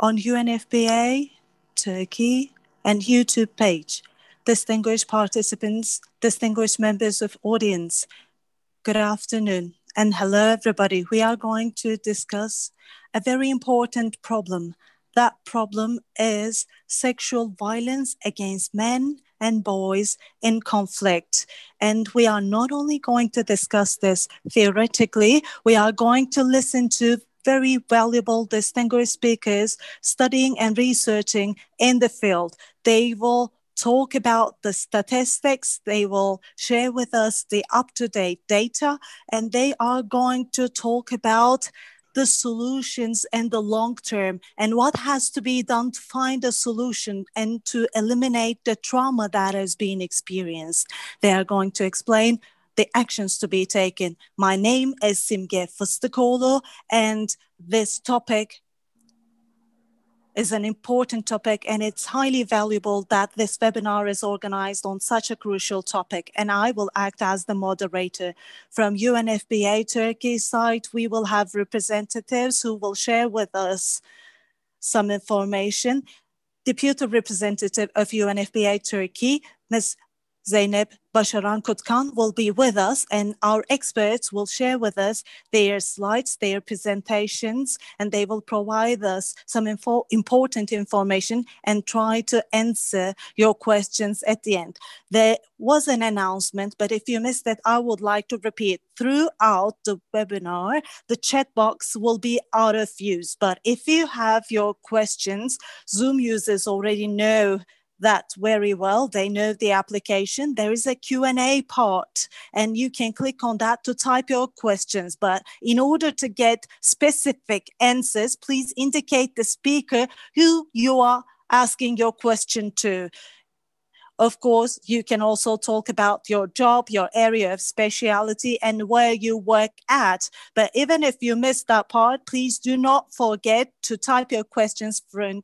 on UNFPA Turkey and YouTube page. Distinguished participants, distinguished members of audience, good afternoon and hello everybody. We are going to discuss a very important problem. That problem is sexual violence against men and boys in conflict. And we are not only going to discuss this theoretically, we are going to listen to very valuable, distinguished speakers studying and researching in the field. They will talk about the statistics, they will share with us the up-to-date data, and they are going to talk about the solutions and the long term and what has to be done to find a solution and to eliminate the trauma that has been experienced. They are going to explain the actions to be taken. My name is Simge Fıstıkoğlu, and this topic is an important topic, and it's highly valuable that this webinar is organized on such a crucial topic. And I will act as the moderator. From UNFPA Turkey side, we will have representatives who will share with us some information. Deputy Representative of UNFPA Turkey, Ms. Zeynep Başaran Kutkan, will be with us, and our experts will share with us their slides, their presentations, and they will provide us some important information and try to answer your questions at the end. There was an announcement, but if you missed it, I would like to repeat. Throughout the webinar, the chat box will be out of use, but if you have your questions, Zoom users already know that very well. They know the application. There is a Q&A part, and you can click on that to type your questions. But in order to get specific answers, please indicate the speaker who you are asking your question to. Of course, you can also talk about your job, your area of specialty, and where you work at. But even if you missed that part, please do not forget to type your questions for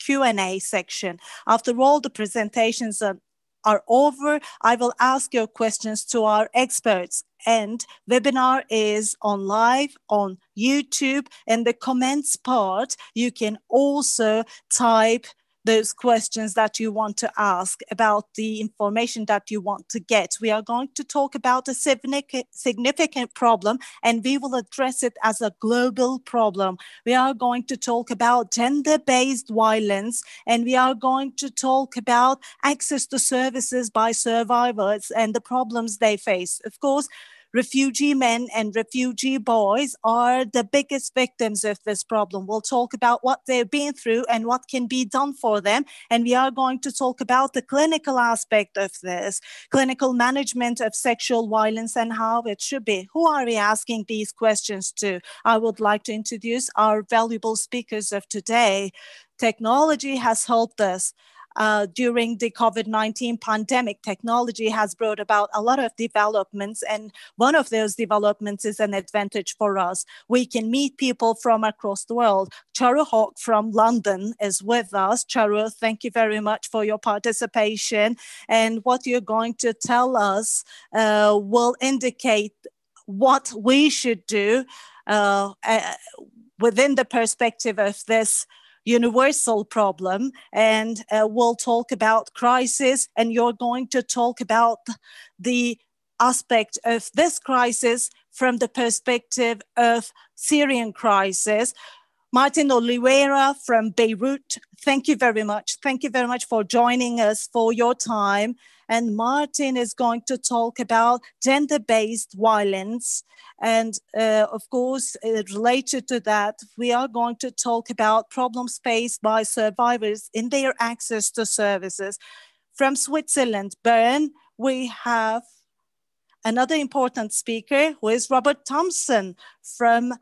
Q&A section. After all the presentations are over, I will ask your questions to our experts. And webinar is on live on YouTube. In the comments part, you can also type those questions that you want to ask about the information that you want to get. We are going to talk about a significant problem, and we will address it as a global problem. We are going to talk about gender-based violence, and we are going to talk about access to services by survivors and the problems they face. Of course, refugee men and refugee boys are the biggest victims of this problem. We'll talk about what they've been through and what can be done for them. And we are going to talk about the clinical aspect of this, clinical management of sexual violence and how it should be. Who are we asking these questions to? I would like to introduce our valuable speakers of today. Technology has helped us. During the COVID-19 pandemic, technology has brought about a lot of developments, and one of those developments is an advantage for us. We can meet people from across the world. Charu Hawk from London is with us. Charu, thank you very much for your participation, and what you're going to tell us will indicate what we should do within the perspective of this universal problem, and we'll talk about crisis, and you're going to talk about the aspect of this crisis from the perspective of Syrian crisis. Martin Oliveira from Beirut, thank you very much. Thank you very much for joining us, for your time. And Martin is going to talk about gender-based violence. And of course, related to that, we are going to talk about problems faced by survivors in their access to services. From Switzerland, Bern, we have another important speaker who is Robert Thompson from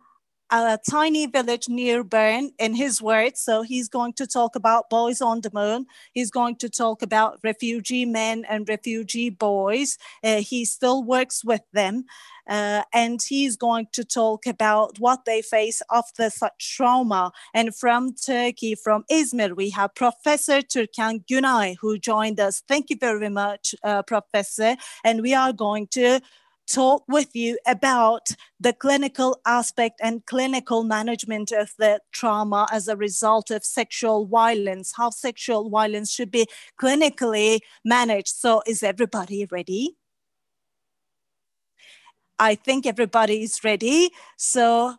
a tiny village near Bern, in his words. So he's going to talk about Boys on the Moon. He's going to talk about refugee men and refugee boys. He still works with them. And he's going to talk about what they face after such trauma. And from Turkey, from Izmir, we have Professor Türkan Günay, who joined us. Thank you very much, Professor. And we are going to talk with you about the clinical aspect and clinical management of the trauma as a result of sexual violence, how sexual violence should be clinically managed. So is everybody ready? I think everybody is ready. So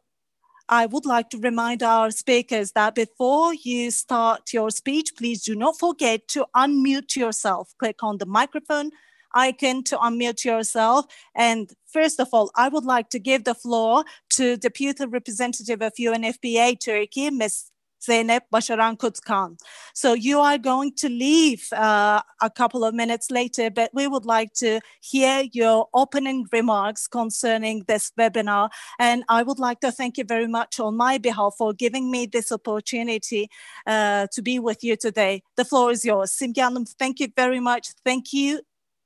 I would like to remind our speakers that before you start your speech, please do not forget to unmute yourself. Click on the microphone icon to unmute yourself. And first of all, I would like to give the floor to Deputy Representative of UNFPA Turkey, Ms. Zeynep Başaran Kutkan. So you are going to leave a couple of minutes later, but we would like to hear your opening remarks concerning this webinar. And I would like to thank you very much on my behalf for giving me this opportunity to be with you today. The floor is yours. Simge Hanım, thank you very much. Thank you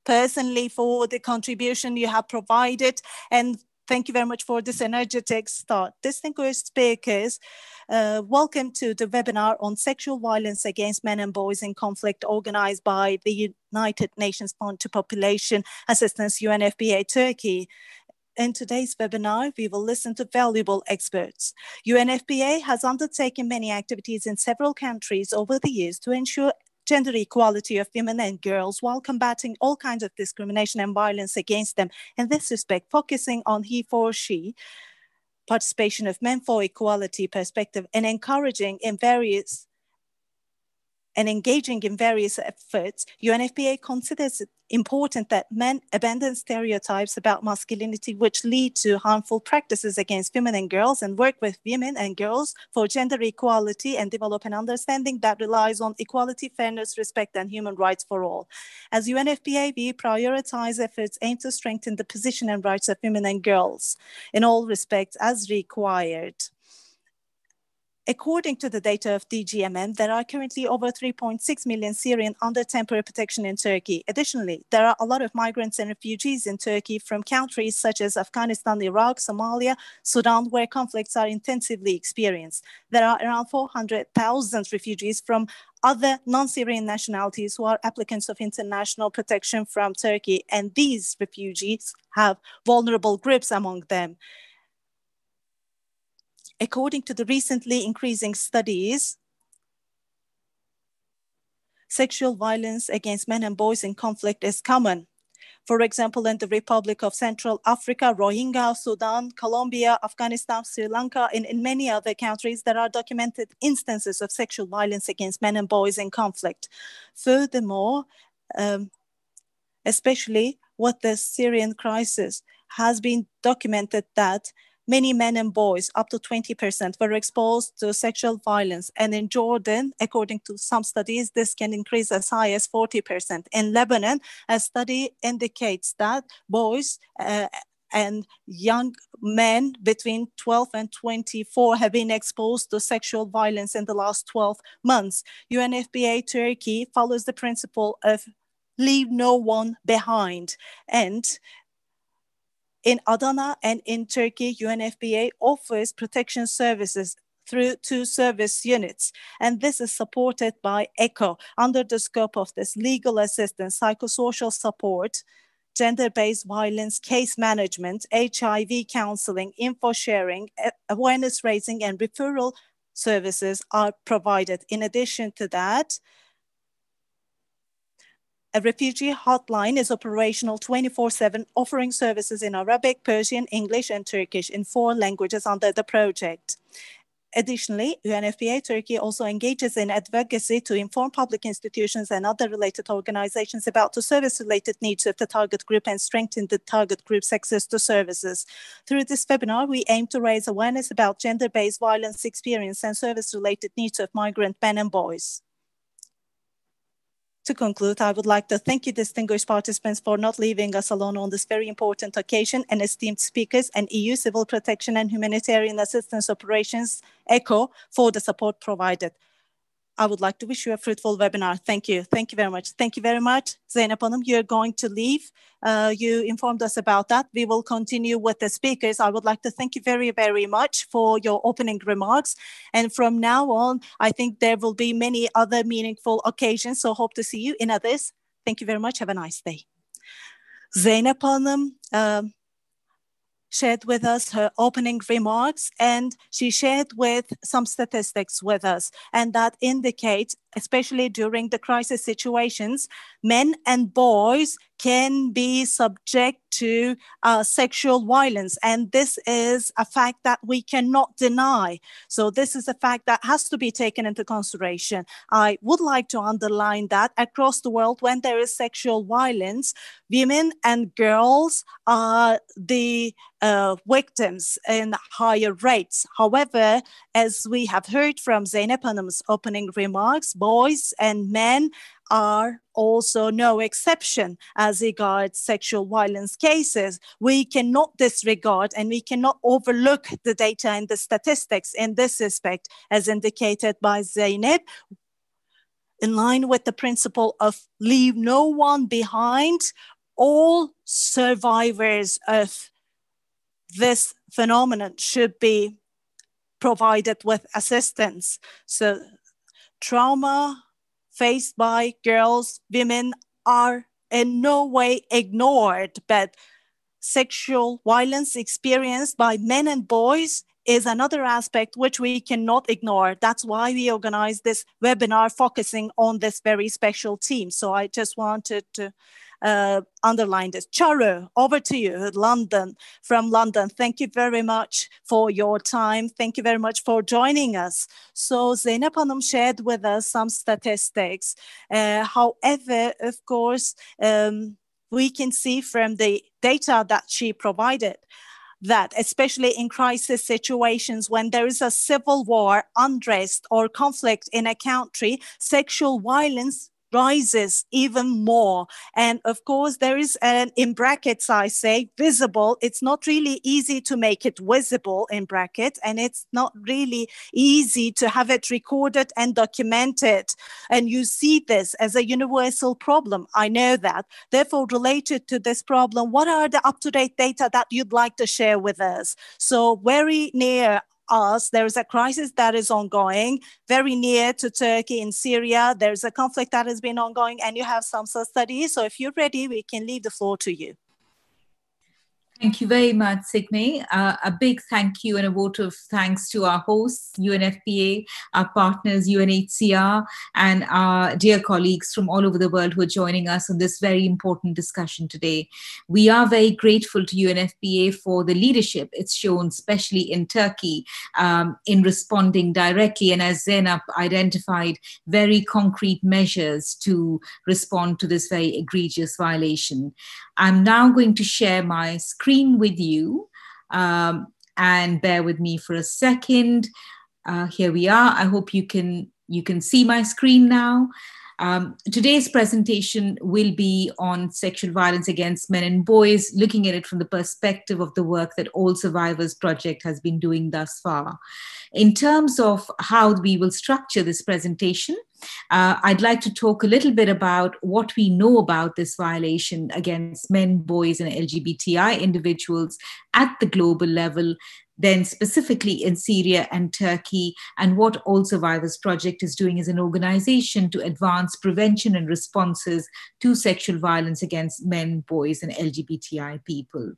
personally for the contribution you have provided, and thank you very much for this energetic start. Distinguished speakers, welcome to the webinar on sexual violence against men and boys in conflict, organized by the United Nations Fund to Population Assistance, UNFPA Turkey. In today's webinar, we will listen to valuable experts. UNFPA has undertaken many activities in several countries over the years to ensure gender equality of women and girls while combating all kinds of discrimination and violence against them. In this respect, focusing on he for she, participation of men for equality perspective, and engaging in various efforts, UNFPA considers it important that men abandon stereotypes about masculinity which lead to harmful practices against women and girls, and work with women and girls for gender equality and develop an understanding that relies on equality, fairness, respect, and human rights for all. As UNFPA, we prioritize efforts aimed to strengthen the position and rights of women and girls in all respects as required. According to the data of DGMM, there are currently over 3.6 million Syrians under temporary protection in Turkey. Additionally, there are a lot of migrants and refugees in Turkey from countries such as Afghanistan, Iraq, Somalia, Sudan, where conflicts are intensively experienced. There are around 400,000 refugees from other non-Syrian nationalities who are applicants of international protection from Turkey, and these refugees have vulnerable groups among them. According to the recently increasing studies, sexual violence against men and boys in conflict is common. For example, in the Republic of Central Africa, Rohingya, Sudan, Colombia, Afghanistan, Sri Lanka, and in many other countries, there are documented instances of sexual violence against men and boys in conflict. Furthermore, especially with the Syrian crisis, has been documented that many men and boys, up to 20%, were exposed to sexual violence. And in Jordan, according to some studies, this can increase as high as 40%. In Lebanon, a study indicates that boys and young men between 12 and 24 have been exposed to sexual violence in the last 12 months. UNFPA Turkey follows the principle of leave no one behind. And in Adana and in Turkey, UNFPA offers protection services through 2 service units. And this is supported by ECHO under the scope of this legal assistance, psychosocial support, gender-based violence, case management, HIV counseling, info sharing, awareness raising, and referral services are provided. In addition to that, a refugee hotline is operational 24/7, offering services in Arabic, Persian, English, and Turkish in 4 languages under the project. Additionally, UNFPA Turkey also engages in advocacy to inform public institutions and other related organizations about the service-related needs of the target group and strengthen the target group's access to services. Through this webinar, we aim to raise awareness about gender-based violence experience and service-related needs of migrant men and boys. To conclude, I would like to thank you, distinguished participants, for not leaving us alone on this very important occasion, and esteemed speakers and EU Civil Protection and Humanitarian Assistance Operations, ECHO, for the support provided. I would like to wish you a fruitful webinar. Thank you. Thank you very much. Thank you very much. Zeynep Hanım, you're going to leave. You informed us about that. We will continue with the speakers. I would like to thank you very, very much for your opening remarks. And from now on, I think there will be many other meaningful occasions. So hope to see you in others. Thank you very much. Have a nice day. Zeynep Hanım, shared with us her opening remarks, and she shared with some statistics with us, and that indicates, especially during the crisis situations, men and boys can be subject to sexual violence. And this is a fact that we cannot deny. So this is a fact that has to be taken into consideration. I would like to underline that across the world, when there is sexual violence, women and girls are the victims in higher rates. However, as we have heard from Zeynep Hanım's opening remarks, boys and men are also no exception as regards sexual violence cases. We cannot disregard and we cannot overlook the data and the statistics in this respect, as indicated by Zeynep, in line with the principle of leave no one behind. All survivors of this phenomenon should be provided with assistance. So trauma faced by girls, women are in no way ignored, but sexual violence experienced by men and boys is another aspect which we cannot ignore. That's why we organized this webinar focusing on this very special theme. So I just wanted to underline this. Charu, over to you, from London. Thank you very much for your time. Thank you very much for joining us. So Zeynep Hanım shared with us some statistics. However, of course, we can see from the data that she provided that especially in crisis situations, when there is a civil war, unrest, or conflict in a country, sexual violence rises even more. And of course, there is an, in brackets, I say, visible. It's not really easy to make it visible in brackets, and it's not really easy to have it recorded and documented. And you see this as a universal problem. I know that. Therefore, related to this problem, what are the up-to-date data that you'd like to share with us? So very near us, there is a crisis that is ongoing, very near to Turkey in Syria. There's a conflict that has been ongoing, and you have some studies. So if you're ready, we can leave the floor to you. Thank you very much, Sigme. A big thank you and a vote of thanks to our hosts, UNFPA, our partners, UNHCR, and our dear colleagues from all over the world who are joining us on this very important discussion today. We are very grateful to UNFPA for the leadership it's shown, especially in Turkey, in responding directly, and as Zeynep identified, very concrete measures to respond to this very egregious violation. I'm now going to share my screen with you, and bear with me for a second. Here we are. I hope you can see my screen now. Today's presentation will be on sexual violence against men and boys, looking at it from the perspective of the work that All Survivors Project has been doing thus far. In terms of how we will structure this presentation, I'd like to talk a little bit about what we know about this violation against men, boys, and LGBTI individuals at the global level, then specifically in Syria and Turkey, and what All Survivors Project is doing as an organization to advance prevention and responses to sexual violence against men, boys, and LGBTI people.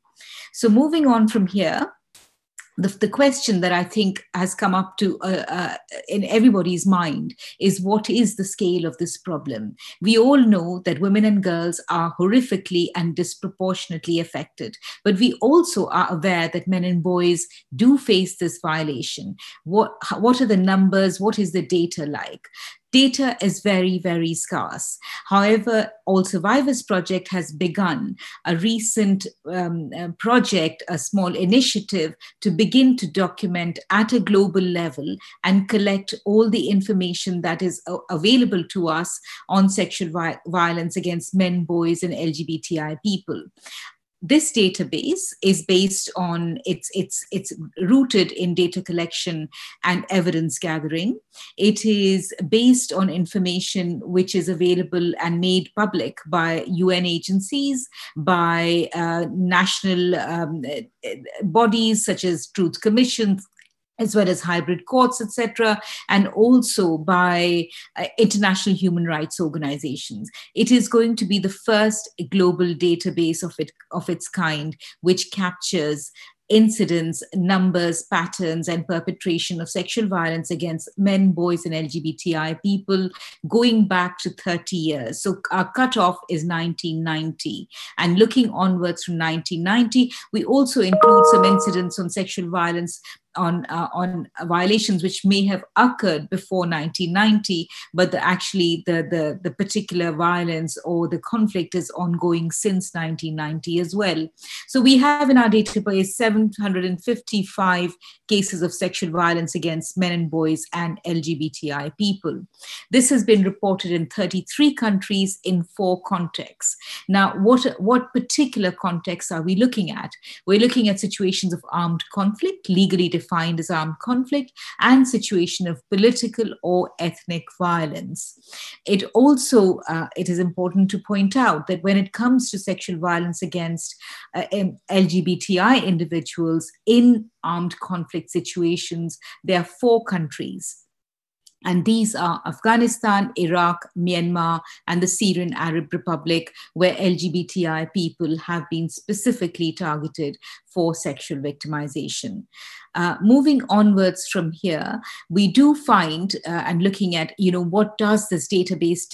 So moving on from here, the question that I think has come up to in everybody's mind is, what is the scale of this problem? We all know that women and girls are horrifically and disproportionately affected, but we also are aware that men and boys do face this violation. What are the numbers? What is the data like? Data is very, very scarce. However, All Survivors Project has begun a recent project, a small initiative to begin to document at a global level and collect all the information that is available to us on sexual violence against men, boys, and LGBTI people. This database is based on, it's rooted in data collection and evidence gathering. It is based on information which is available and made public by UN agencies, by national bodies such as Truth Commission, as well as hybrid courts, etc., and also by international human rights organizations. It is going to be the first global database of its kind, which captures incidents, numbers, patterns, and perpetration of sexual violence against men, boys, and LGBTI people going back to 30 years. So our cutoff is 1990. And looking onwards from 1990, we also include some incidents on sexual violence on violations which may have occurred before 1990, but the particular violence or the conflict is ongoing since 1990 as well. So we have in our database 755 cases of sexual violence against men and boys and LGBTI people. This has been reported in 33 countries in 4 contexts. Now, what particular contexts are we looking at? We're looking at situations of armed conflict, legally defined as armed conflict, and situation of political or ethnic violence. It also, it is important to point out that when it comes to sexual violence against LGBTI individuals in armed conflict situations, there are 4 countries. And these are Afghanistan, Iraq, Myanmar, and the Syrian Arab Republic, where LGBTI people have been specifically targeted for sexual victimization. Moving onwards from here, we do find, and looking at, what does this database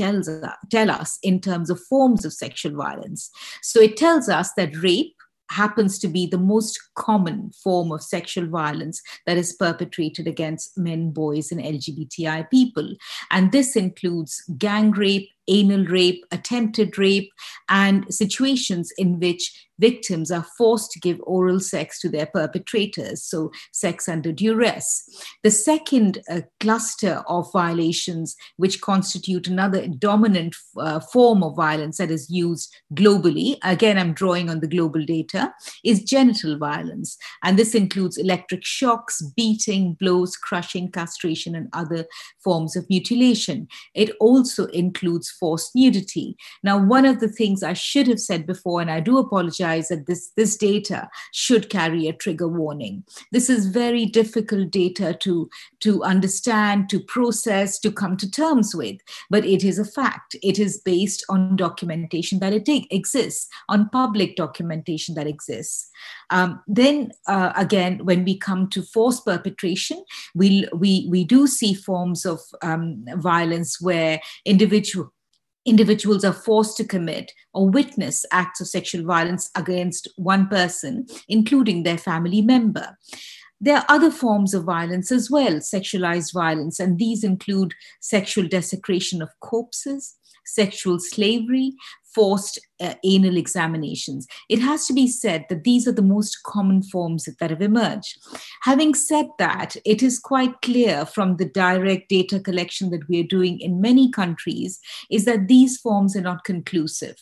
tell us in terms of forms of sexual violence? So it tells us that rape happens to be the most common form of sexual violence that is perpetrated against men, boys, and LGBTI people. And this includes gang rape, anal rape, attempted rape, and situations in which victims are forced to give oral sex to their perpetrators, so sex under duress. The second cluster of violations, which constitute another dominant form of violence that is used globally, again, I'm drawing on the global data, is genital violence. And this includes electric shocks, beating, blows, crushing, castration, and other forms of mutilation. It also includes forced nudity. Now, one of the things I should have said before, and I do apologize, that this data should carry a trigger warning. This is very difficult data to understand, to process, to come to terms with, but it is a fact. It is based on documentation that it exists, on public documentation that exists. Then again, when we come to forced perpetration, we do see forms of violence where individuals are forced to commit or witness acts of sexual violence against one person, including their family member. There are other forms of violence as well, sexualized violence, and these include sexual desecration of corpses, sexual slavery, forced anal examinations. It has to be said that these are the most common forms that have emerged. Having said that, it is quite clear from the direct data collection that we are doing in many countries is that these forms are not conclusive.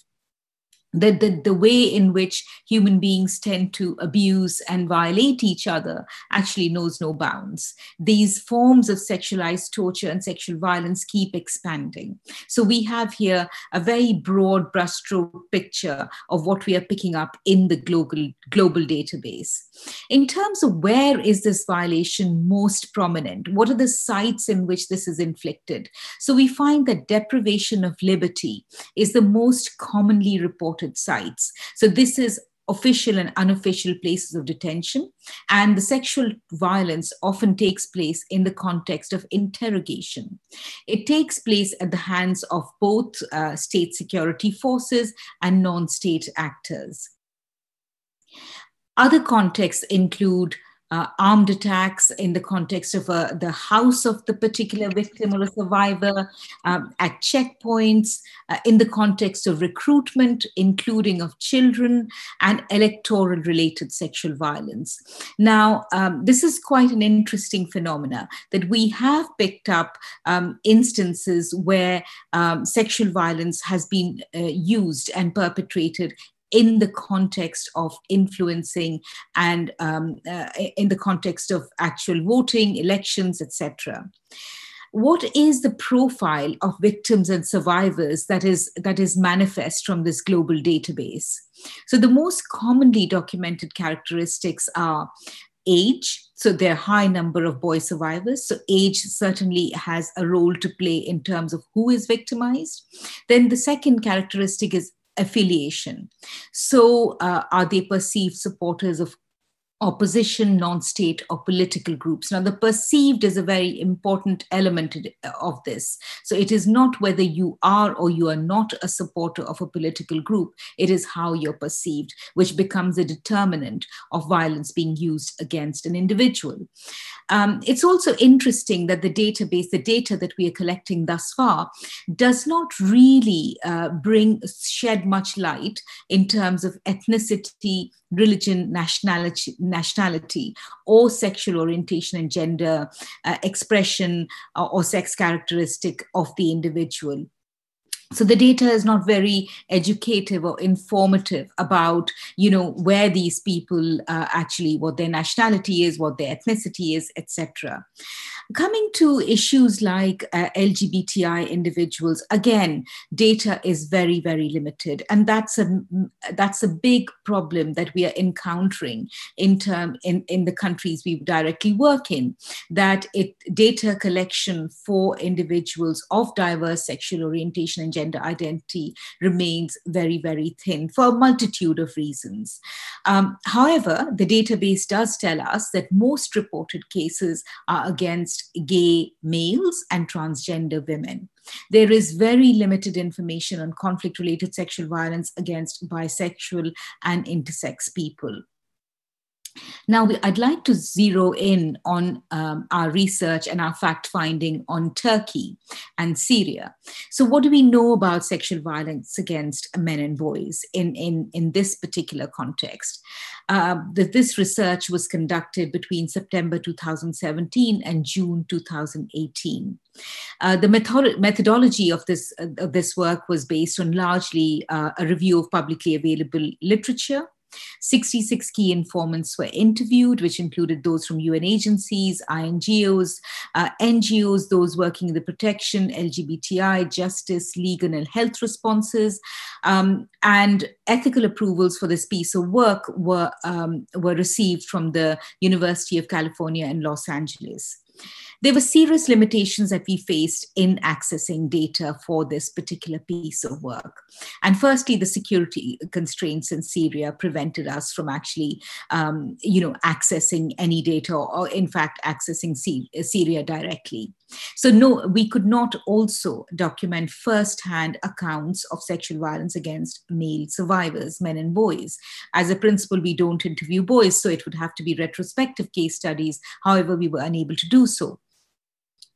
The way in which human beings tend to abuse and violate each other actually knows no bounds. These forms of sexualized torture and sexual violence keep expanding. So we have here a very broad brushstroke picture of what we are picking up in the global database. In terms of where is this violation most prominent, what are the sites in which this is inflicted? So we find that deprivation of liberty is the most commonly reported sites. So this is official and unofficial places of detention, and the sexual violence often takes place in the context of interrogation. It takes place at the hands of both state security forces and non-state actors. Other contexts include armed attacks in the context of the house of the particular victim or a survivor, at checkpoints, in the context of recruitment, including of children, and electoral-related sexual violence. Now, this is quite an interesting phenomena that we have picked up instances where sexual violence has been used and perpetrated in the context of influencing and in the context of actual voting, elections, etc. What is the profile of victims and survivors that is manifest from this global database? So the most commonly documented characteristics are age. So there are a high number of boy survivors. So age certainly has a role to play in terms of who is victimized. Then the second characteristic is affiliation. So are they perceived supporters of opposition, non-state, or political groups. Now, the perceived is a very important element of this. So it is not whether you are or you are not a supporter of a political group. It is how you're perceived, which becomes a determinant of violence being used against an individual. It's also interesting that the data that we are collecting thus far, does not really shed much light in terms of ethnicity, religion, nationality, or sexual orientation and gender expression or sex characteristic of the individual. So the data is not very educative or informative about, where these people actually, what their nationality is, what their ethnicity is, etc. Coming to issues like LGBTI individuals, again, data is very, very limited, and that's a big problem that we are encountering in the countries we directly work in. That data collection for individuals of diverse sexual orientation and gender identity remains very, very thin for a multitude of reasons. However, the database does tell us that most reported cases are against gay males and transgender women. There is very limited information on conflict-related sexual violence against bisexual and intersex people. Now, I'd like to zero in on our research and our fact-finding on Turkey and Syria. So what do we know about sexual violence against men and boys in this particular context? This research was conducted between September 2017 and June 2018. The methodology of this work was based on largely a review of publicly available literature. 66 key informants were interviewed, which included those from UN agencies, INGOs, NGOs, those working in the protection, LGBTI, justice, legal and health responses, and ethical approvals for this piece of work were received from the University of California in Los Angeles. There were serious limitations that we faced in accessing data for this particular piece of work. And firstly, the security constraints in Syria prevented us from actually, accessing any data or in fact, accessing Syria directly. So no, we could not also document first-hand accounts of sexual violence against male survivors, men and boys. As a principle, we don't interview boys, so it would have to be retrospective case studies. However, we were unable to do so.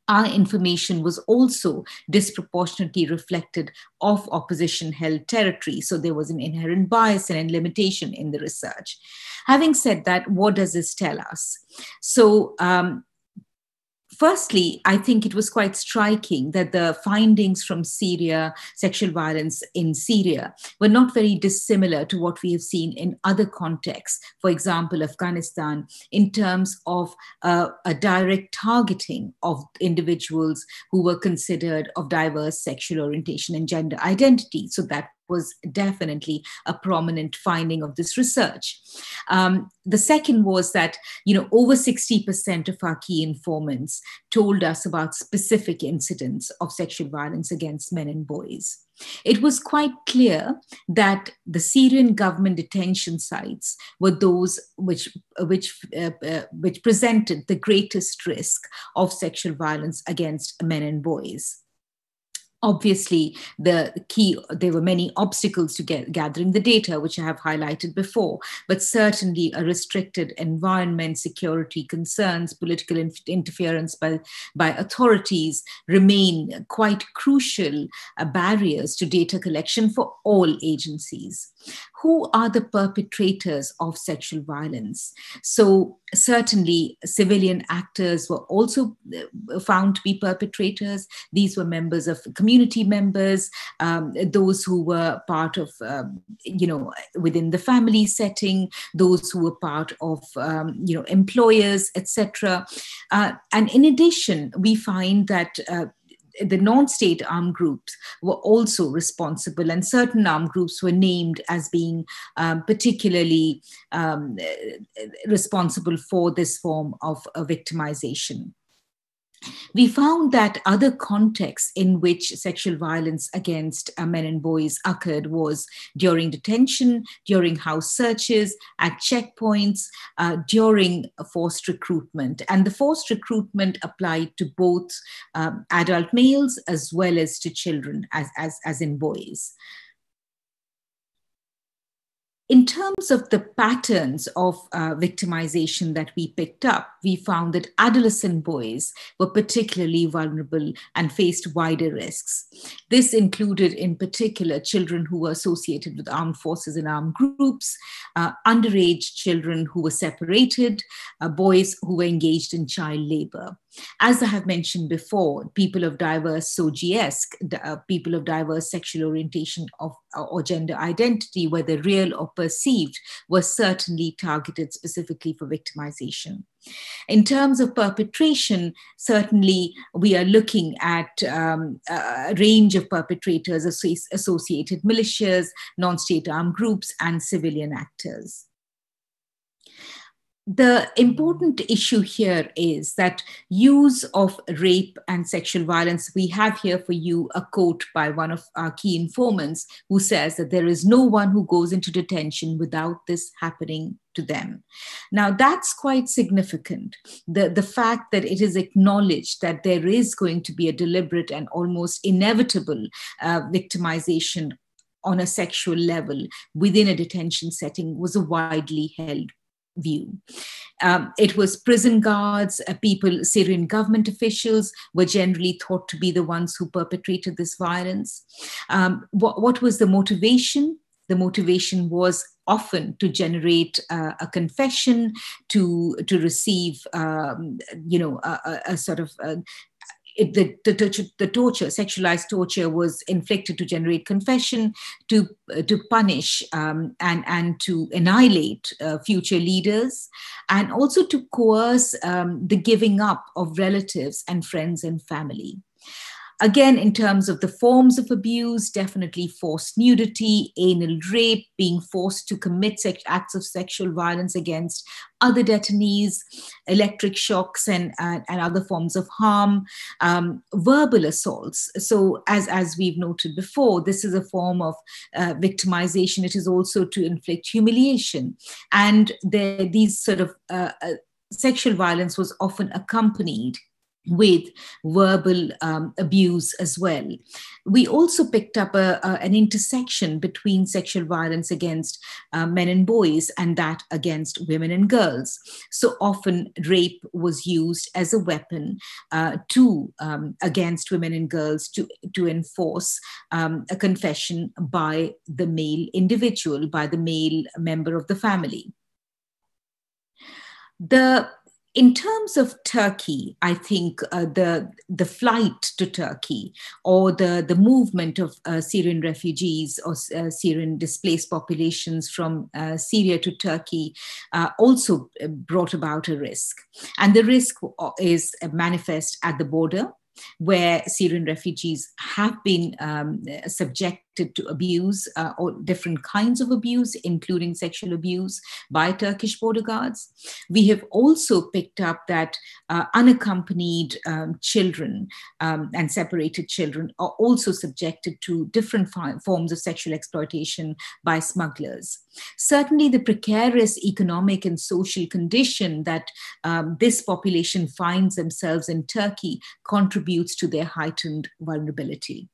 Our information was also disproportionately reflected of opposition-held territory. So there was an inherent bias and a limitation in the research. Having said that, what does this tell us? So, firstly, I think it was quite striking that the findings from Syria, sexual violence in Syria, were not very dissimilar to what we have seen in other contexts, for example, Afghanistan, in terms of a direct targeting of individuals who were considered of diverse sexual orientation and gender identity. So that was definitely a prominent finding of this research. The second was that, over 60% of our key informants told us about specific incidents of sexual violence against men and boys. It was quite clear that the Syrian government detention sites were those which presented the greatest risk of sexual violence against men and boys. Obviously, there were many obstacles to gathering the data, which I have highlighted before, but certainly a restricted environment, security concerns, political interference by authorities remain quite crucial barriers to data collection for all agencies. Who are the perpetrators of sexual violence? So certainly civilian actors were also found to be perpetrators. These were members of community members, those who were part of, within the family setting, those who were part of, employers, etc. And in addition, we find that the non-state armed groups were also responsible, and certain armed groups were named as being particularly responsible for this form of victimization. We found that other contexts in which sexual violence against men and boys occurred was during detention, during house searches, at checkpoints, during forced recruitment. And the forced recruitment applied to both adult males as well as to children, as in boys. In terms of the patterns of victimization that we picked up, we found that adolescent boys were particularly vulnerable and faced wider risks. This included, in particular, children who were associated with armed forces and armed groups, underage children who were separated, boys who were engaged in child labor. As I have mentioned before, people of diverse people of diverse sexual orientation or gender identity, whether real or perceived, were certainly targeted specifically for victimization. In terms of perpetration, certainly we are looking at a range of perpetrators, associated militias, non-state armed groups, and civilian actors. The important issue here is that use of rape and sexual violence, we have here for you a quote by one of our key informants who says that there is no one who goes into detention without this happening to them. Now, that's quite significant. The fact that it is acknowledged that there is going to be a deliberate and almost inevitable victimization on a sexual level within a detention setting was a widely held view. It was prison guards, Syrian government officials were generally thought to be the ones who perpetrated this violence. What was the motivation? The motivation was often to generate a confession, to receive, a sort of the torture, sexualized torture, was inflicted to generate confession, to punish and to annihilate future leaders, and also to coerce the giving up of relatives and friends and family. Again, in terms of the forms of abuse, definitely forced nudity, anal rape, being forced to commit acts of sexual violence against other detainees, electric shocks and other forms of harm, verbal assaults. So as we've noted before, this is a form of victimization. It is also to inflict humiliation. And these sort of sexual violence was often accompanied with verbal abuse as well. We also picked up an intersection between sexual violence against men and boys and that against women and girls. So often rape was used as a weapon against women and girls to enforce a confession by the male individual, by the male member of the family. In terms of Turkey, I think the flight to Turkey or the movement of Syrian refugees or Syrian displaced populations from Syria to Turkey also brought about a risk. And the risk is manifest at the border, where Syrian refugees have been subjected to abuse or different kinds of abuse, including sexual abuse by Turkish border guards. We have also picked up that unaccompanied children and separated children are also subjected to different forms of sexual exploitation by smugglers. Certainly the precarious economic and social condition that this population finds themselves in Turkey contributes to their heightened vulnerability.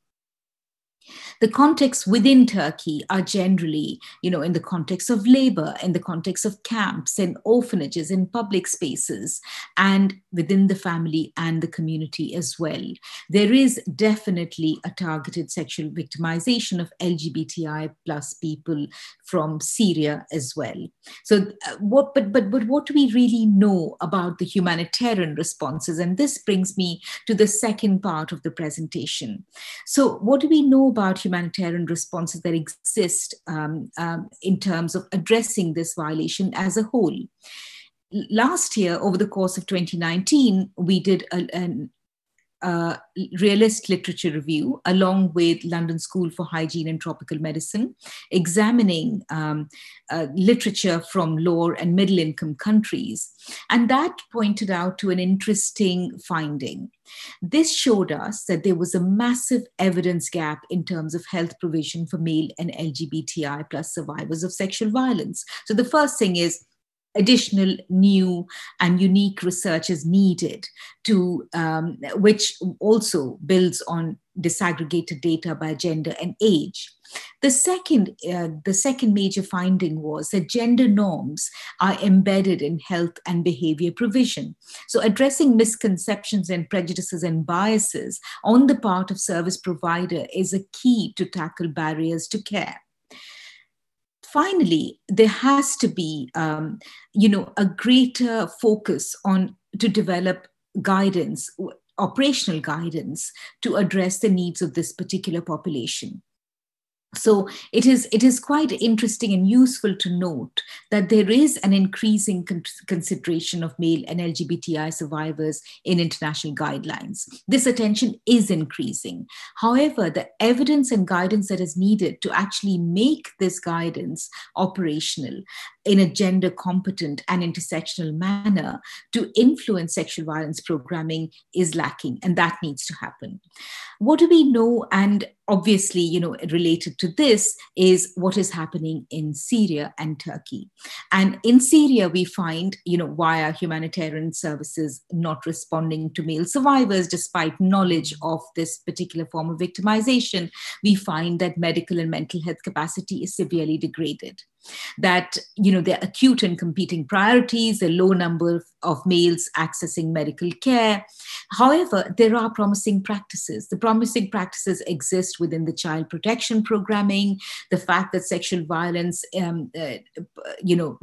The contexts within Turkey are generally, in the context of labor, in the context of camps and orphanages and public spaces, and within the family and the community as well. There is definitely a targeted sexual victimization of LGBTI plus people from Syria as well. So what do we really know about the humanitarian responses? And this brings me to the second part of the presentation. So what do we know about humanitarian responses that exist in terms of addressing this violation as a whole? Last year, over the course of 2019, we did realist literature review along with London School for Hygiene and Tropical Medicine, examining literature from lower and middle income countries. And that pointed out to an interesting finding. This showed us that there was a massive evidence gap in terms of health provision for male and LGBTI plus survivors of sexual violence. So the first thing is additional new and unique research is needed to which also builds on disaggregated data by gender and age. The second major finding was that gender norms are embedded in health and behavior provision. So addressing misconceptions and prejudices and biases on the part of service provider is a key to tackle barriers to care. Finally, there has to be, a greater focus on to develop guidance, operational guidance to address the needs of this particular population. So it is quite interesting and useful to note that there is an increasing consideration of male and LGBTI survivors in international guidelines. This attention is increasing. However, the evidence and guidance that is needed to actually make this guidance operational in a gender competent and intersectional manner to influence sexual violence programming is lacking, and that needs to happen. What do we know? And obviously, related to this is what is happening in Syria and Turkey. And in Syria, we find, why are humanitarian services not responding to male survivors despite knowledge of this particular form of victimization? We find that medical and mental health capacity is severely degraded. That, there are acute and competing priorities, a low number of males accessing medical care. However, there are promising practices. The promising practices exist within the child protection programming, the fact that sexual violence,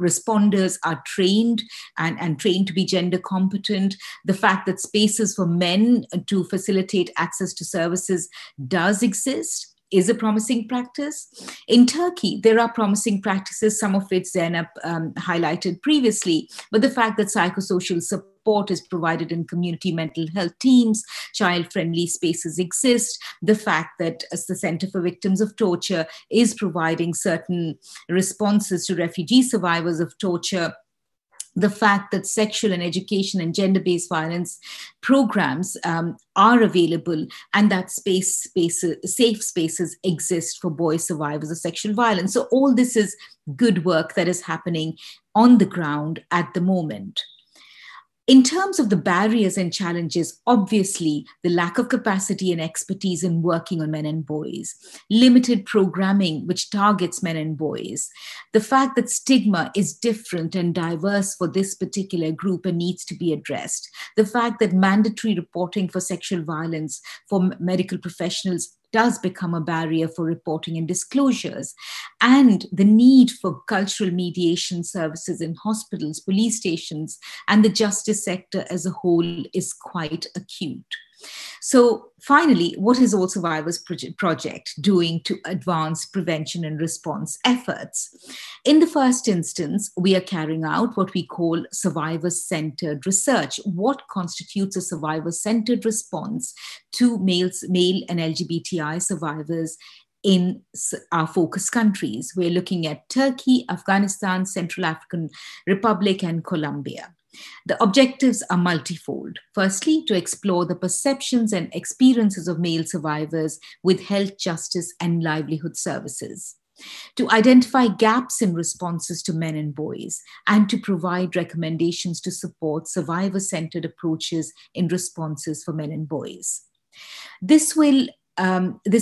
responders are trained and trained to be gender competent, the fact that spaces for men to facilitate access to services does exist, is a promising practice. In Turkey, there are promising practices, some of which Zainab highlighted previously, but the fact that psychosocial support is provided in community mental health teams, child-friendly spaces exist, the fact that the Center for Victims of Torture is providing certain responses to refugee survivors of torture, the fact that sexual and education and gender-based violence programs are available, and that safe spaces exist for boy survivors of sexual violence. So all this is good work that is happening on the ground at the moment. In terms of the barriers and challenges, obviously, the lack of capacity and expertise in working on men and boys, limited programming which targets men and boys, the fact that stigma is different and diverse for this particular group and needs to be addressed, the fact that mandatory reporting for sexual violence for medical professionals does become a barrier for reporting and disclosures, and the need for cultural mediation services in hospitals, police stations, and the justice sector as a whole is quite acute. So finally, what is All Survivors Project doing to advance prevention and response efforts? In the first instance, we are carrying out what we call survivor-centered research. What constitutes a survivor-centered response to male and LGBTI survivors in our focus countries? We're looking at Turkey, Afghanistan, Central African Republic, and Colombia. The objectives are multifold. Firstly, to explore the perceptions and experiences of male survivors with health, justice, and livelihood services. To identify gaps in responses to men and boys, and to provide recommendations to support survivor-centered approaches in responses for men and boys. This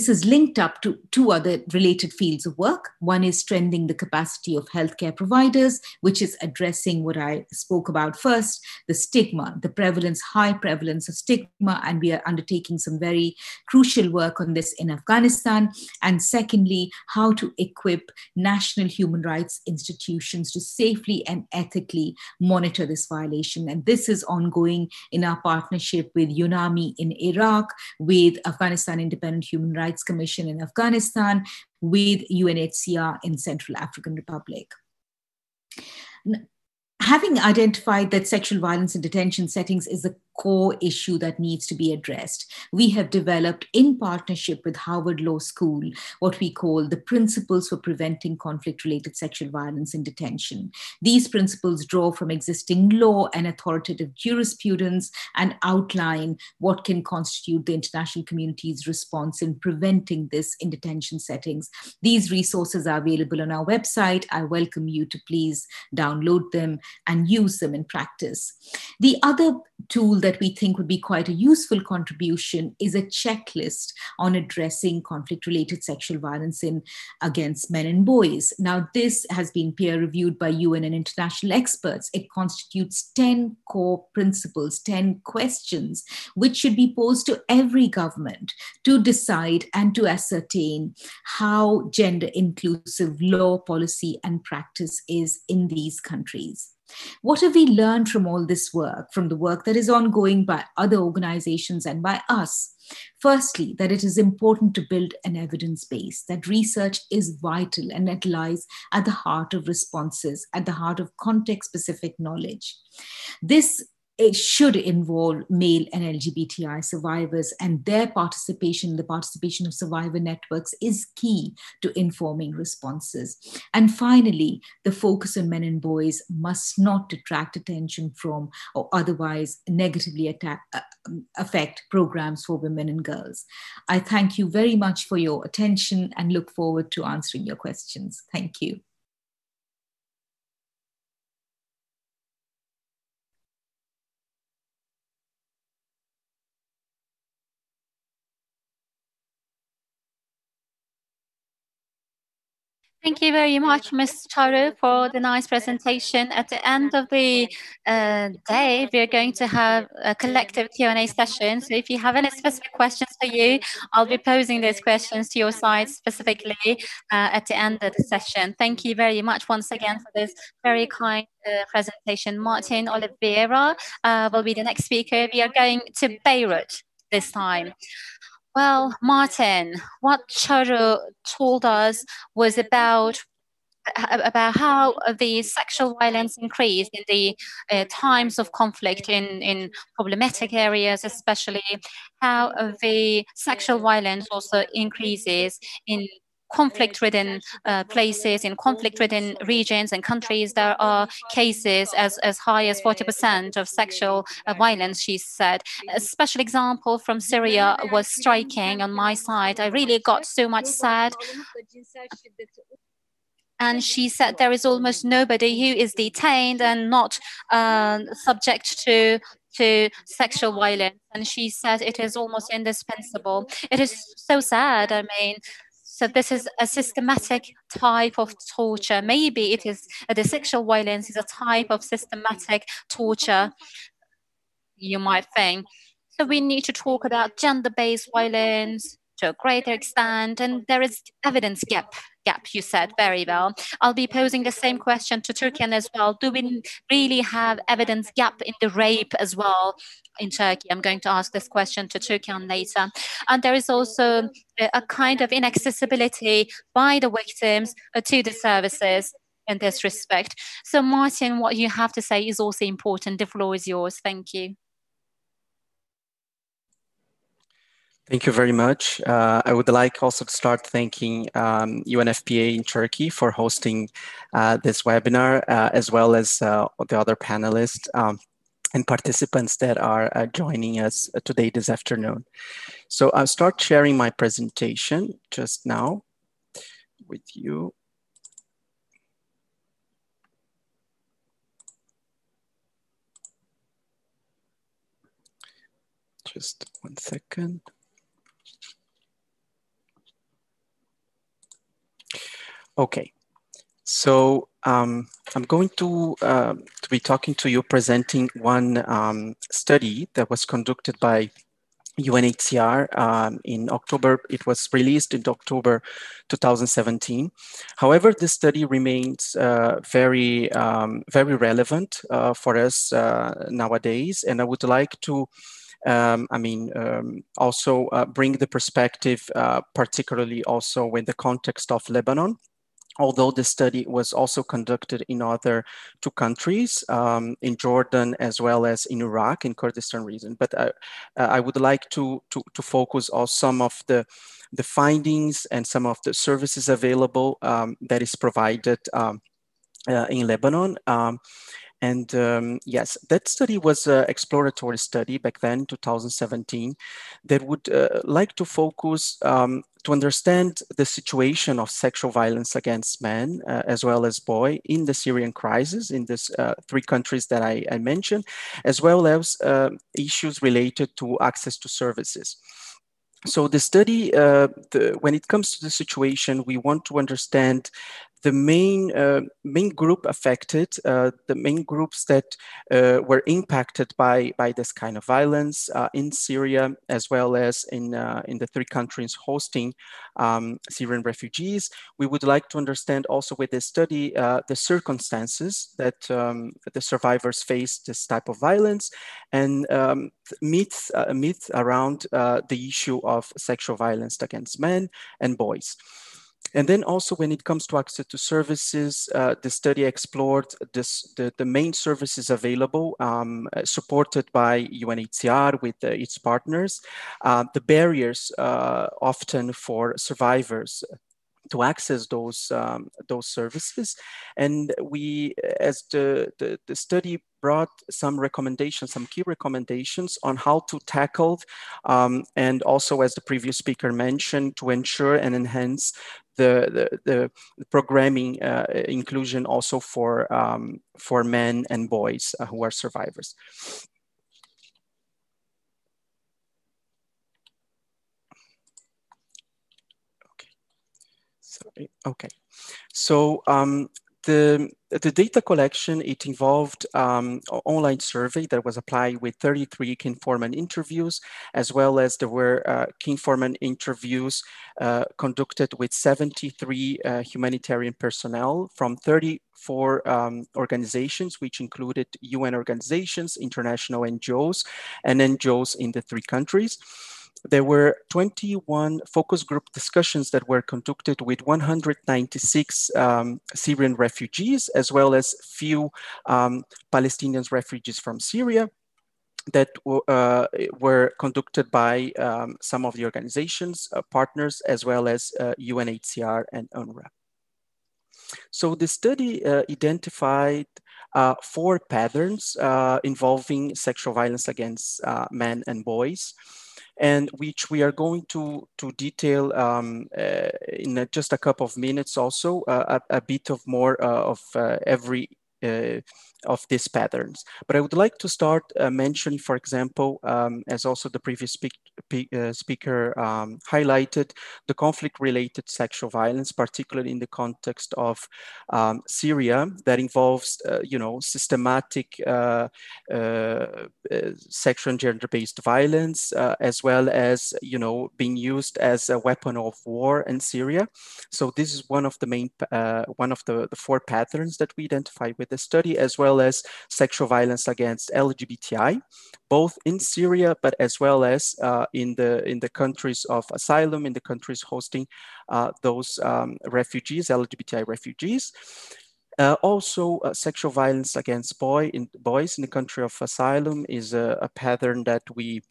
is linked up to two other related fields of work. One is strengthening the capacity of healthcare providers, which is addressing what I spoke about first, the stigma, the prevalence, high prevalence of stigma, and we are undertaking some very crucial work on this in Afghanistan. And secondly, how to equip national human rights institutions to safely and ethically monitor this violation. And this is ongoing in our partnership with UNAMI in Iraq, with Afghanistan Independent Human Rights Commission in Afghanistan, with UNHCR in Central African Republic. Having identified that sexual violence in detention settings is a core issue that needs to be addressed, we have developed, in partnership with Harvard Law School, what we call the Principles for Preventing Conflict-Related Sexual Violence in Detention. These principles draw from existing law and authoritative jurisprudence and outline what can constitute the international community's response in preventing this in detention settings. These resources are available on our website. I welcome you to please download them and use them in practice. The other tool that we think would be quite a useful contribution is a checklist on addressing conflict-related sexual violence against men and boys. Now, this has been peer-reviewed by UN and international experts. It constitutes 10 core principles, 10 questions, which should be posed to every government to decide and to ascertain how gender-inclusive law, policy, and practice is in these countries. What have we learned from all this work, from the work that is ongoing by other organizations and by us? Firstly, that it is important to build an evidence base, that research is vital and it lies at the heart of responses, at the heart of context-specific knowledge. It should involve male and LGBTI survivors, and their participation, the participation of survivor networks, is key to informing responses. And finally, the focus on men and boys must not detract attention from or otherwise negatively affect programs for women and girls. I thank you very much for your attention and look forward to answering your questions. Thank you. Thank you very much, Ms. Charu, for the nice presentation. At the end of the day, we're going to have a collective Q&A session. So if you have any specific questions for you, I'll be posing those questions to your side specifically at the end of the session. Thank you very much once again for this very kind presentation. Martin Oliveira will be the next speaker. We are going to Beirut this time. Well, Martin, what Charu told us was about how the sexual violence increased in the times of conflict in problematic areas, especially how the sexual violence also increases in conflict-ridden places, in conflict-ridden regions and countries. There are cases as high as 40% of sexual violence, she said. A special example from Syria was striking on my side. I really got so much sad. And she said there is almost nobody who is detained and not subject to sexual violence. And she said it is almost indispensable. It is so sad. I mean, so this is a systematic type of torture. Maybe it is the sexual violence is a type of systematic torture, you might think. So we need to talk about gender-based violence to a greater extent, and there is evidence gap, you said very well. I'll be posing the same question to Turkey as well. Do we really have evidence gap in the rape as well in Turkey? I'm going to ask this question to Turkey later. And there is also a kind of inaccessibility by the victims to the services in this respect. So Martin, what you have to say is also important. The floor is yours. Thank you. Thank you very much. I would like also to start thanking UNFPA in Turkey for hosting this webinar, as well as the other panelists and participants that are joining us today this afternoon. So I'll start sharing my presentation just now with you. Just 1 second. Okay, so I'm going to be talking to you, presenting one study that was conducted by UNHCR in October. It was released in October 2017. However, this study remains very relevant for us nowadays, and I would like to also bring the perspective, particularly also in the context of Lebanon, although the study was also conducted in other two countries, in Jordan as well as in Iraq, in Kurdistan region. But I would like to focus on some of the findings and some of the services available that is provided in Lebanon. Yes, that study was an exploratory study back then, 2017, that would like to focus to understand the situation of sexual violence against men as well as boys in the Syrian crisis in these three countries that I mentioned, as well as issues related to access to services. So the study, when it comes to the situation, we want to understand the main group affected, the main groups that were impacted by this kind of violence in Syria, as well as in the three countries hosting Syrian refugees. We would like to understand also with this study the circumstances that the survivors face this type of violence, and myths around the issue of sexual violence against men and boys. And then also when it comes to access to services, the study explored the main services available, supported by UNHCR with its partners, the barriers often for survivors to access those services. And we, as the study brought some recommendations, some key recommendations on how to tackle, and also, as the previous speaker mentioned, to ensure and enhance the programming inclusion also for men and boys who are survivors. Sorry. Okay. So the data collection, it involved online survey that was applied with 33 key informant interviews, as well as there were key informant interviews conducted with 73 humanitarian personnel from 34 organizations, which included UN organizations, international NGOs, and NGOs in the three countries. There were 21 focus group discussions that were conducted with 196 Syrian refugees, as well as few Palestinian refugees from Syria that were conducted by some of the organizations, partners, as well as UNHCR and UNRWA. So the study identified 4 patterns involving sexual violence against men and boys, and which we are going to detail in just a couple of minutes also, a bit of more of every of these patterns. But I would like to start mentioning, for example, as also the previous speaker highlighted, the conflict-related sexual violence, particularly in the context of Syria, that involves, systematic sexual and gender-based violence, as well as, being used as a weapon of war in Syria. So this is one of the main, one of the 4 patterns that we identify with the study, as well as sexual violence against LGBTI, both in Syria, but as well as in the countries of asylum, in the countries hosting those refugees, LGBTI refugees. Also, sexual violence against boys in the country of asylum is a pattern that we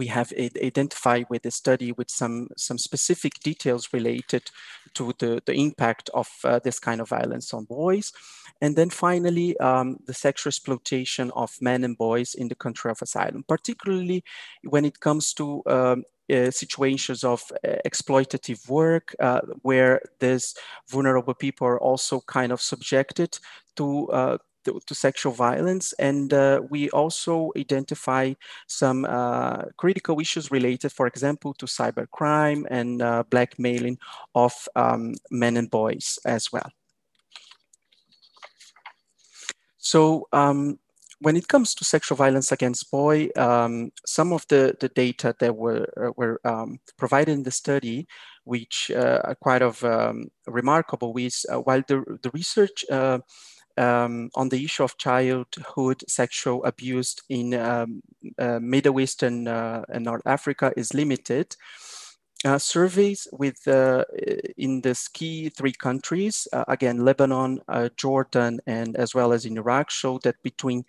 have identified with the study, with some specific details related to the impact of this kind of violence on boys. And then finally, the sexual exploitation of men and boys in the country of asylum, particularly when it comes to situations of exploitative work, where these vulnerable people are also kind of subjected to sexual violence. And we also identify some critical issues related, for example, to cybercrime and blackmailing of men and boys as well. So when it comes to sexual violence against boys, some of the data that were provided in the study, which are quite of remarkable, is while the research on the issue of childhood sexual abuse in Middle East and North Africa is limited, Surveys in the key 3 countries, again, Lebanon, Jordan, and as well as in Iraq, show that between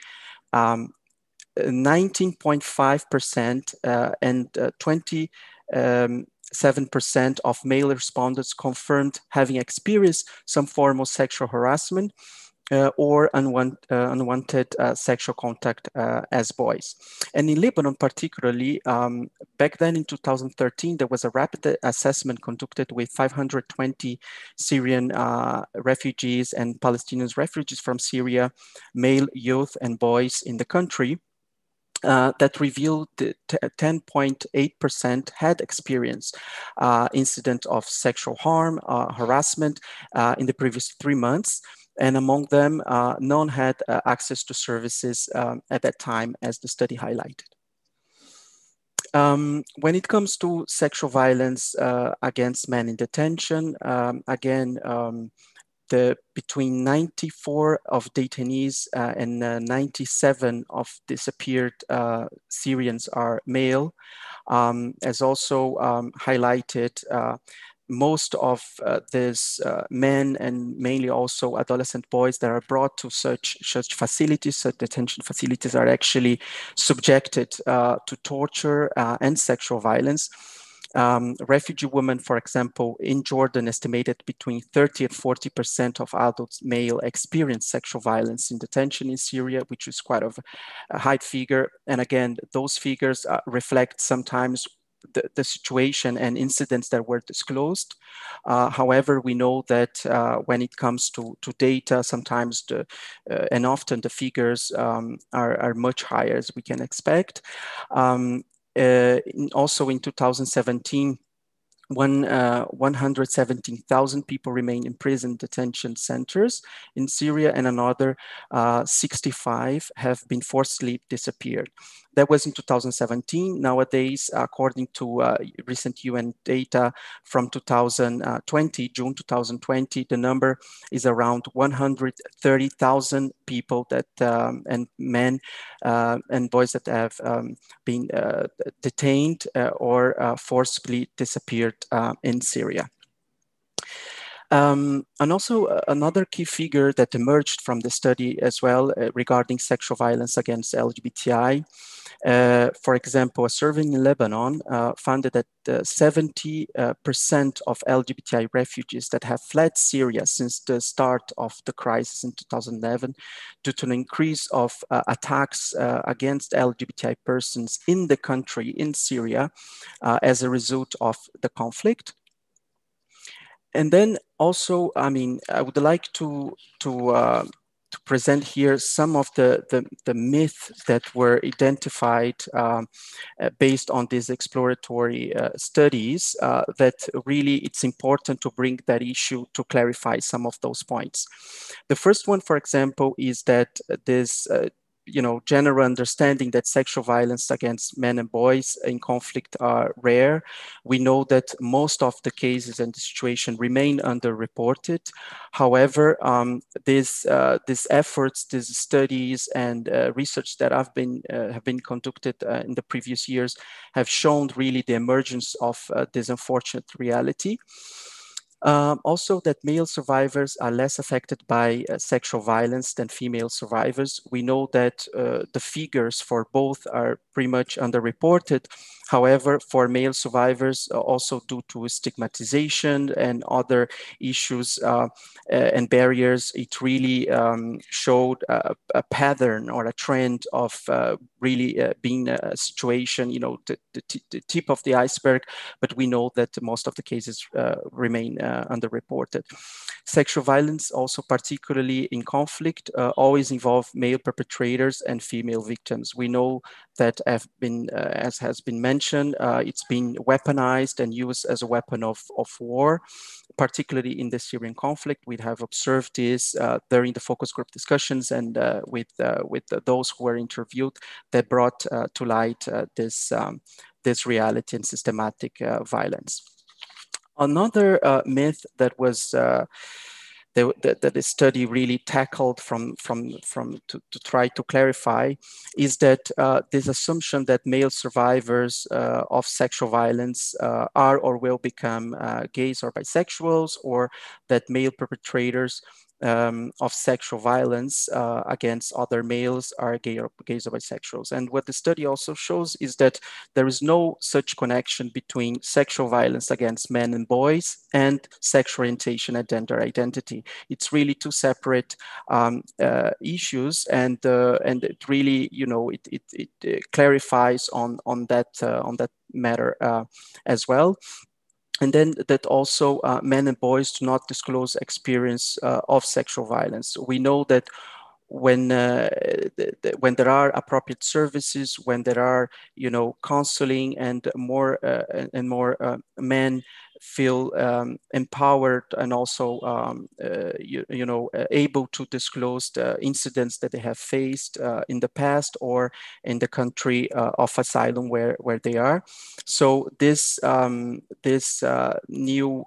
19.5% and 27% of male respondents confirmed having experienced some form of sexual harassment or unwanted sexual contact as boys. And in Lebanon particularly, back then in 2013, there was a rapid assessment conducted with 520 Syrian refugees and Palestinian refugees from Syria, male, youth, and boys in the country. That revealed that 10.8% had experienced incident of sexual harm, harassment in the previous 3 months. And among them, none had access to services at that time, as the study highlighted. When it comes to sexual violence against men in detention, again, between 94 of detainees and 97 of disappeared Syrians are male. As also highlighted, most of these men and mainly also adolescent boys that are brought to such facilities, such detention facilities, are actually subjected to torture and sexual violence. Refugee women, for example, in Jordan, estimated between 30 and 40% of adults male experience sexual violence in detention in Syria, which is quite a high figure. And again, those figures reflect sometimes the situation and incidents that were disclosed. However, we know that when it comes to data, sometimes and often the figures are much higher, as we can expect. Also in 2017, 117,000 people remain in prison detention centers in Syria, and another 65 have been forcibly disappeared. That was in 2017. Nowadays, according to recent UN data from 2020, June 2020, the number is around 130,000 people that and men and boys that have been detained or forcibly disappeared in Syria. And also another key figure that emerged from the study as well regarding sexual violence against LGBTI. For example, a survey in Lebanon found that 70% of LGBTI refugees that have fled Syria since the start of the crisis in 2011 due to an increase of attacks against LGBTI persons in the country, in Syria, as a result of the conflict. And then also, I mean, I would like to present here some of the myths that were identified based on these exploratory studies that really it's important to bring that issue to clarify some of those points. The first one, for example, is that this general understanding that sexual violence against men and boys in conflict are rare. We know that most of the cases and the situation remain underreported. However, these efforts, these studies and research that have been conducted in the previous years have shown really the emergence of this unfortunate reality. Also that male survivors are less affected by sexual violence than female survivors. We know that the figures for both are pretty much underreported. However, for male survivors, also due to stigmatization and other issues and barriers, it really showed a pattern or a trend of really being a situation, the tip of the iceberg, but we know that most of the cases remain underreported. Sexual violence, also particularly in conflict, always involve male perpetrators and female victims. We know that as has been mentioned, it's been weaponized and used as a weapon of war, particularly in the Syrian conflict. We have observed this during the focus group discussions and with those who were interviewed that brought to light this reality and systematic violence. Another myth that was the study really tackled to try to clarify is that this assumption that male survivors of sexual violence are or will become gays or bisexuals, or that male perpetrators of sexual violence against other males are gays or bisexuals. And what the study also shows is that there is no such connection between sexual violence against men and boys and sexual orientation and gender identity. It's really two separate issues, and it really, you know, it clarifies on that matter as well. And then that also men and boys do not disclose experience of sexual violence. We know that when there are appropriate services, when there are, you know, counseling, and more men feel empowered and also able to disclose the incidents that they have faced in the past or in the country of asylum where they are. So this new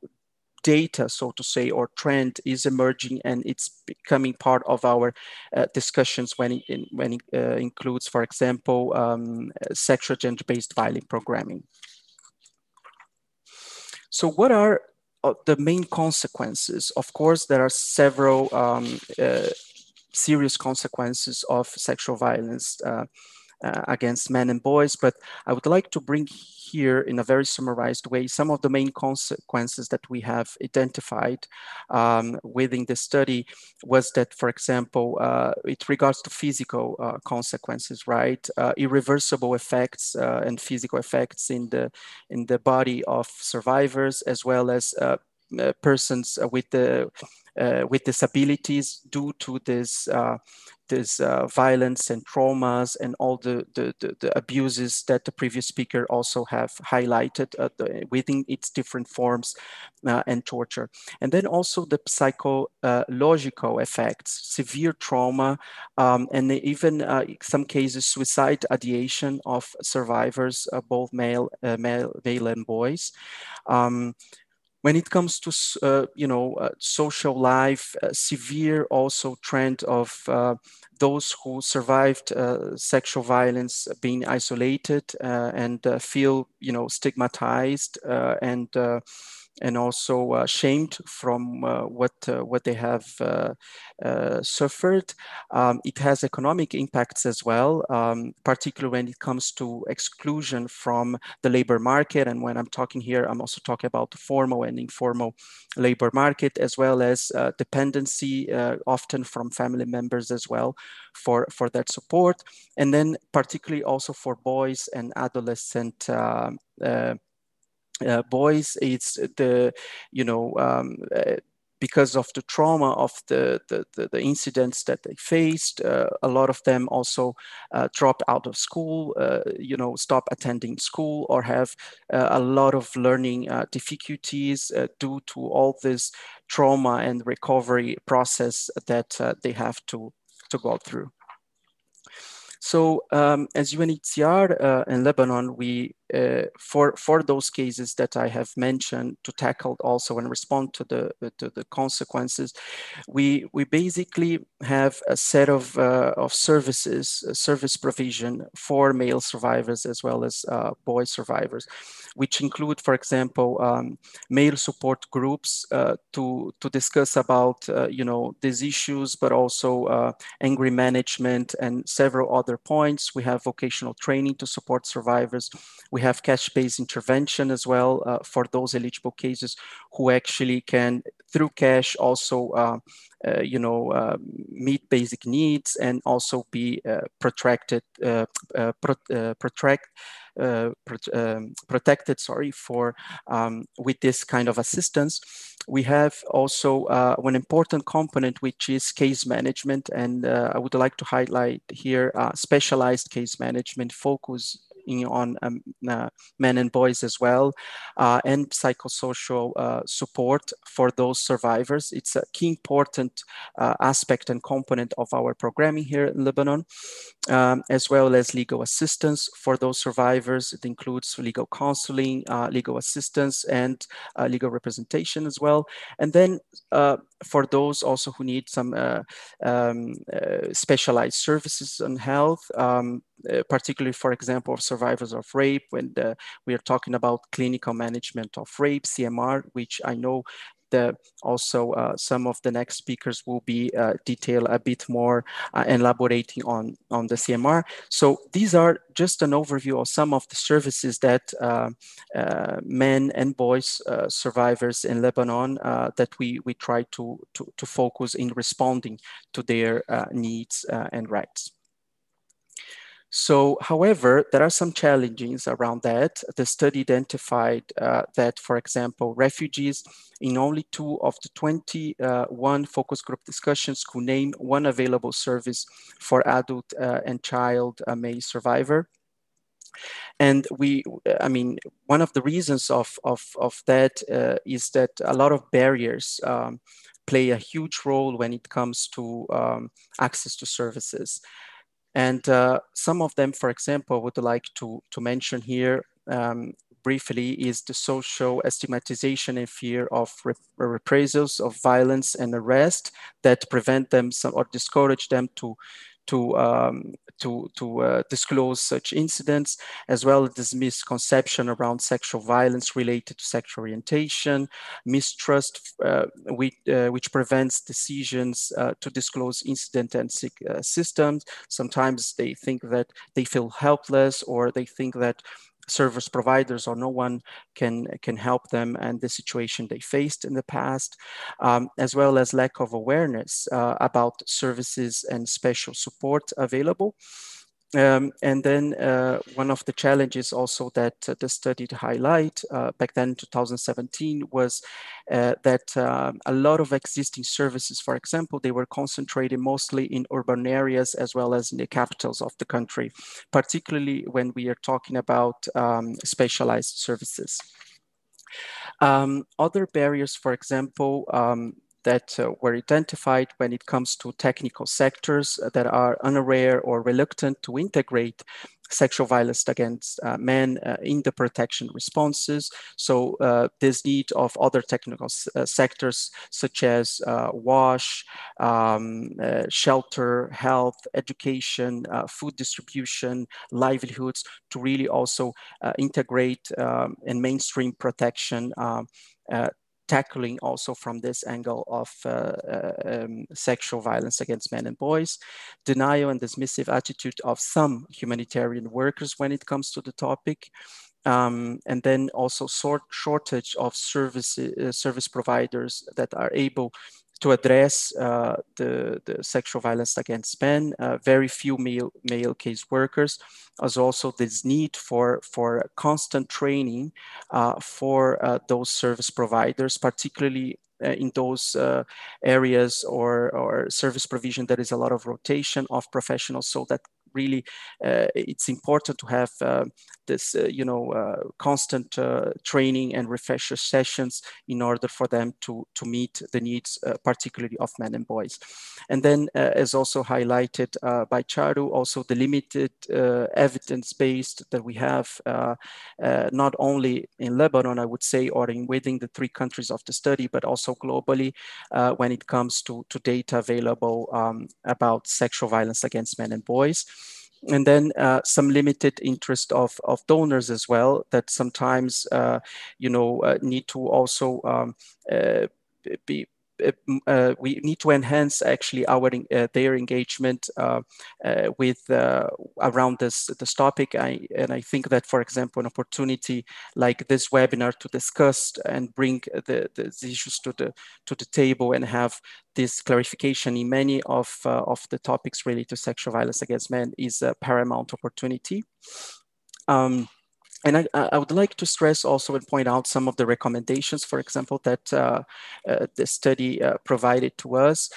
data, so to say, or trend is emerging, and it's becoming part of our discussions when it includes, for example, sexual gender-based violence programming. So what are the main consequences? Of course, there are several serious consequences of sexual violence against men and boys, but I would like to bring here in a very summarized way some of the main consequences that we have identified within the study. Was that, for example, it regards to physical consequences, right? Irreversible effects and physical effects in the body of survivors, as well as persons with disabilities due to this violence and traumas and all the abuses that the previous speaker also have highlighted within its different forms and torture. And then also the psychological effects, severe trauma, and even in some cases suicide ideation of survivors, both male and boys. When it comes to social life, severe also trend of those who survived sexual violence being isolated and feel, you know, stigmatized and also shamed from what they have suffered. It has economic impacts as well, particularly when it comes to exclusion from the labor market. And when I'm talking here, I'm also talking about the formal and informal labor market, as well as dependency, often from family members as well, for that support. And then particularly also for boys and adolescent boys, it's the, because of the trauma of the incidents that they faced, a lot of them also drop out of school, stop attending school, or have a lot of learning difficulties due to all this trauma and recovery process that they have to go through. So as UNHCR in Lebanon, we, for those cases that I have mentioned, to tackle also and respond to the consequences, we basically have a set of services, service provision for male survivors as well as boy survivors, which include, for example, male support groups to discuss about these issues, but also angry management and several other points. We have vocational training to support survivors. We have cash-based intervention as well for those eligible cases who actually can, through cash, also meet basic needs and also be protected. For with this kind of assistance. We have also one important component, which is case management, and I would like to highlight here specialized case management focus focusing on men and boys as well, and psychosocial support for those survivors. It's a key important aspect and component of our programming here in Lebanon, as well as legal assistance for those survivors. It includes legal counseling, legal assistance, and legal representation as well. And then for those also who need some specialized services on health, particularly, for example, of survivors of rape, when we are talking about clinical management of rape, CMR, which I know also some of the next speakers will be detail a bit more elaborating on the CMR. So these are just an overview of some of the services that men and boys survivors in Lebanon that we try to focus in responding to their needs and rights. So, however, there are some challenges around that. The study identified that, for example, refugees in only 2 of the 21 focus group discussions could name one available service for adult and child male survivor. And one of the reasons of that is that a lot of barriers play a huge role when it comes to access to services. And some of them, for example, I would like to mention here briefly is the social stigmatization and fear of reprisals, of violence and arrest that prevent them or discourage them to disclose such incidents, as well as this misconception around sexual violence related to sexual orientation, mistrust, which prevents decisions to disclose incident and systems. Sometimes they think that they feel helpless, or they think that service providers or no one can help them and the situation they faced in the past, as well as lack of awareness about services and special support available. And then one of the challenges also that the study highlight back then in 2017 was that a lot of existing services, for example, they were concentrated mostly in urban areas as well as in the capitals of the country, particularly when we are talking about specialized services. Other barriers, for example, that were identified when it comes to technical sectors that are unaware or reluctant to integrate sexual violence against men in the protection responses. So this need of other technical sectors such as WASH, shelter, health, education, food distribution, livelihoods, to really also integrate and mainstream protection, tackling also from this angle of sexual violence against men and boys, denial and dismissive attitude of some humanitarian workers when it comes to the topic, and then also shortage of service providers that are able to address the sexual violence against men, very few male case workers, as also this need for constant training for those service providers, particularly in those areas or service provision, there is a lot of rotation of professionals, so that really it's important to have this constant training and refresher sessions in order for them to meet the needs particularly of men and boys. And then as also highlighted by Charu, also the limited evidence-based that we have not only in Lebanon, I would say, or within the 3 countries of the study, but also globally when it comes to data available about sexual violence against men and boys. And then some limited interest of donors as well, that sometimes, need to also we need to enhance actually their engagement with around this topic. And I think that, for example, an opportunity like this webinar to discuss and bring the issues to the table and have this clarification in many of the topics related to sexual violence against men is a paramount opportunity. And I would like to stress also and point out some of the recommendations, for example, that the study provided to us.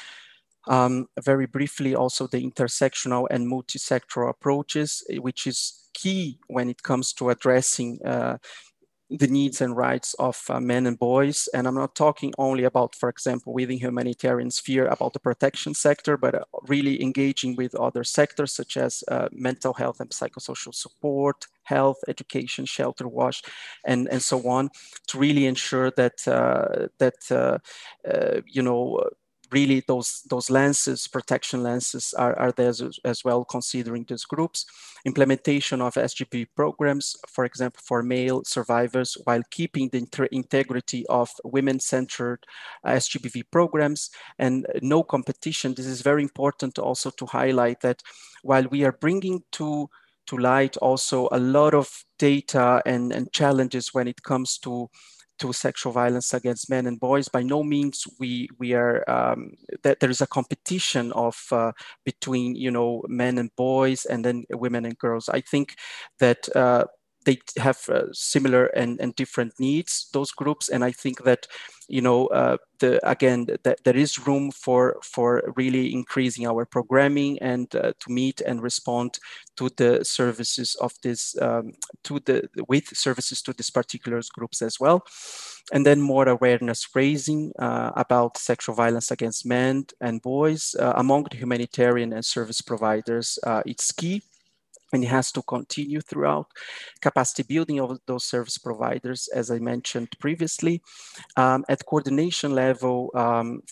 Very briefly, also the intersectional and multi-sectoral approaches, which is key when it comes to addressing the needs and rights of men and boys. And I'm not talking only about, for example, within humanitarian sphere about the protection sector, but really engaging with other sectors such as mental health and psychosocial support, health, education, shelter, wash, and so on, to really ensure that you know, really those lenses, protection lenses, are there as well, considering these groups. Implementation of SGP programs, for example, for male survivors, while keeping the integrity of women-centered SGBV programs, and no competition. This is very important also to highlight that while we are bringing to light also a lot of data and challenges when it comes to sexual violence against men and boys, by no means we are that there is a competition of between, you know, men and boys and then women and girls. I think that they have similar and different needs, those groups, and I think that, you know, there is room for really increasing our programming and to meet and respond to the services of this with services to these particular groups as well. And then more awareness raising about sexual violence against men and boys among the humanitarian and service providers. It's key, and it has to continue throughout. Capacity building of those service providers, as I mentioned previously. At coordination level,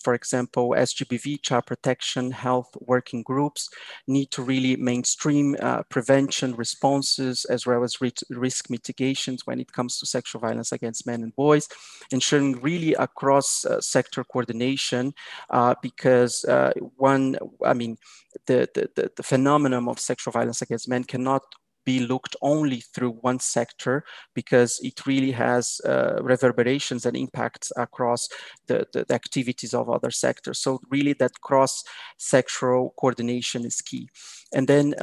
for example, SGBV, child protection, health working groups need to really mainstream prevention responses as well as risk mitigations when it comes to sexual violence against men and boys, ensuring really across sector coordination because the phenomenon of sexual violence against men cannot be looked only through one sector, because it really has reverberations and impacts across the activities of other sectors. So really that cross-sectoral coordination is key. And then,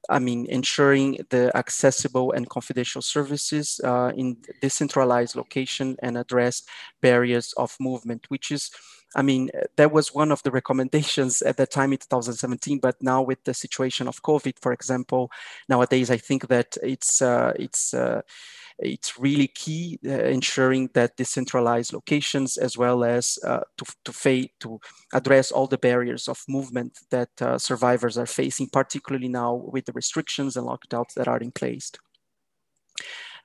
ensuring the accessible and confidential services in decentralized location and address barriers of movement, which is, that was one of the recommendations at that time in 2017, but now with the situation of COVID, for example, nowadays, I think that it's really key ensuring that decentralized locations, as well as to address all the barriers of movement that survivors are facing, particularly now with the restrictions and lockdowns that are in place.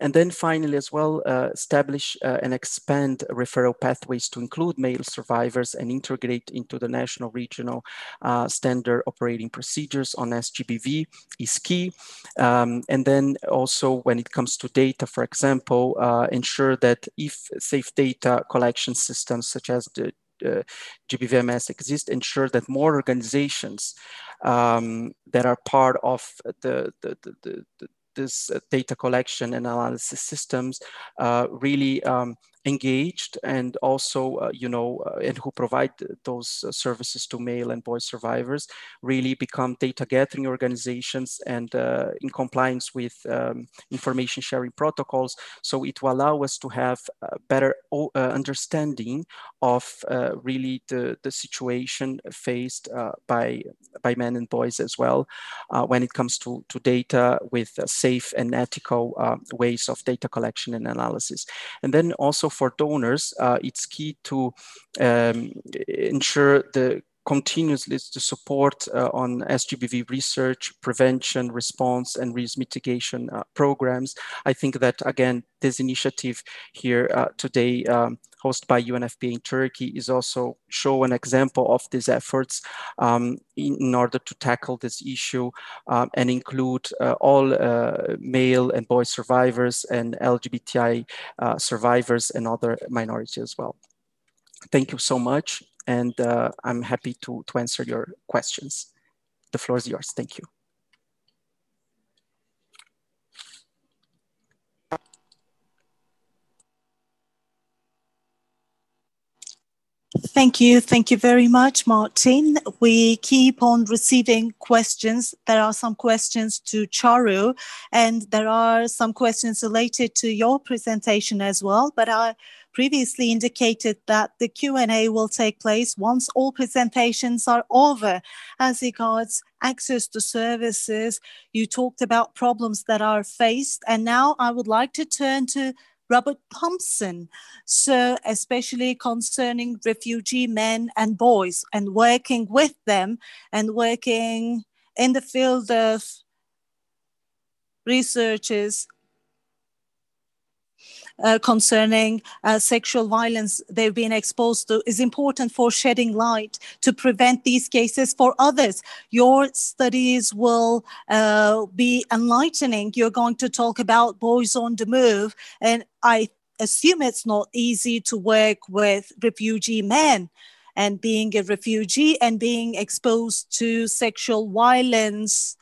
And then finally as well, establish and expand referral pathways to include male survivors and integrate into the national regional standard operating procedures on SGBV is key. And then also when it comes to data, for example, ensure that if safe data collection systems such as the GBVMS exist, ensure that more organizations that are part of this data collection and analysis systems really engaged, and also, and who provide those services to male and boy survivors, really become data gathering organizations and in compliance with information sharing protocols. So it will allow us to have a better understanding of really the situation faced by men and boys as well, when it comes to data with safe and ethical ways of data collection and analysis. And then also for donors, it's key to ensure the continuously to support on SGBV research, prevention, response, and risk mitigation programs. I think that, again, this initiative here today, hosted by UNFPA in Turkey, is also show an example of these efforts in order to tackle this issue and include all male and boy survivors and LGBTI survivors and other minorities as well. Thank you so much. And I'm happy to answer your questions. The floor is yours. Thank you. Thank you. Thank you very much, Martin. We keep on receiving questions. There are some questions to Charu, and there are some questions related to your presentation as well. But I previously indicated that the Q&A will take place once all presentations are over. As regards access to services, you talked about problems that are faced, and now I would like to turn to Robert Thompson. So especially concerning refugee men and boys and working with them and working in the field of researches concerning sexual violence they've been exposed to is important for shedding light to prevent these cases for others. Your studies will be enlightening. You're going to talk about boys on the move, and I assume it's not easy to work with refugee men. And being a refugee and being exposed to sexual violence,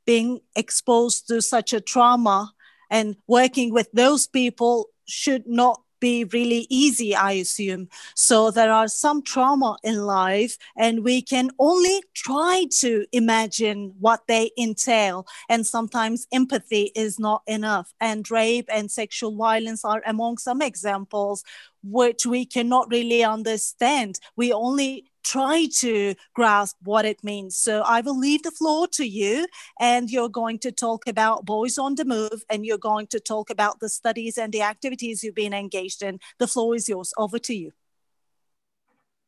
being exposed to such a trauma, and working with those people should not be really easy, I assume. So there are some trauma in life, and we can only try to imagine what they entail. And sometimes empathy is not enough. And rape and sexual violence are among some examples which we cannot really understand. We only try to grasp what it means. So I will leave the floor to you, and you're going to talk about Boys on the Move, and you're going to talk about the studies and the activities you've been engaged in. The floor is yours. Over to you.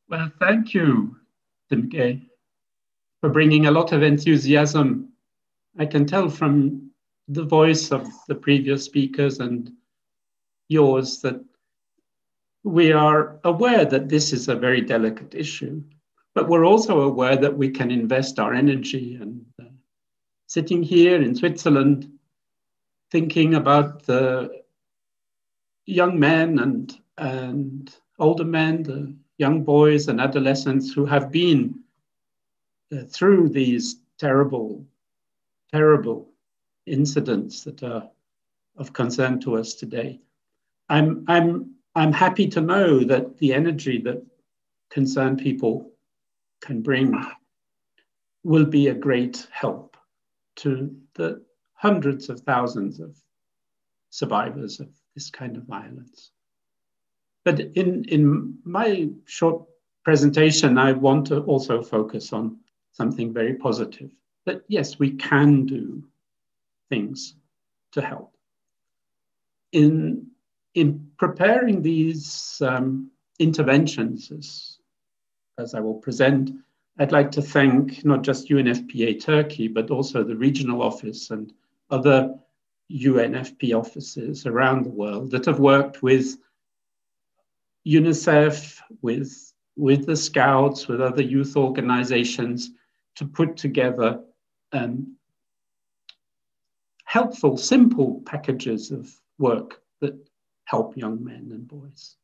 Well, thank you, Simge, for bringing a lot of enthusiasm. I can tell from the voice of the previous speakers and yours that we are aware that this is a very delicate issue, but we're also aware that we can invest our energy. And sitting here in Switzerland, thinking about the young men and older men, the young boys and adolescents who have been through these terrible, terrible incidents that are of concern to us today. I'm happy to know that the energy that concerned people can bring will be a great help to the hundreds of thousands of survivors of this kind of violence. But in my short presentation, I want to also focus on something very positive, that yes, we can do things to help. In preparing these interventions, as I will present, I'd like to thank not just UNFPA Turkey, but also the regional office and other UNFP offices around the world that have worked with UNICEF, with the Scouts, with other youth organizations to put together helpful, simple packages of work that help young men and boys.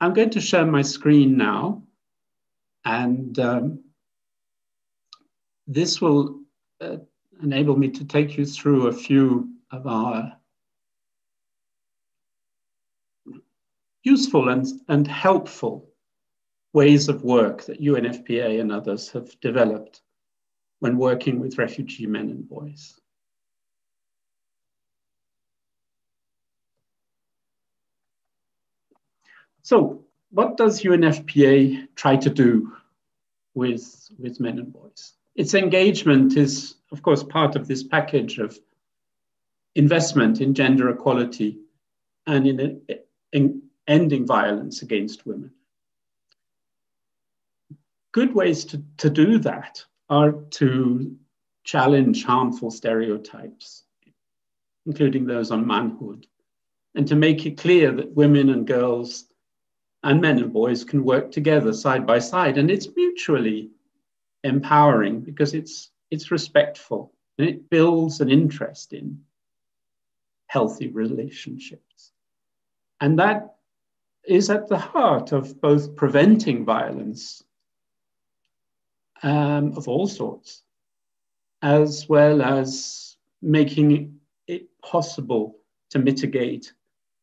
I'm going to share my screen now, and this will enable me to take you through a few of our useful and helpful ways of work that UNFPA and others have developed when working with refugee men and boys. So what does UNFPA try to do with men and boys? Its engagement is, of course, part of this package of investment in gender equality and in ending violence against women. Good ways to do that are to challenge harmful stereotypes, including those on manhood, and to make it clear that women and girls and men and boys can work together side by side. And it's mutually empowering because it's respectful and it builds an interest in healthy relationships. And that is at the heart of both preventing violence of all sorts, as well as making it possible to mitigate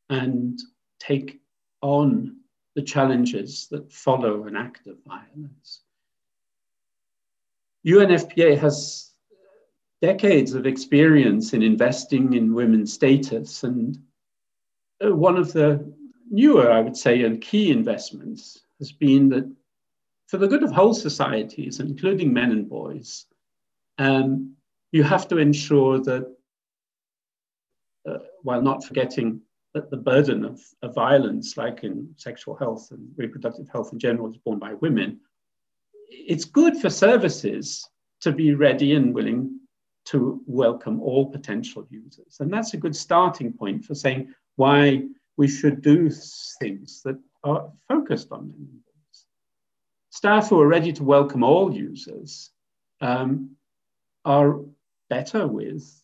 and take on the challenges that follow an act of violence. UNFPA has decades of experience in investing in women's status, and one of the newer, I would say, and key investments has been that for the good of whole societies, including men and boys, you have to ensure that, while not forgetting that the burden of violence, like in sexual health and reproductive health in general, is borne by women, it's good for services to be ready and willing to welcome all potential users. And that's a good starting point for saying why we should do things that are focused on men and boys. Staff who are ready to welcome all users are better with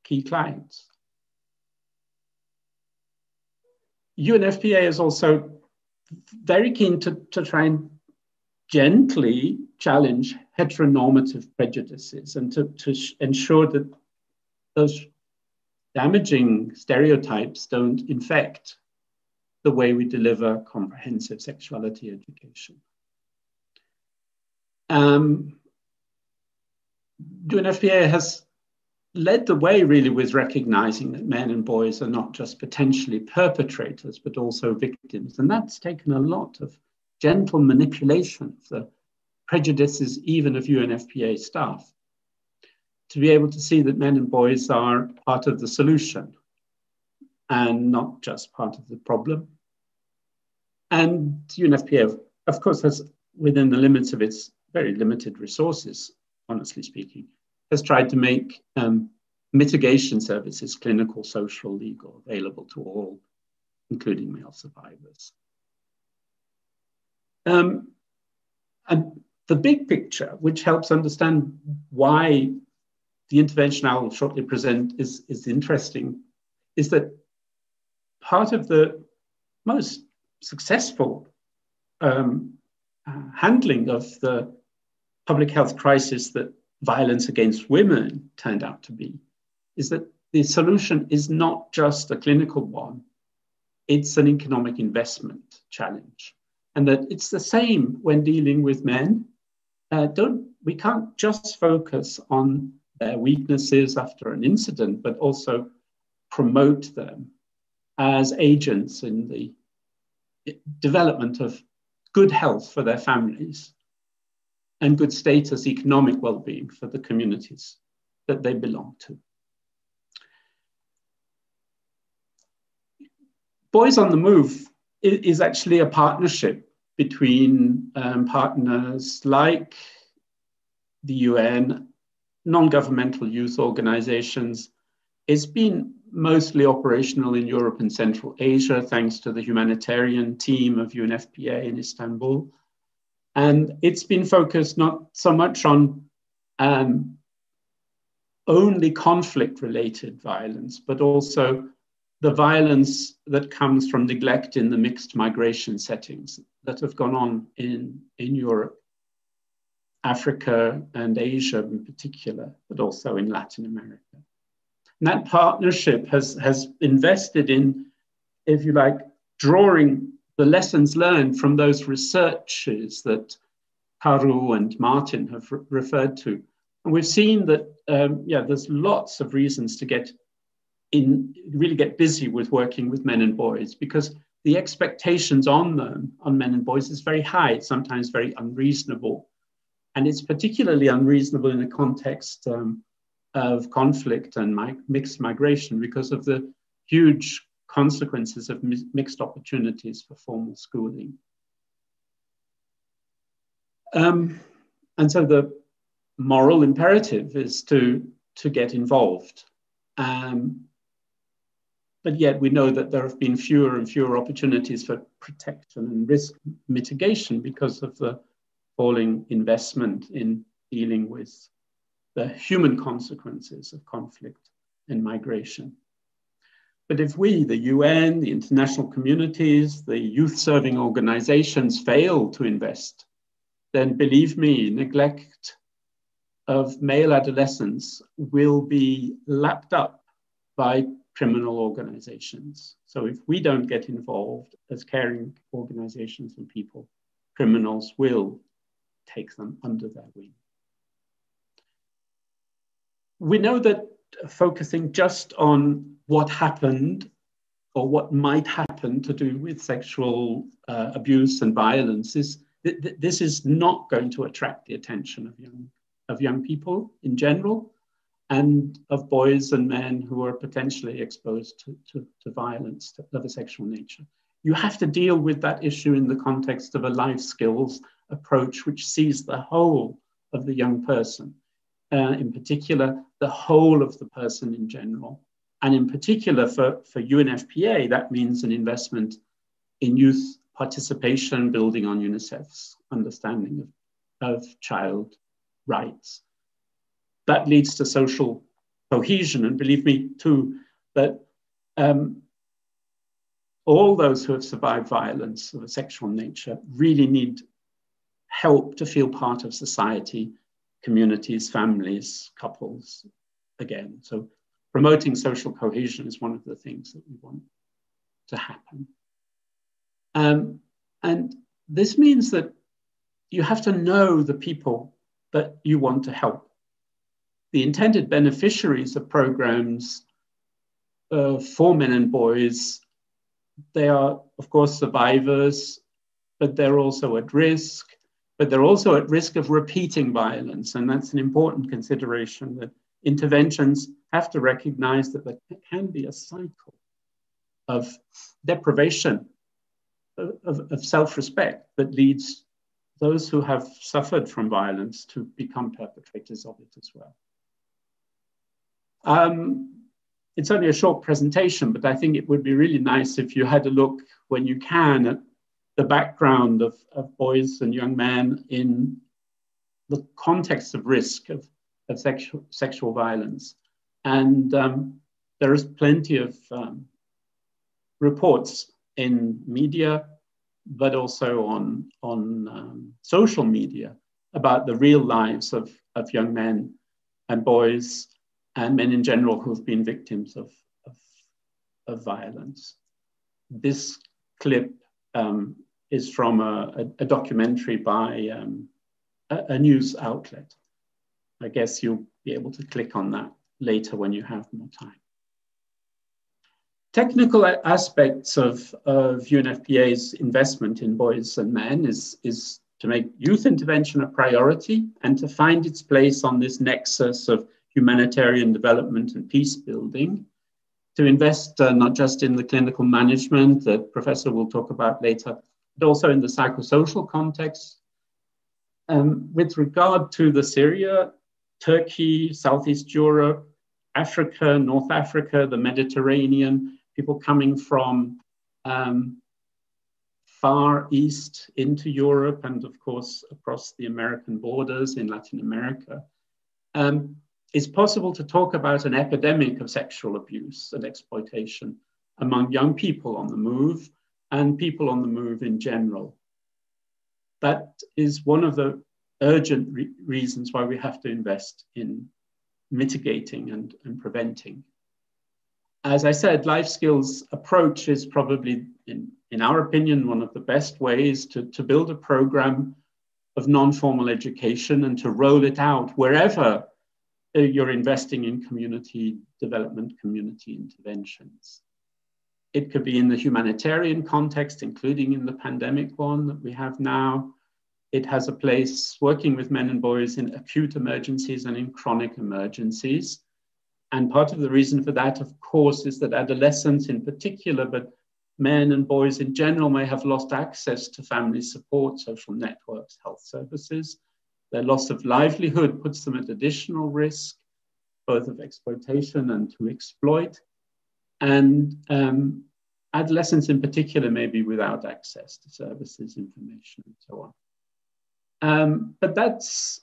key clients. UNFPA is also very keen to try and gently challenge heteronormative prejudices and to ensure that those damaging stereotypes don't infect the way we deliver comprehensive sexuality education. UNFPA has led the way really with recognizing that men and boys are not just potentially perpetrators, but also victims. And that's taken a lot of gentle manipulation of the prejudices even of UNFPA staff to be able to see that men and boys are part of the solution and not just part of the problem. And UNFPA, of course, has, within the limits of its very limited resources, honestly speaking, has tried to make mitigation services, clinical, social, legal, available to all, including male survivors. And the big picture, which helps understand why the intervention I'll shortly present is interesting, is that part of the most successful handling of the public health crisis that violence against women turned out to be, is that the solution is not just a clinical one, it's an economic investment challenge. And that it's the same when dealing with men. We can't just focus on their weaknesses after an incident, but also promote them as agents in the development of good health for their families and good status, economic well-being for the communities that they belong to. Boys on the Move is actually a partnership between partners like the UN, non-governmental youth organizations. It's been mostly operational in Europe and Central Asia, thanks to the humanitarian team of UNFPA in Istanbul. And it's been focused not so much on only conflict-related violence, but also the violence that comes from neglect in the mixed migration settings that have gone on in Europe, Africa and Asia in particular, but also in Latin America. And that partnership has invested in, if you like, drawing the lessons learned from those researches that Karu and Martin have referred to. And we've seen that, there's lots of reasons to really get busy with working with men and boys, because the expectations on men and boys is very high, sometimes very unreasonable. And it's particularly unreasonable in the context of conflict and mixed migration because of the huge consequences of mixed opportunities for formal schooling. And so the moral imperative is to get involved. But yet we know that there have been fewer and fewer opportunities for protection and risk mitigation because of the falling investment in dealing with the human consequences of conflict and migration. But if we, the UN, the international communities, the youth-serving organizations fail to invest, then believe me, neglect of male adolescents will be lapped up by criminal organizations. So if we don't get involved as caring organizations and people, criminals will take them under their wing. We know that focusing just on what happened or what might happen to do with sexual abuse and violence this is not going to attract the attention of young people in general, and of boys and men who are potentially exposed to violence of a sexual nature. You have to deal with that issue in the context of a life skills approach, which sees the whole of the young person, in particular, the whole of the person in general. And in particular for UNFPA, that means an investment in youth participation, building on UNICEF's understanding of child rights. That leads to social cohesion. And believe me, too, that all those who have survived violence of a sexual nature really need help to feel part of society, communities, families, couples, again. So promoting social cohesion is one of the things that we want to happen. And this means that you have to know the people that you want to help. The intended beneficiaries of programs for men and boys, they are, of course, survivors, but they're also at risk. But they're also at risk of repeating violence. And that's an important consideration, that interventions have to recognize that there can be a cycle of deprivation of self-respect that leads those who have suffered from violence to become perpetrators of it as well. It's only a short presentation, but I think it would be really nice if you had a look when you can at the background of boys and young men in the context of risk of sexual violence. And there is plenty of reports in media, but also on social media about the real lives of young men and boys and men in general who've been victims of violence. This clip is from a documentary by a news outlet. I guess you'll be able to click on that later when you have more time. Technical aspects of UNFPA's investment in boys and men is to make youth intervention a priority and to find its place on this nexus of humanitarian development and peace building, to invest not just in the clinical management that Professor will talk about later, but also in the psychosocial context. With regard to the Syria, Turkey, Southeast Europe, Africa, North Africa, the Mediterranean, people coming from far east into Europe and of course across the American borders in Latin America, it's possible to talk about an epidemic of sexual abuse and exploitation among young people on the move and people on the move in general. That is one of the urgent reasons why we have to invest in mitigating and preventing. As I said, life skills approach is probably, in our opinion, one of the best ways to build a program of non-formal education and to roll it out wherever you're investing in community development, community interventions. It could be in the humanitarian context, including in the pandemic one that we have now. It has a place working with men and boys in acute emergencies and in chronic emergencies. And part of the reason for that, of course, is that adolescents in particular, but men and boys in general may have lost access to family support, social networks, health services. Their loss of livelihood puts them at additional risk, both of exploitation and to exploit. And adolescents in particular may be without access to services, information, and so on. But that's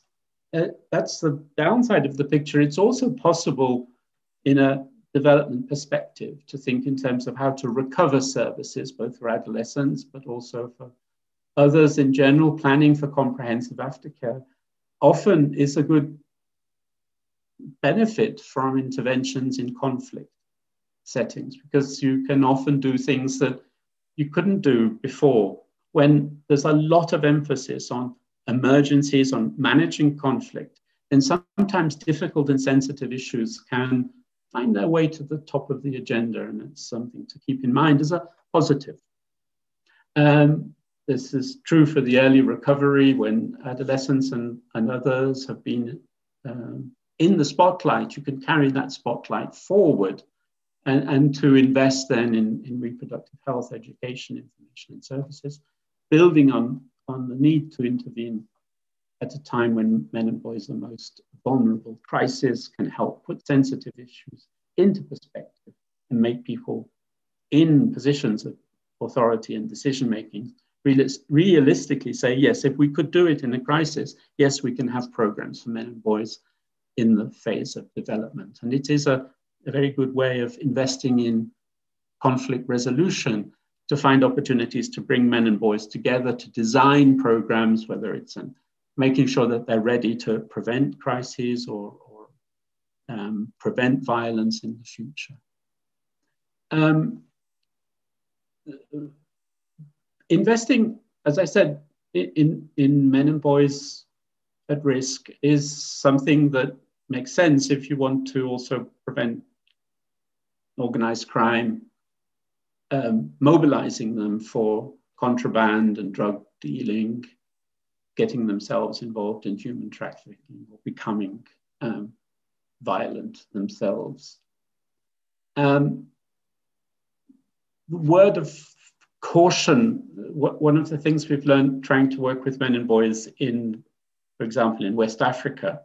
the downside of the picture. It's also possible in a development perspective to think in terms of how to recover services, both for adolescents, but also for others in general. Planning for comprehensive aftercare often is a good benefit from interventions in conflict. settings, because you can often do things that you couldn't do before. When there's a lot of emphasis on emergencies, on managing conflict, then sometimes difficult and sensitive issues can find their way to the top of the agenda, and it's something to keep in mind as a positive. This is true for the early recovery when adolescents and others have been in the spotlight. You can carry that spotlight forward and to invest then in reproductive health, education, information and services, building on the need to intervene at a time when men and boys are most vulnerable. Crisis can help put sensitive issues into perspective and make people in positions of authority and decision-making realistically say, yes, if we could do it in a crisis, yes, we can have programs for men and boys in the phase of development. And it is a very good way of investing in conflict resolution to find opportunities to bring men and boys together, to design programs, whether it's making sure that they're ready to prevent crises or prevent violence in the future. Investing, as I said, in men and boys at risk is something that makes sense if you want to also prevent organized crime, mobilizing them for contraband and drug dealing, getting themselves involved in human trafficking or becoming violent themselves. The word of caution, one of the things we've learned trying to work with men and boys in, for example, in West Africa,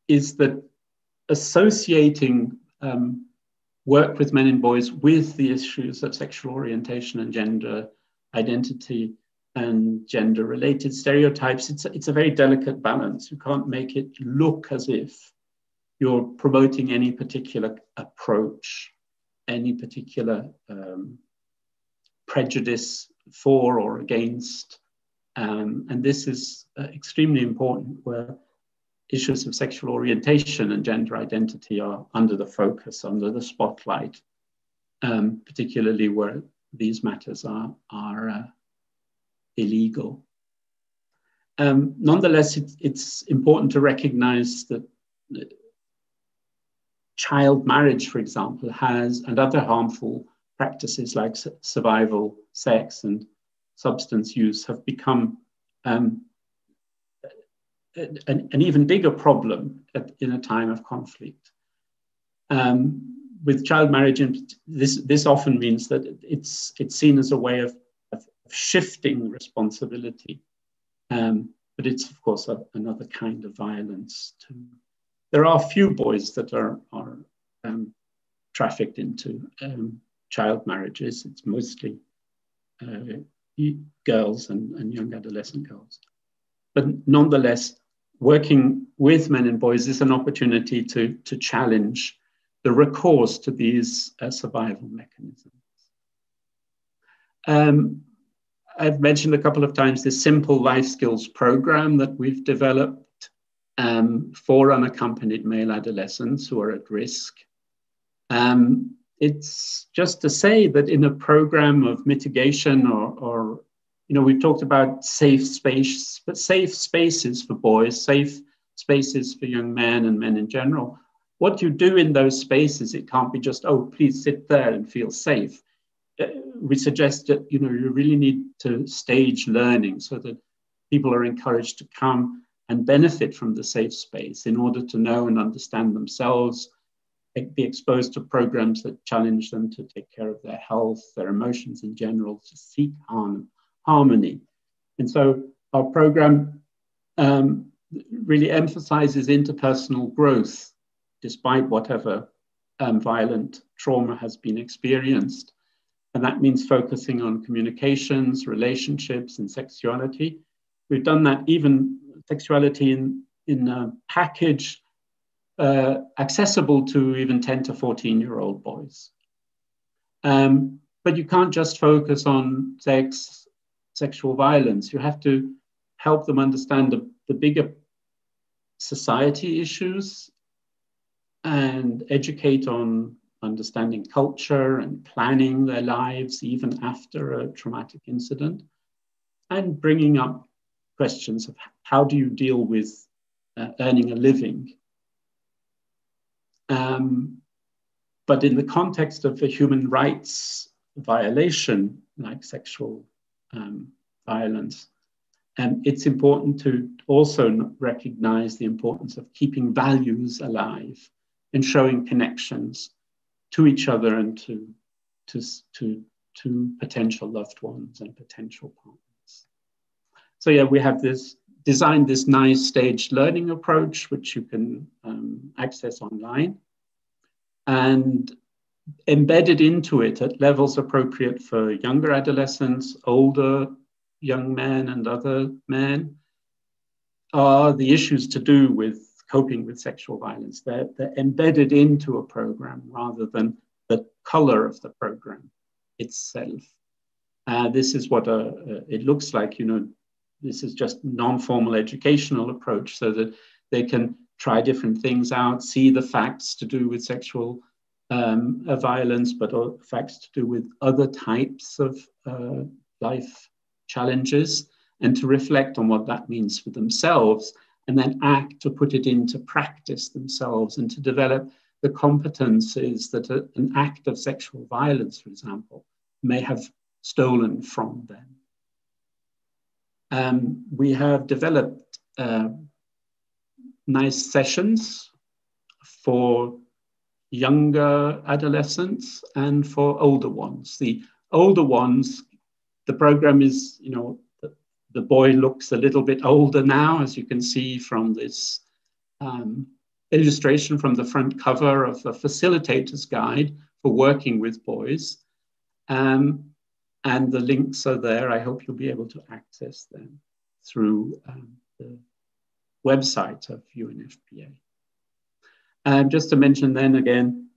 is that associating work with men and boys with the issues of sexual orientation and gender identity and gender-related stereotypes, it's a very delicate balance. You can't make it look as if you're promoting any particular approach, any particular prejudice for or against. And this is extremely important where issues of sexual orientation and gender identity are under the focus, under the spotlight, particularly where these matters are illegal. Nonetheless, it's important to recognize that child marriage, for example, and other harmful practices like survival, sex, and substance use have become an even bigger problem in a time of conflict. With child marriage, this often means that it's seen as a way of shifting responsibility, but it's of course another kind of violence too. There are few boys that are trafficked into child marriages. It's mostly girls and young adolescent girls. But nonetheless, working with men and boys is an opportunity to challenge the recourse to these survival mechanisms. I've mentioned a couple of times this simple life skills program that we've developed for unaccompanied male adolescents who are at risk. It's just to say that in a program of mitigation or we've talked about safe spaces for boys, safe spaces for young men and men in general. What you do in those spaces, it can't be just, oh, please sit there and feel safe. We suggest that, you really need to stage learning so that people are encouraged to come and benefit from the safe space in order to know and understand themselves, be exposed to programs that challenge them to take care of their health, their emotions in general, to seek harmony. And so our program really emphasizes interpersonal growth, despite whatever violent trauma has been experienced. And that means focusing on communications, relationships, and sexuality. We've done that even sexuality in a package accessible to even 10 to 14-year-old boys. But you can't just focus on sexual violence. You have to help them understand the bigger society issues and educate on understanding culture and planning their lives even after a traumatic incident, and bringing up questions of how do you deal with earning a living. But in the context of a human rights violation, like sexual violence, it's important to also recognize the importance of keeping values alive and showing connections to each other and to potential loved ones and potential partners. So yeah, we have designed this nice staged learning approach, which you can access online, and embedded into it at levels appropriate for younger adolescents, older young men and other men, are the issues to do with coping with sexual violence. They're embedded into a program rather than the color of the program itself. This is what it looks like, this is just non-formal educational approach so that they can try different things out, see the facts to do with sexual violence, but facts to do with other types of life challenges, and to reflect on what that means for themselves, and then act to put it into practice themselves and to develop the competencies that an act of sexual violence, for example, may have stolen from them. We have developed nice sessions for younger adolescents and for older ones. The older ones, the program is, the boy looks a little bit older now, as you can see from this illustration from the front cover of the facilitator's guide for working with boys. And the links are there. I hope you'll be able to access them through the website of UNFPA. Just to mention then again,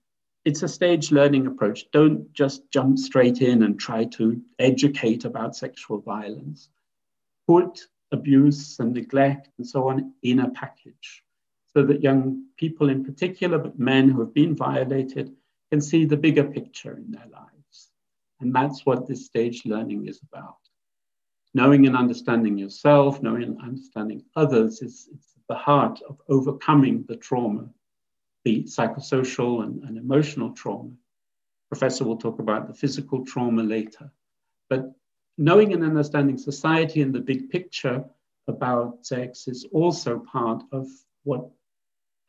it's a staged learning approach. Don't just jump straight in and try to educate about sexual violence. Put abuse and neglect and so on in a package so that young people in particular, but men who have been violated, can see the bigger picture in their lives. And that's what this staged learning is about. Knowing and understanding yourself, knowing and understanding others is the heart of overcoming the trauma, the psychosocial and emotional trauma. Professor will talk about the physical trauma later. But knowing and understanding society and the big picture about sex is also part of what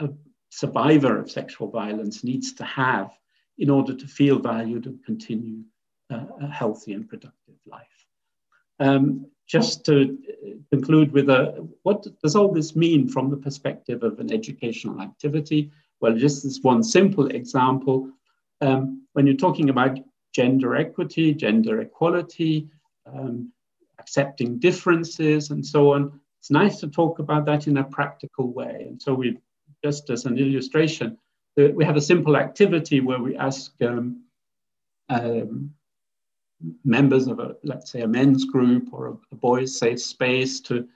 a survivor of sexual violence needs to have in order to feel valued and continue a healthy and productive life. Just to conclude with what does all this mean from the perspective of an educational activity? Well, just this one simple example. When you're talking about gender equity, gender equality, accepting differences and so on, it's nice to talk about that in a practical way. And so we, just as an illustration, we have a simple activity where we ask members of let's say a men's group or a boys' safe space to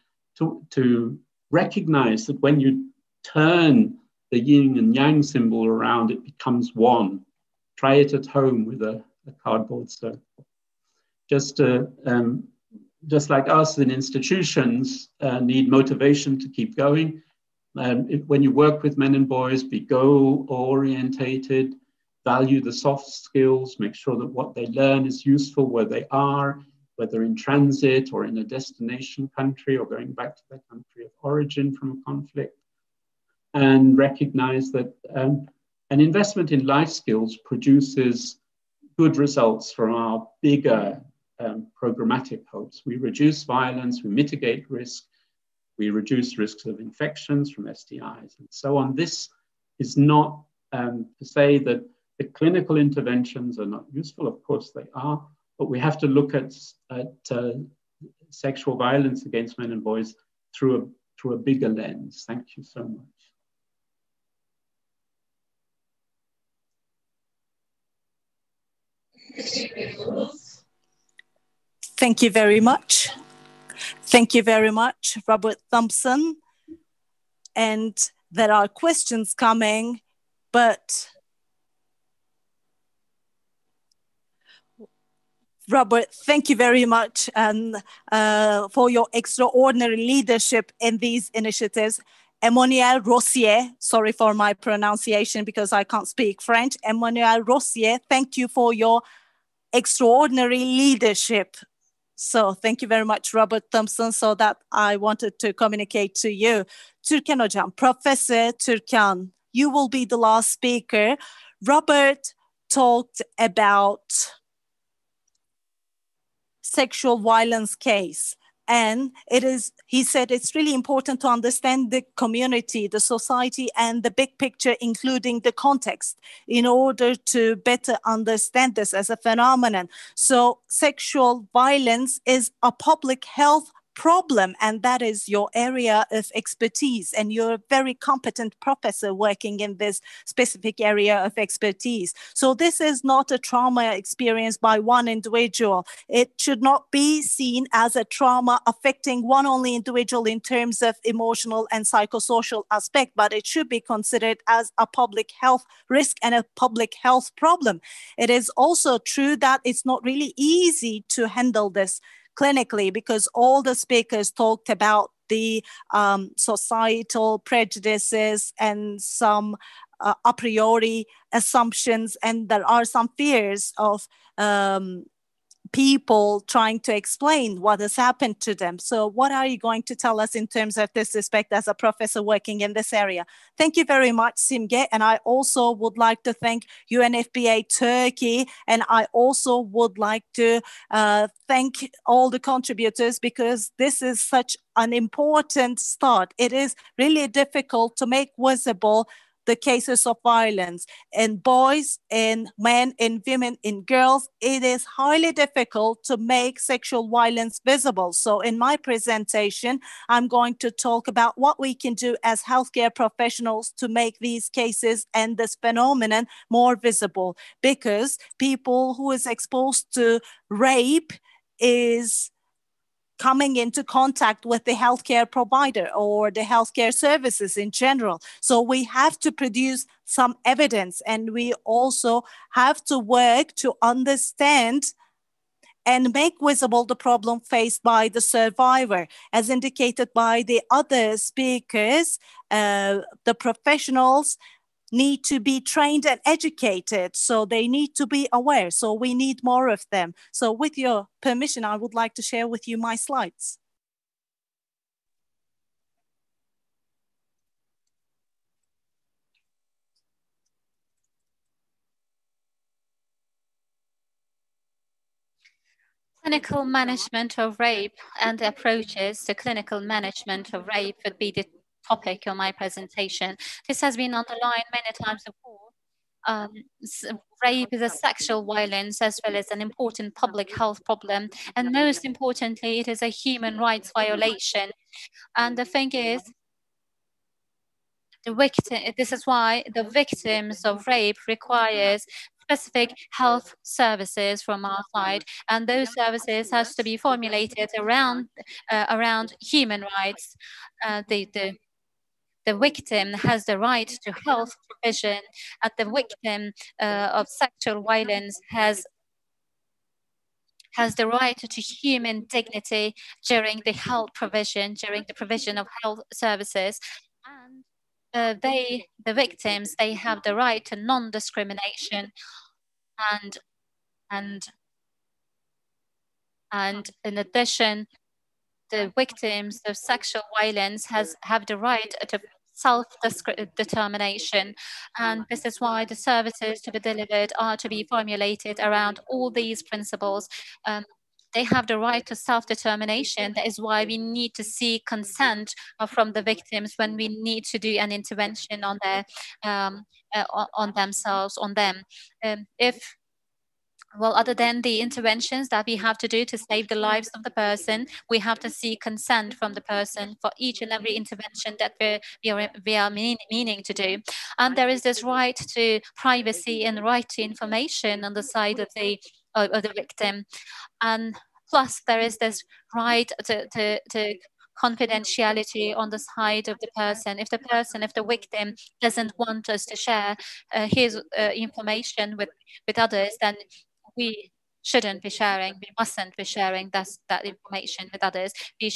recognize that when you turn the yin and yang symbol around, it becomes one. Try it at home with a cardboard circle. Just like us in institutions need motivation to keep going. When you work with men and boys, be goal-orientated, value the soft skills, make sure that what they learn is useful where they are, whether in transit or in a destination country or going back to their country of origin from a conflict. And recognize that an investment in life skills produces good results for our bigger programmatic hopes. We reduce violence, we mitigate risk, we reduce risks of infections from STIs and so on. This is not to say that the clinical interventions are not useful. Of course they are, but we have to look at sexual violence against men and boys through a bigger lens. Thank you so much. Thank you very much. Thank you very much, Robert Thompson. And there are questions coming, but Robert, thank you very much for your extraordinary leadership in these initiatives. Emmanuel Rossier, sorry for my pronunciation because I can't speak French. Emmanuel Rossier, thank you for your extraordinary leadership. So thank you very much, Robert Thompson. So that I wanted to communicate to you. Türkan Hocam, Professor Türkan, you will be the last speaker. Robert talked about sexual violence case. And he said it's really important to understand the community, the society, and the big picture, including the context, in order to better understand this as a phenomenon. So sexual violence is a public health problem, and that is your area of expertise, and you're a very competent professor working in this specific area of expertise. So this is not a trauma experienced by one individual. It should not be seen as a trauma affecting one only individual in terms of emotional and psychosocial aspect, but it should be considered as a public health risk and a public health problem. It is also true that it's not really easy to handle this clinically, because all the speakers talked about the societal prejudices and some a priori assumptions, and there are some fears of people trying to explain what has happened to them. So what are you going to tell us in terms of this respect as a professor working in this area? Thank you very much, Simge. And I also would like to thank UNFPA Turkey. And I also would like to thank all the contributors, because this is such an important start. It is really difficult to make visible the cases of violence in boys, in men, in women, in girls. It is highly difficult to make sexual violence visible. So in my presentation, I'm going to talk about what we can do as healthcare professionals to make these cases and this phenomenon more visible, because people who is exposed to rape is coming into contact with the healthcare provider or the healthcare services in general. So we have to produce some evidence, and we also have to work to understand and make visible the problem faced by the survivor. As indicated by the other speakers, the professionals need to be trained and educated, so they need to be aware. So we need more of them. So with your permission, I would like to share with you my slides. Clinical management of rape and approaches to clinical management of rape would be the topic of my presentation. This has been underlined many times before. Rape is a sexual violence as well as an important public health problem. And most importantly, it is a human rights violation. And the thing is, this is why the victims of rape requires specific health services from our side, and those services has to be formulated around human rights. The victim has the right to health provision, and the victim of sexual violence has the right to human dignity during the health provision, during the provision of health services. And the victims, they have the right to non-discrimination, and in addition, the victims of sexual violence have the right to self-determination. And this is why the services to be delivered are to be formulated around all these principles. They have the right to self-determination. That is why we need to seek consent from the victims when we need to do an intervention on their on themselves, on them. Other than the interventions that we have to do to save the lives of the person, we have to seek consent from the person for each and every intervention that we are meaning to do. And there is this right to privacy and right to information on the side of the victim. And plus, there is this right to confidentiality on the side of the person. If the victim doesn't want us to share his information with others, then shouldn't be sharing, we mustn't be sharing that information with others. We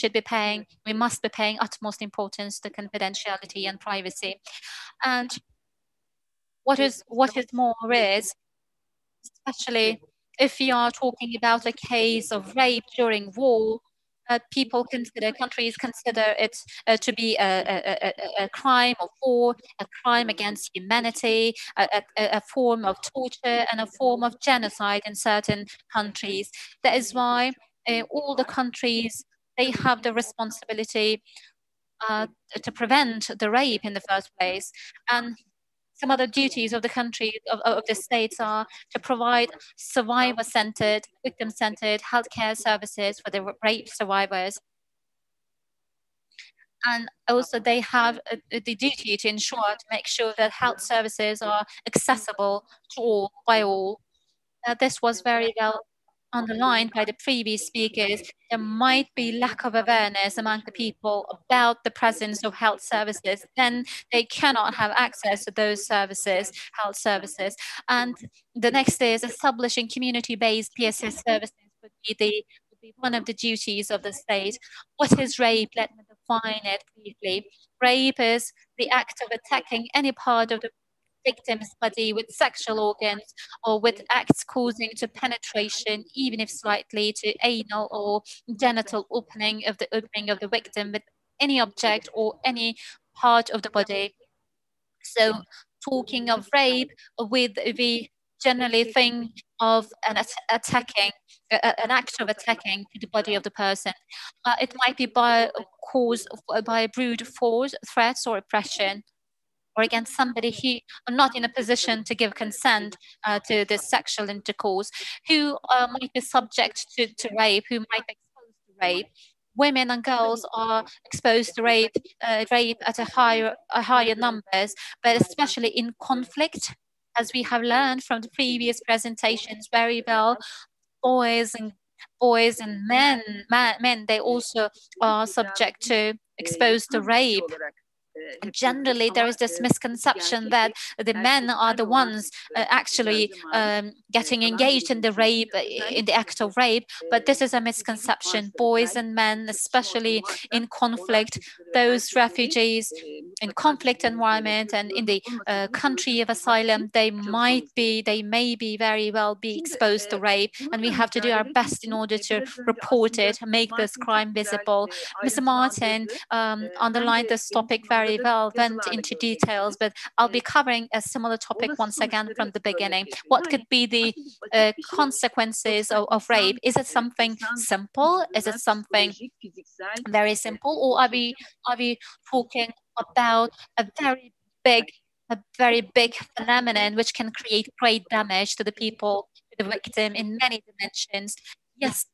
must be paying utmost importance to confidentiality and privacy. And what is more is, especially if you are talking about a case of rape during war, countries consider it to be a crime of war, a crime against humanity, a form of torture, and a form of genocide in certain countries. That is why all the countries, they have the responsibility to prevent the rape in the first place. And some other duties of the country, of the states, are to provide survivor-centered, victim-centered healthcare services for the rape survivors. And also they have the duty to make sure that health services are accessible to all, by all. This was very well underlined by the previous speakers. There might be lack of awareness among the people about the presence of health services. Then they cannot have access to those services, health services. And the next is establishing community-based PSS services would be one of the duties of the state. What is rape? Let me define it briefly. Rape is the act of attacking any part of the victim's body with sexual organs, or with acts causing to penetration, even if slightly, to anal or genital opening of the victim with any object or any part of the body. So talking of rape, we generally think of an act of attacking the body of the person. It might be by brute force, threats, or oppression, or against somebody who are not in a position to give consent to this sexual intercourse, who might be subject to rape, who might be exposed to rape. Women and girls are exposed to rape at a higher numbers, but especially in conflict, as we have learned from the previous presentations very well. Boys and men, they also are subject to exposed to rape. Generally, there is this misconception that the men are the ones actually getting engaged in the act of rape, but this is a misconception. Boys and men, especially in conflict, those refugees in conflict environment and in the country of asylum, they may be very well be exposed to rape, and we have to do our best in order to report it, make this crime visible. Mr. Martin underlined this topic very well, went into details, but I'll be covering a similar topic once again from the beginning. What could be the consequences of rape? Is it something simple? Is it something very simple? Or are we talking about a very big phenomenon which can create great damage to the people, to the victim, in many dimensions? Yes,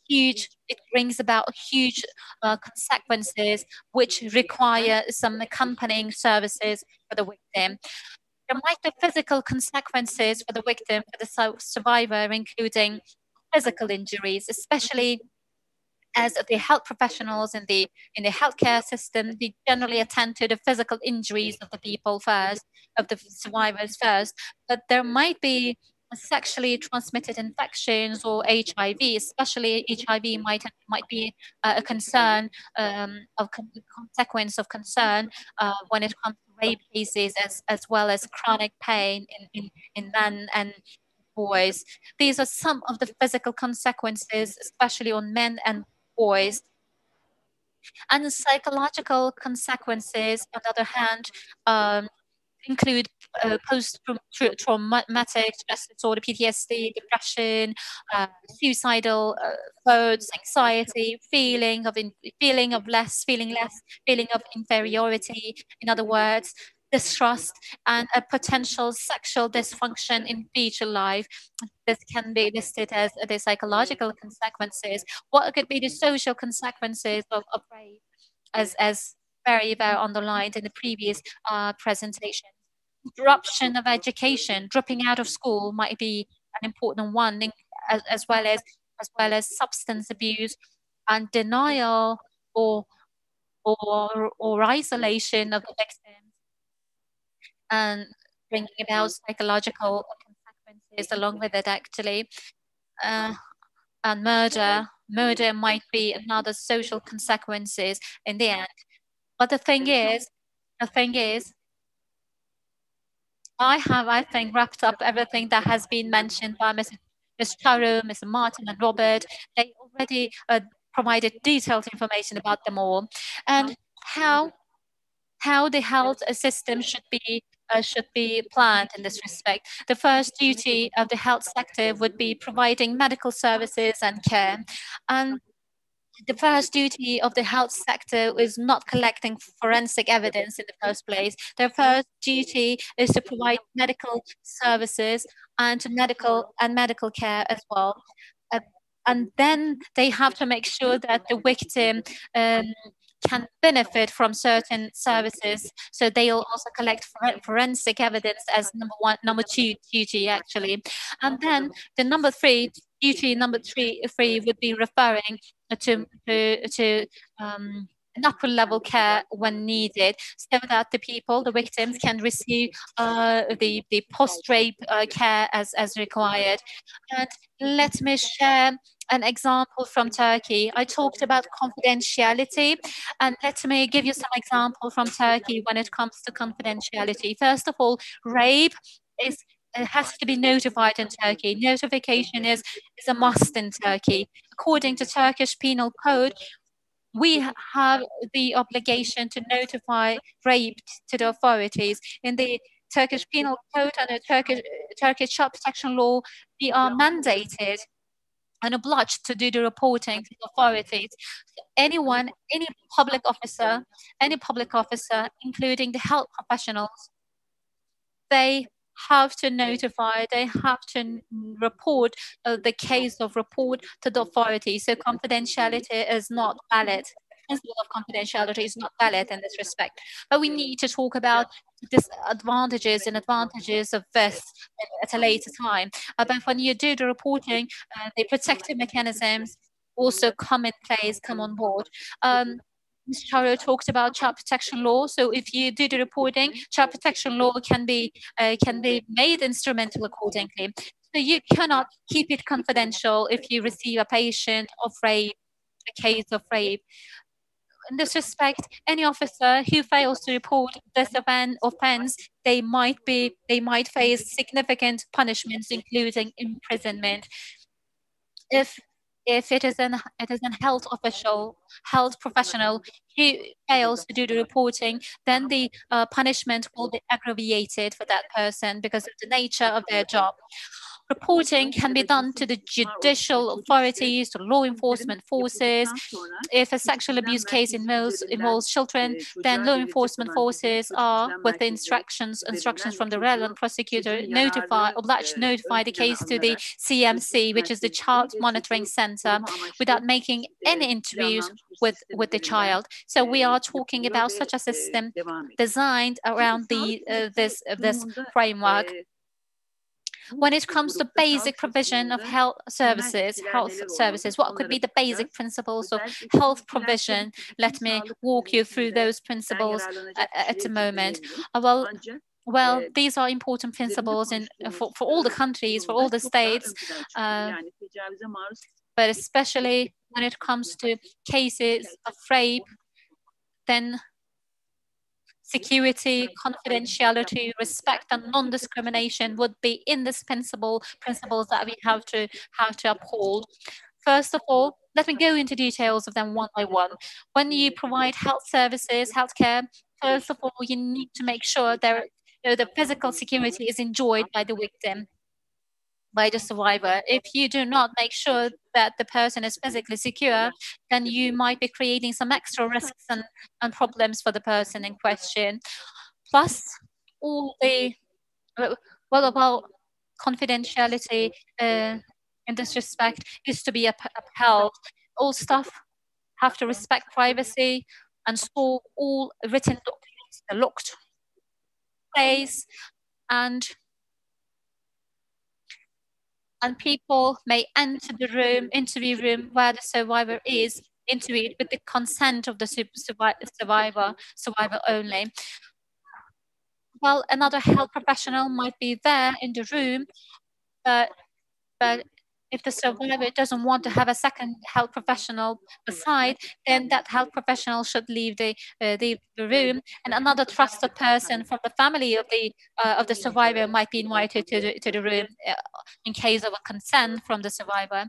it brings about huge consequences which require some accompanying services for the victim. There might be physical consequences for the victim, for the survivor, including physical injuries, especially as the health professionals in the healthcare system, they generally attend to the physical injuries of the people first, of the survivors first. But there might be sexually transmitted infections or HIV, especially HIV might be a concern, consequence of concern when it comes to rape cases, as well as chronic pain in men and boys. These are some of the physical consequences, especially on men and boys. And the psychological consequences, on the other hand, include post-traumatic stress disorder, PTSD, depression, suicidal thoughts, anxiety, feeling of inferiority. In other words, distrust, and a potential sexual dysfunction in future life. This can be listed as the psychological consequences. What could be the social consequences of rape, as very well underlined in the previous presentation? Interruption of education, dropping out of school might be an important one, as well as substance abuse and denial or isolation of the victims, and bringing about psychological consequences along with it, actually. and murder. Murder might be another social consequences in the end. But the thing is, I think, wrapped up everything that has been mentioned by Ms. Charu, Mr. Martin, and Robert. They already provided detailed information about them all, and how the health system should be planned in this respect. The first duty of the health sector would be providing medical services and care. And the first duty of the health sector is not collecting forensic evidence in the first place. Their first duty is to provide medical services and medical care as well. And then they have to make sure that the victim can benefit from certain services. So they'll also collect forensic evidence as number two duty, actually. And then the number three would be referring to an upper level care when needed, so that the victims can receive the post-rape care as required. And let me share an example from Turkey. I talked about confidentiality, and let me give you some example from Turkey when it comes to confidentiality. First of all, rape it has to be notified in Turkey. Notification is a must in Turkey. According to Turkish Penal Code, we have the obligation to notify rape to the authorities. In the Turkish Penal Code and the Turkish Child Protection Law, we are mandated and obliged to do the reporting to the authorities. Any public officer, including the health professionals, they have to notify, they have to report the case of report to the authorities. So confidentiality is not valid. The principle of confidentiality is not valid in this respect. But we need to talk about disadvantages and advantages of this at a later time. But when you do the reporting, the protective mechanisms also come in place, come on board. Ms. Charo talked about child protection law. So if you do the reporting, child protection law can be made instrumental accordingly. So you cannot keep it confidential if you receive a patient of rape, a case of rape. In this respect, any officer who fails to report this offense, they might face significant punishments, including imprisonment. If it is an health official, health professional who fails to do the reporting, then the punishment will be aggravated for that person because of the nature of their job. Reporting can be done to the judicial authorities, to law enforcement forces. If a sexual abuse case involves children, then law enforcement forces are, with the instructions from the relevant prosecutor, obliged to notify the case to the CMC, which is the Child Monitoring Center, without making any interviews with the child. So we are talking about such a system designed around this framework. When it comes to basic provision of health services, what could be the basic principles of health provision? Let me walk you through those principles at the moment. Well, these are important principles for all the countries, for all the states, but especially when it comes to cases of rape, then security, confidentiality, respect, and non-discrimination would be indispensable principles that we have to uphold. First of all, let me go into details of them one by one. When you provide health services, healthcare, first of all, you need to make sure the physical security is enjoyed by the victim, by the survivor. If you do not make sure that the person is physically secure, then you might be creating some extra risks and problems for the person in question. Plus, confidentiality in this respect is to be upheld. All staff have to respect privacy and store all written documents in a locked place, and people may enter the interview room where the survivor is interviewed with the consent of the survivor only. Well, another health professional might be there in the room, but if the survivor doesn't want to have a second health professional beside, then that health professional should leave the room, and another trusted person from the family of the survivor might be invited to the room in case of a consent from the survivor.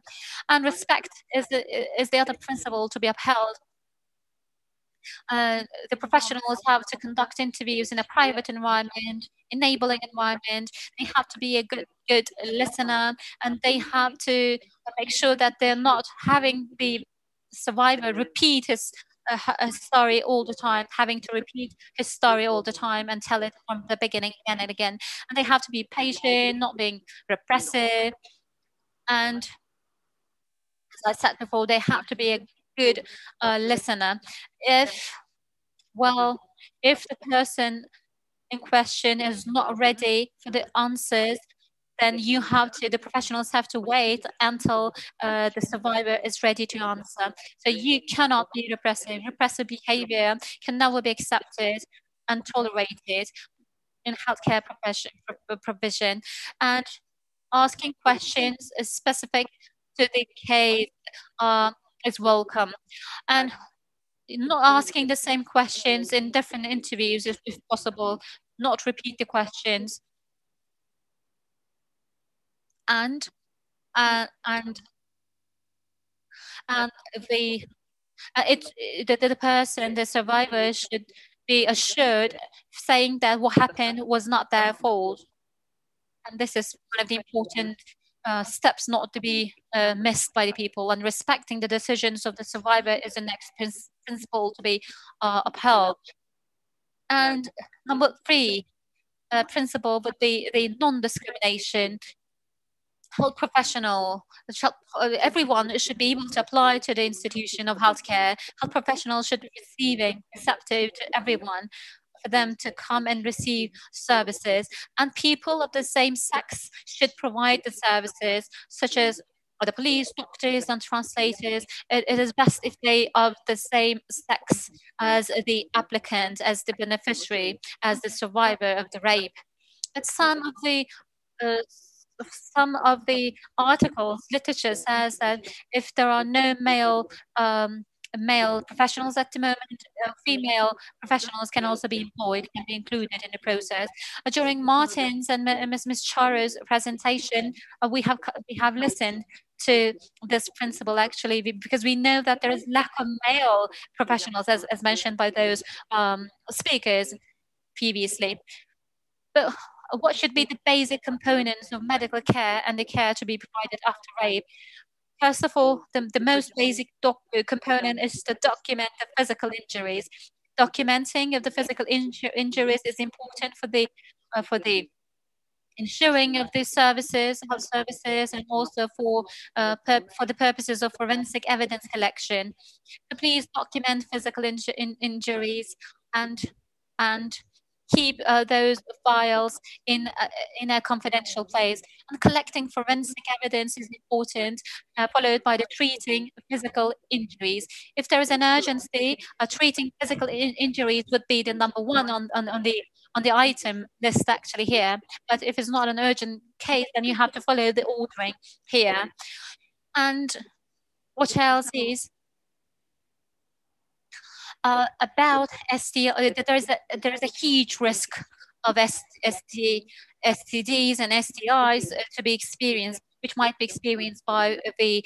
And respect is the other principle to be upheld. The professionals have to conduct interviews in a private environment, enabling environment. They have to be a good listener, and they have to make sure that they're not having the survivor repeat his story all the time, having to repeat his story all the time and tell it from the beginning again and again. And they have to be patient, not being repressive. And as I said before, they have to be a good listener. If the person in question is not ready for the answers, then the professionals have to wait until the survivor is ready to answer. So you cannot be repressive. Repressive behavior can never be accepted and tolerated in healthcare provision. And asking questions specific to the case is welcome. And not asking the same questions in different interviews if possible, not repeat the questions. And the person, the survivor, should be assured, saying that what happened was not their fault. And this is one of the important steps not to be missed by the people. And respecting the decisions of the survivor is the next principle to be upheld. And number 3 principle would be the non-discrimination. Health professional, everyone should be able to apply to the institution of healthcare. Health professionals should be receiving, receptive to everyone, for them to come and receive services. And people of the same sex should provide the services, such as the police, doctors, and translators. It is best if they are the same sex as the applicant, as the beneficiary, as the survivor of the rape. But some of the articles, literature says that if there are no male professionals at the moment, female professionals can also be employed, can be included in the process. During Martin's and Ms. Chara's presentation, we have listened to this principle actually, because we know that there is lack of male professionals, as mentioned by those speakers previously. But what should be the basic components of medical care and the care to be provided after rape? First of all, the most basic component is to document the physical injuries. Documenting of the physical injuries is important for the ensuring of these services, health services, and also for the purposes of forensic evidence collection. So please document physical injuries and keep those files in a confidential place. And collecting forensic evidence is important, followed by the treating physical injuries. If there is an urgency, treating physical injuries would be the number 1 on the item list actually here. But if it's not an urgent case, then you have to follow the ordering here. And what else is about STI? There is a huge risk of STDs and STIs to be experienced, which might be experienced by the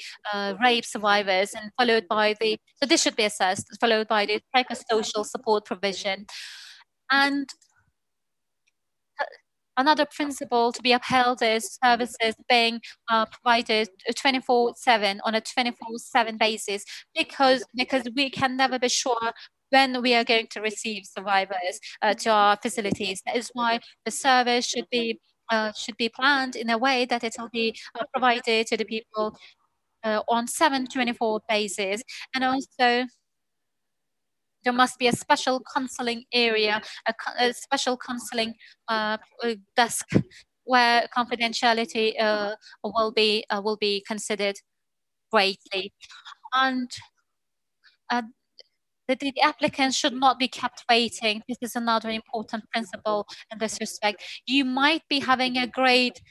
rape survivors, and followed by so this should be assessed, followed by the psychosocial support provision. And another principle to be upheld is services being provided 24/7 on a 24/7 basis, because we can never be sure when we are going to receive survivors to our facilities. That is why the service should be planned in a way that it will be provided to the people on 7/24 basis. And also, there must be a special counseling area, a special counseling desk where confidentiality will be considered greatly. And the applicants should not be kept waiting. This is another important principle in this respect. You might be having a great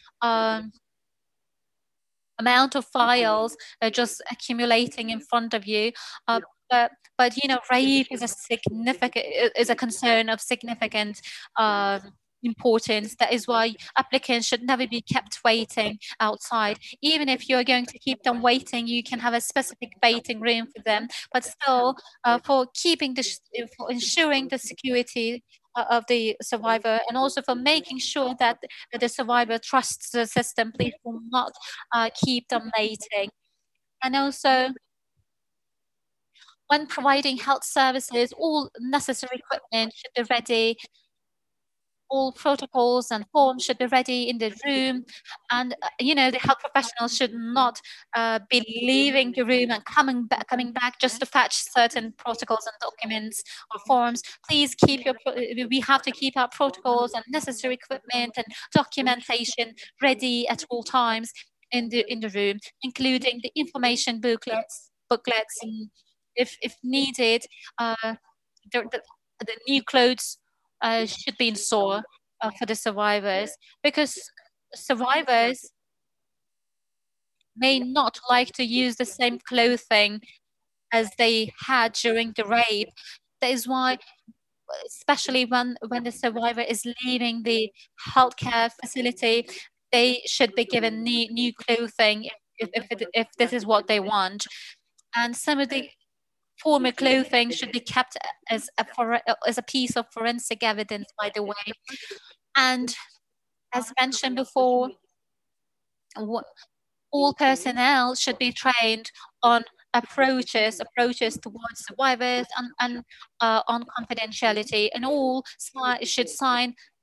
amount of files just accumulating in front of you. But you know, rape is a concern of significant importance. That is why applicants should never be kept waiting outside. Even if you're going to keep them waiting, you can have a specific waiting room for them. But still, for ensuring the security of the survivor, and also for making sure that the survivor trusts the system, please do not keep them waiting. And also, when providing health services, all necessary equipment should be ready. All protocols and forms should be ready in the room, and you know, the health professionals should not be leaving the room and coming back just to fetch certain protocols and documents or forms. Please keep we have to keep our protocols and necessary equipment and documentation ready at all times in the room, including the information booklets, and if needed, the new clothes should be in store for the survivors, because survivors may not like to use the same clothing as they had during the rape. That is why, especially when the survivor is leaving the healthcare facility, they should be given new clothing if this is what they want. And some of the former clothing should be kept as a piece of forensic evidence, by the way. And as mentioned before, all personnel should be trained on approaches towards survivors and on confidentiality, and all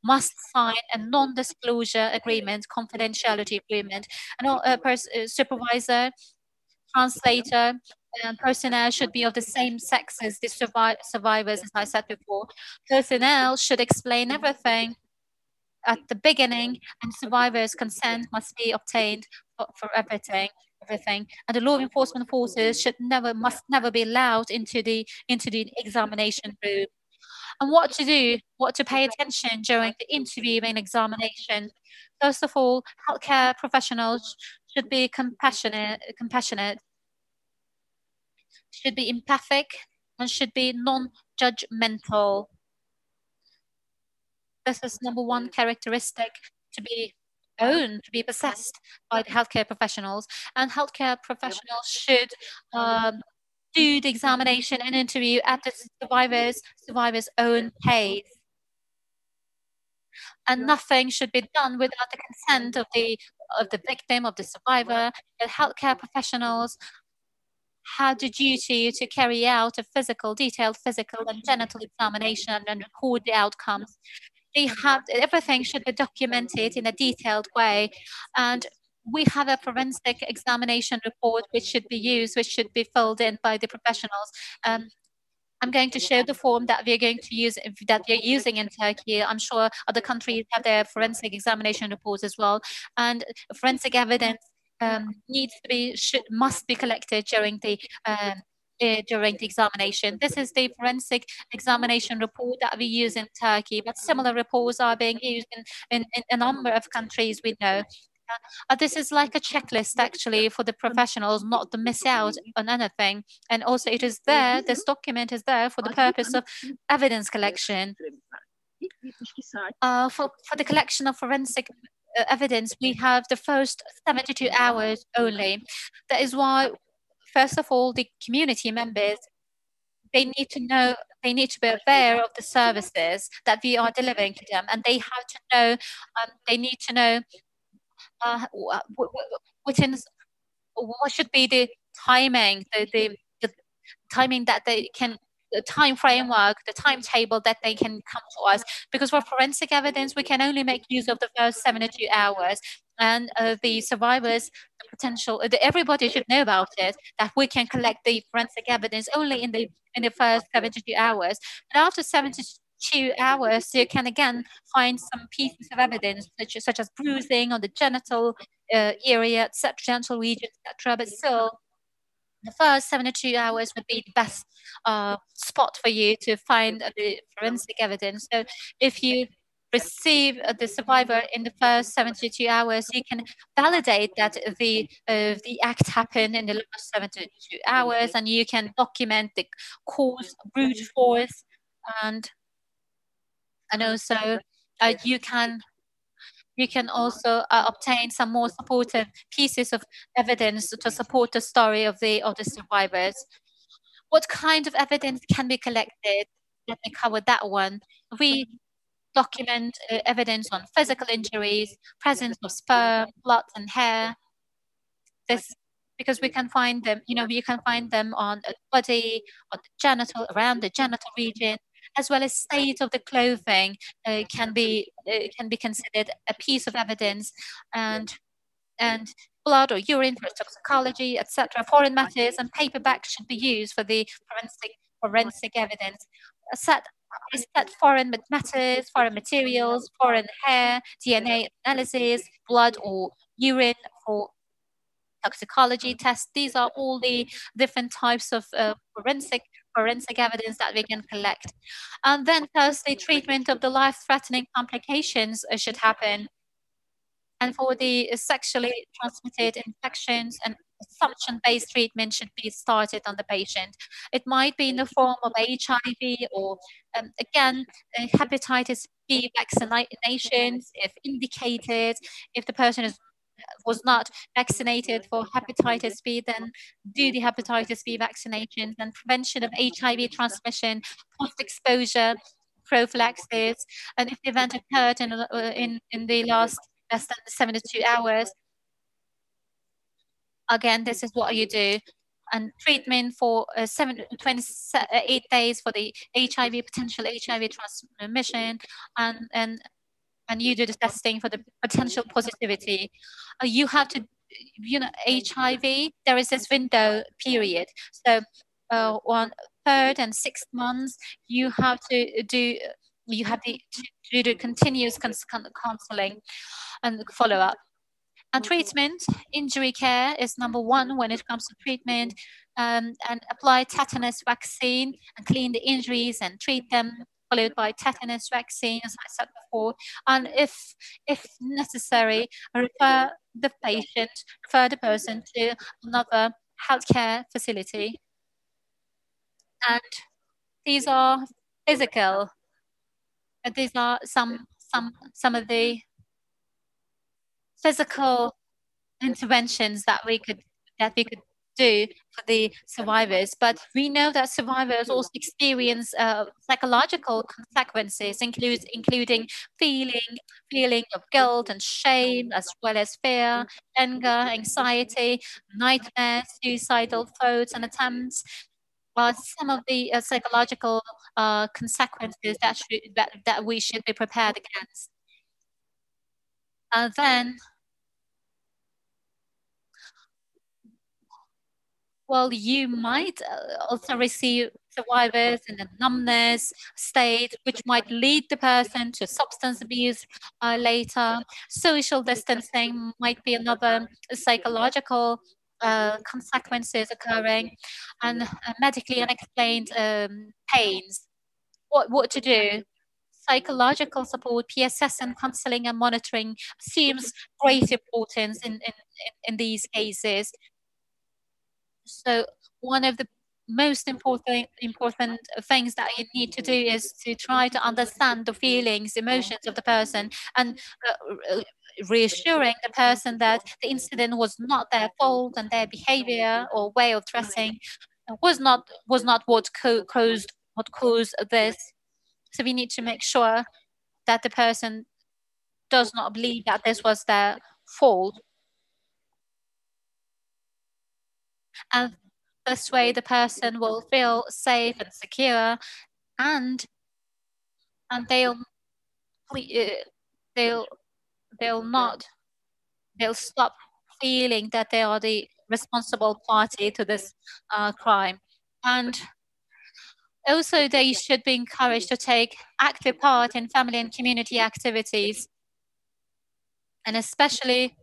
must sign a non-disclosure agreement, confidentiality agreement, and all supervisor, translator, and personnel should be of the same sex as the survivors, as I said before. Personnel should explain everything at the beginning, and survivors' consent must be obtained for everything. And the law enforcement forces must never be allowed into the examination room. And what to do, what to pay attention during the interview and examination. First of all, healthcare professionals should be compassionate, should be empathic, and should be non-judgmental. This is number one characteristic to be possessed by the healthcare professionals. And healthcare professionals should do the examination and interview at the survivor's own pace. And nothing should be done without the consent of the victim, of the survivor. The healthcare professionals have the duty to carry out a detailed physical and genital examination and record the outcomes. Everything should be documented in a detailed way, and we have a forensic examination report which should be filled in by the professionals. I'm going to show the form that we're using in Turkey. I'm sure other countries have their forensic examination reports as well, and forensic evidence must be collected during the examination. This is the forensic examination report that we use in Turkey, but similar reports are being used in a number of countries we know. This is like a checklist, actually, for the professionals not to miss out on anything. And also this document is there for the purpose of evidence collection. For the collection of forensic evidence, we have the first 72 hours only. That is why, first of all, the community members, they need to be aware of the services that we are delivering to them, and they have to know, they need to know what should be the timing, the timing that they can, the time framework, the timetable that they can come to us. Because for forensic evidence, we can only make use of the first 72 hours. And the survivors, the potential, everybody should know about it, that we can collect the forensic evidence only in the first 72 hours. But after 72 hours, you can again find some pieces of evidence, such as bruising on the genital area, etc., genital region, etc. But still, the first 72 hours would be the best spot for you to find the forensic evidence. So if you receive the survivor in the first 72 hours, you can validate that the act happened in the last 72 hours, and you can document the cause, brute force, and also you can also obtain some more supportive pieces of evidence to support the story of the survivors. What kind of evidence can be collected? Let me cover that one. We document evidence on physical injuries, presence of sperm, blood, and hair. This because we can find them, you can find them on the body, on the genital, around the genital region, as well as state of the clothing can be considered a piece of evidence, and blood or urine for toxicology, etc. Foreign matters and paperback should be used for the forensic evidence. Is that foreign matters, foreign materials, foreign hair, DNA analysis, blood or urine for toxicology tests. These are all the different types of forensic evidence that we can collect. And then firstly, treatment of the life-threatening complications should happen. And for the sexually transmitted infections, and assumption-based treatment should be started on the patient. It might be in the form of HIV or, again, hepatitis B vaccinations, if indicated. If the person was not vaccinated for hepatitis B, then do the hepatitis B vaccinations, and prevention of HIV transmission, post-exposure prophylaxis, and if the event occurred in the last less than 72 hours, again, this is what you do. And treatment for 28 days for the potential HIV transmission, and you do the testing for the potential positivity. You have to, HIV, there is this window period. So on 3rd and 6th months, you have to do the continuous counseling and follow-up. And treatment, injury care is number one when it comes to treatment, and apply tetanus vaccine and clean the injuries and treat them, followed by tetanus vaccine, as I said before. And if necessary, refer the person to another healthcare facility. And these are physical. These are some of the physical interventions that we could do for the survivors. But we know that survivors also experience psychological consequences, including feeling of guilt and shame, as well as fear, anger, anxiety, nightmares, suicidal thoughts and attempts. Some of the psychological consequences that we should be prepared against. Then, well, you might also receive survivors in a numbness state, which might lead the person to substance abuse later. Social distancing might be another psychological consequences occurring, and medically unexplained pains. What to do? Psychological support, PSS, and counseling and monitoring seems great importance in these cases. So one of the most important things that you need to do is to try to understand the feelings, emotions of the person, and reassuring the person that the incident was not their fault and their behavior or way of dressing was not what caused this. So we need to make sure that the person does not believe that this was their fault. And this way the person will feel safe and secure, and they'll stop feeling that they are the responsible party to this crime. And also, they should be encouraged to take active part in family and community activities. And especially,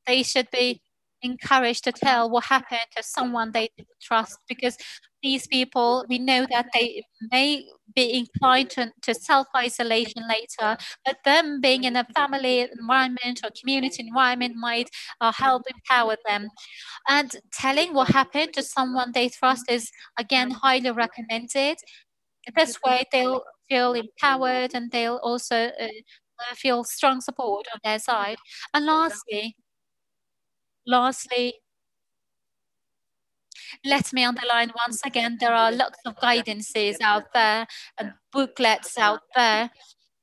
they should be encouraged to tell what happened to someone they didn't trust, because these people, we know that they may be inclined to self-isolation later, but them being in a family environment or community environment might help empower them. And telling what happened to someone they trust is, again, highly recommended. This way they'll feel empowered, and they'll also feel strong support on their side. And lastly, let me underline once again, there are lots of guidances out there and booklets out there.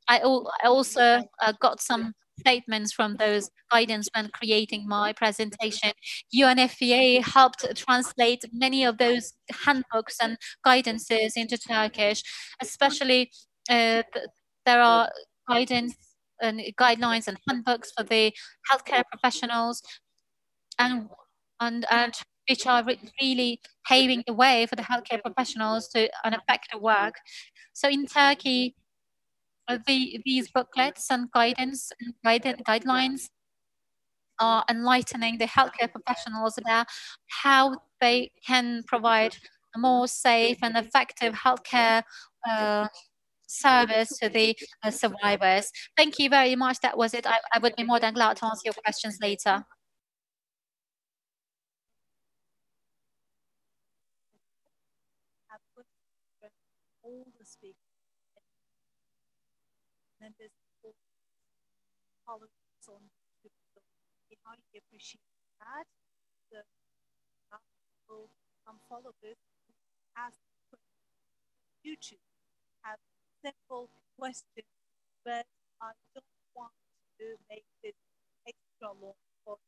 I also got some statements from those guidance when creating my presentation. UNFPA helped translate many of those handbooks and guidances into Turkish, especially there are guidance and guidelines and handbooks for the healthcare professionals, and which are really paving the way for the healthcare professionals to an effective work. So in Turkey, these booklets and guidelines are enlightening the healthcare professionals about how they can provide a more safe and effective healthcare service to the survivors. Thank you very much. That was it. I would be more than glad to answer your questions later. All the speakers, members, colleagues on we highly appreciate that. The people follow this as YouTube have simple questions, but I don't want to make this extra long for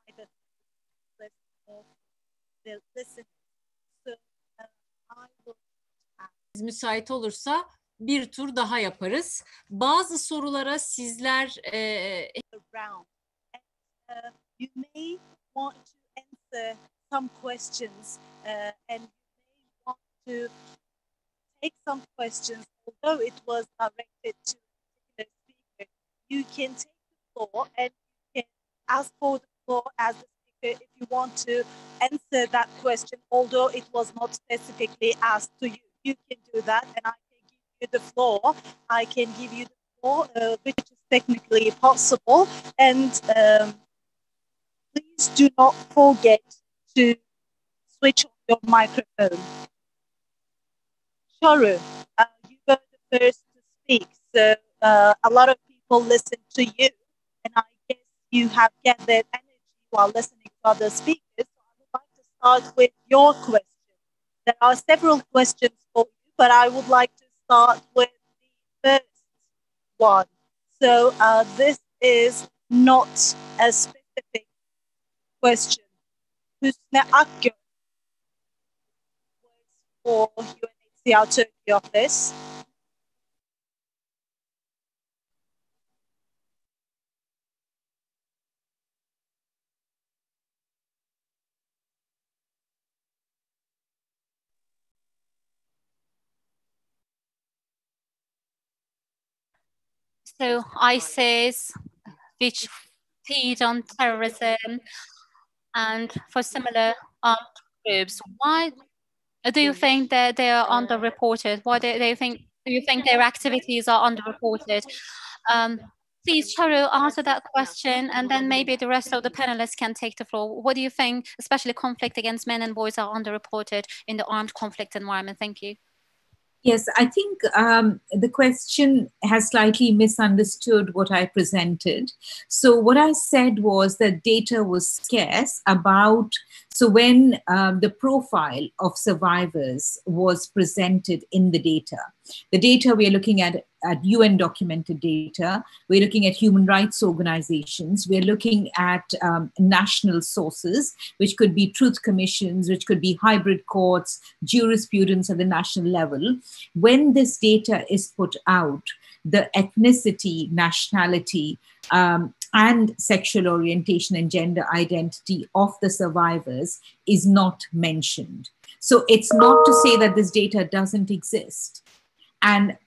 neither or the listeners. So I will müsait olursa bir tur daha yaparız. Bazı sorulara sizler you may want to answer some questions and you may want to take some questions, although it was directed to a particular speaker. You can take the floor and you can ask for the floor as the speaker if you want to answer that question, although it was not specifically asked to you. You can do that, and I can give you the floor. I can give you the floor, which is technically possible. And please do not forget to switch on your microphone. Sharu, you were the first to speak, so a lot of people listen to you, and I guess you have gathered energy while listening to other speakers. So I would like to start with your question. There are several questions for you, but I would like to start with the first one. So this is not a specific question. Hüsne Akgün was for UNHCR Turkey office. So ISIS, which feed on terrorism, and for similar armed groups, why do you think that they are underreported? Why do you think their activities are underreported? Please, Charu, answer that question, and then maybe the rest of the panelists can take the floor. What do you think, especially conflict against men and boys, are underreported in the armed conflict environment? Thank you. Yes, I think the question has slightly misunderstood what I presented. So what I said was that data was scarce about, so when the profile of survivors was presented in the data we are looking at UN documented data, we're looking at human rights organizations, we're looking at national sources, which could be truth commissions, which could be hybrid courts, jurisprudence at the national level. When this data is put out, the ethnicity, nationality, and sexual orientation and gender identity of the survivors is not mentioned. So it's not to say that this data doesn't exist.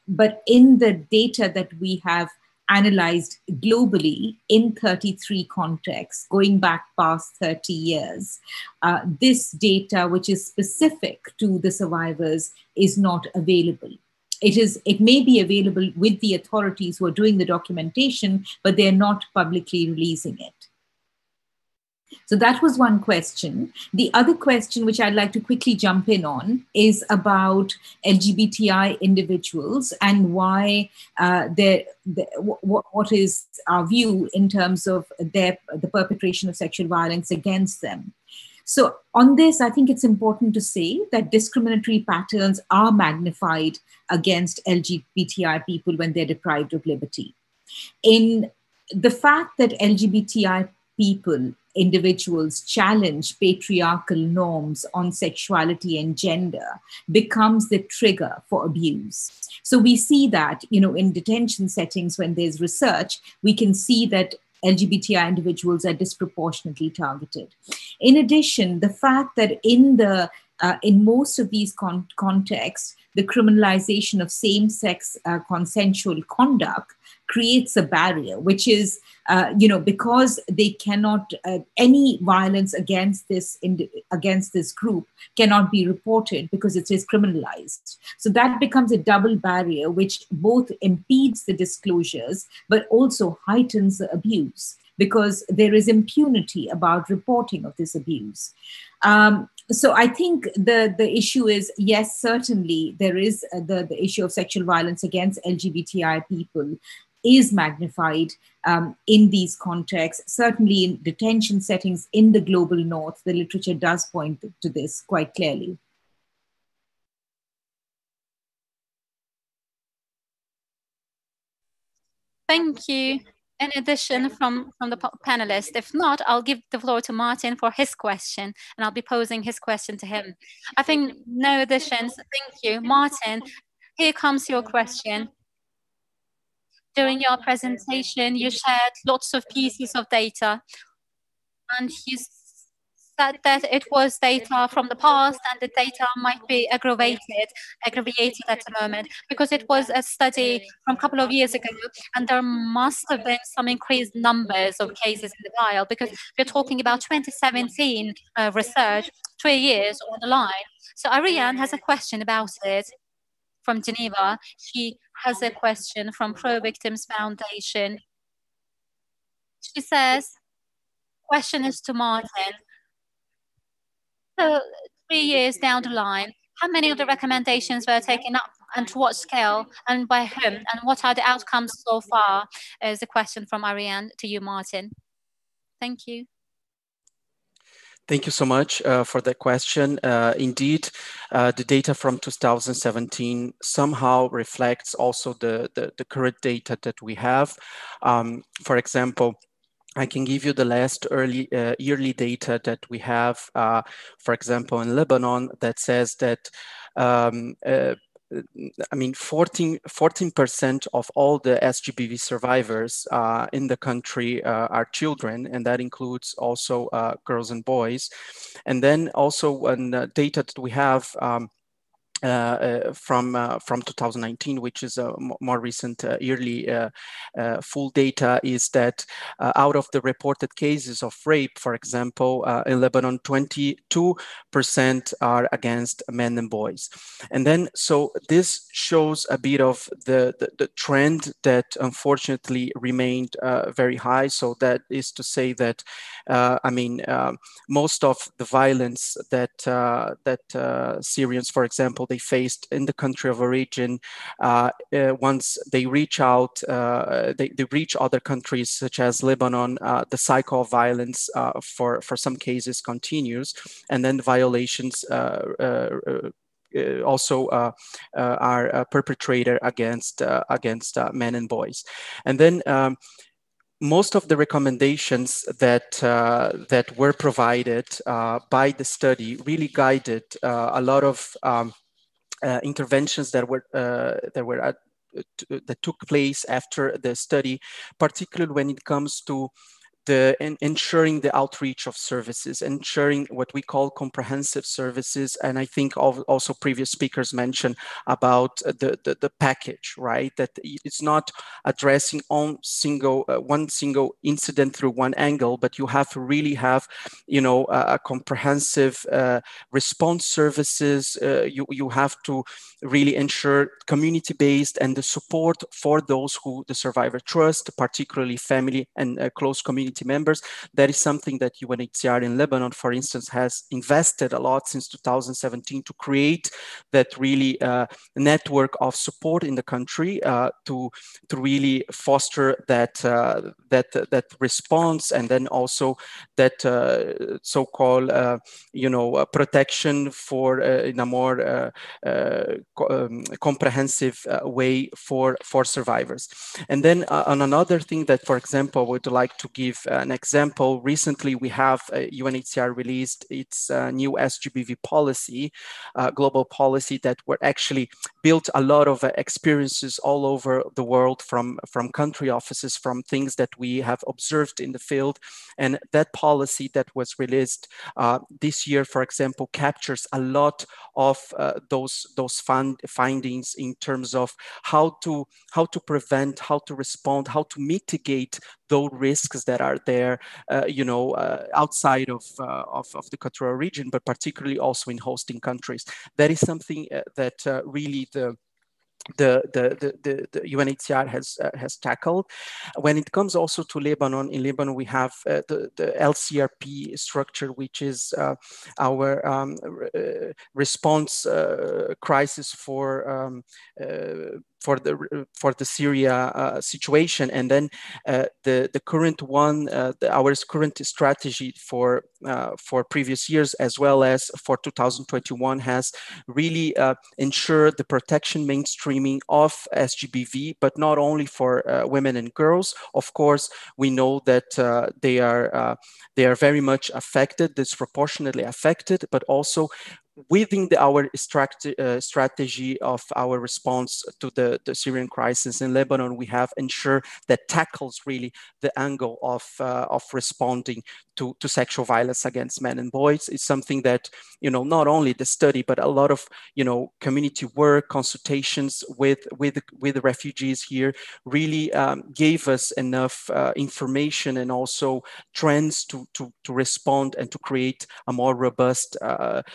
But in the data that we have analyzed globally in 33 contexts, going back past 30 years, this data, which is specific to the survivors, is not available. It may be available with the authorities who are doing the documentation, but they're not publicly releasing it. So that was one question. The other question, which I'd like to quickly jump in on, is about LGBTI individuals and why what is our view in terms of the perpetration of sexual violence against them. So on this, I think it's important to say that discriminatory patterns are magnified against LGBTI people when they're deprived of liberty. In the fact that LGBTI people, individuals challenge patriarchal norms on sexuality and gender becomes the trigger for abuse. So we see that, in detention settings, when there's research, we can see that LGBTI individuals are disproportionately targeted. In addition, the fact that in most of these contexts, the criminalization of same-sex consensual conduct creates a barrier, which is, because they cannot, any violence against this group cannot be reported because it is criminalized. So that becomes a double barrier, which both impedes the disclosures, but also heightens the abuse, because there is impunity about reporting of this abuse. So I think the issue is, yes, certainly there is the issue of sexual violence against LGBTI people is magnified in these contexts. Certainly in detention settings in the global north, the literature does point to this quite clearly. Thank you. Any addition from the panelists? If not, I'll give the floor to Martin for his question, and I'll be posing his question to him. I think no additions. Thank you. Martin, here comes your question. During your presentation, you shared lots of pieces of data, and you said that it was data from the past and the data might be aggravated at the moment because it was a study from a couple of years ago, and there must have been some increased numbers of cases in the file because we're talking about 2017 research, 3 years on the line. So Ariane has a question about it from Geneva. She has a question from Pro Victims Foundation. She says, question is to Martin. So 3 years down the line, how many of the recommendations were taken up and to what scale and by whom, and what are the outcomes so far? Is a question from Ariane to you, Martin. Thank you. Thank you so much for that question. Indeed, the data from 2017 somehow reflects also the current data that we have. For example, I can give you the last yearly data that we have, for example, in Lebanon, that says that 14% of all the SGBV survivors in the country are children, and that includes also girls and boys. And then also when data that we have from 2019, which is a more recent yearly full data, is that out of the reported cases of rape, for example, in Lebanon, 22% are against men and boys. And then, so this shows a bit of the trend that unfortunately remained very high. So that is to say that, most of the violence that Syrians, for example, they faced in the country of origin, once they reach out, they reach other countries such as Lebanon, the cycle of violence for some cases continues, and then the violations also are perpetrated against men and boys. And then most of the recommendations that were provided by the study really guided a lot of interventions that took place after the study, particularly when it comes to ensuring the outreach of services, ensuring what we call comprehensive services. And I think also previous speakers mentioned about the package, right? That it's not addressing on one single incident through one angle, but you have to really have, you know, a comprehensive response services. You have to really ensure community-based and the support for those who the survivor trust, particularly family and close community members. That is something that UNHCR in Lebanon, for instance, has invested a lot since 2017 to create that really network of support in the country to really foster that that response, and then also that so-called you know, protection for in a more comprehensive way for survivors. And then on another thing that, for example, I would like to give an example. Recently, we have UNHCR released its new SGBV policy, global policy, that were actually built a lot of experiences all over the world from country offices, from things that we have observed in the field. And that policy that was released this year, for example, captures a lot of those findings in terms of how to prevent, how to respond, how to mitigate those risks that are there, you know, outside of the cultural region, but particularly also in hosting countries. That is something that really the UNHCR has tackled. When it comes also to Lebanon, in Lebanon we have the LCRP structure, which is our response crisis for the Syria situation, and then the current one, our current strategy for previous years as well as for 2021 has really ensured the protection mainstreaming of SGBV, but not only for women and girls. Of course, we know that they are very much affected, disproportionately affected, but also within our strategy of our response to the Syrian crisis in Lebanon, we have ensured that tackles really the angle of responding to sexual violence against men and boys. It's something that, you know, not only the study, but a lot of, you know, community work, consultations with the refugees here really gave us enough information and also trends to respond and to create a more robust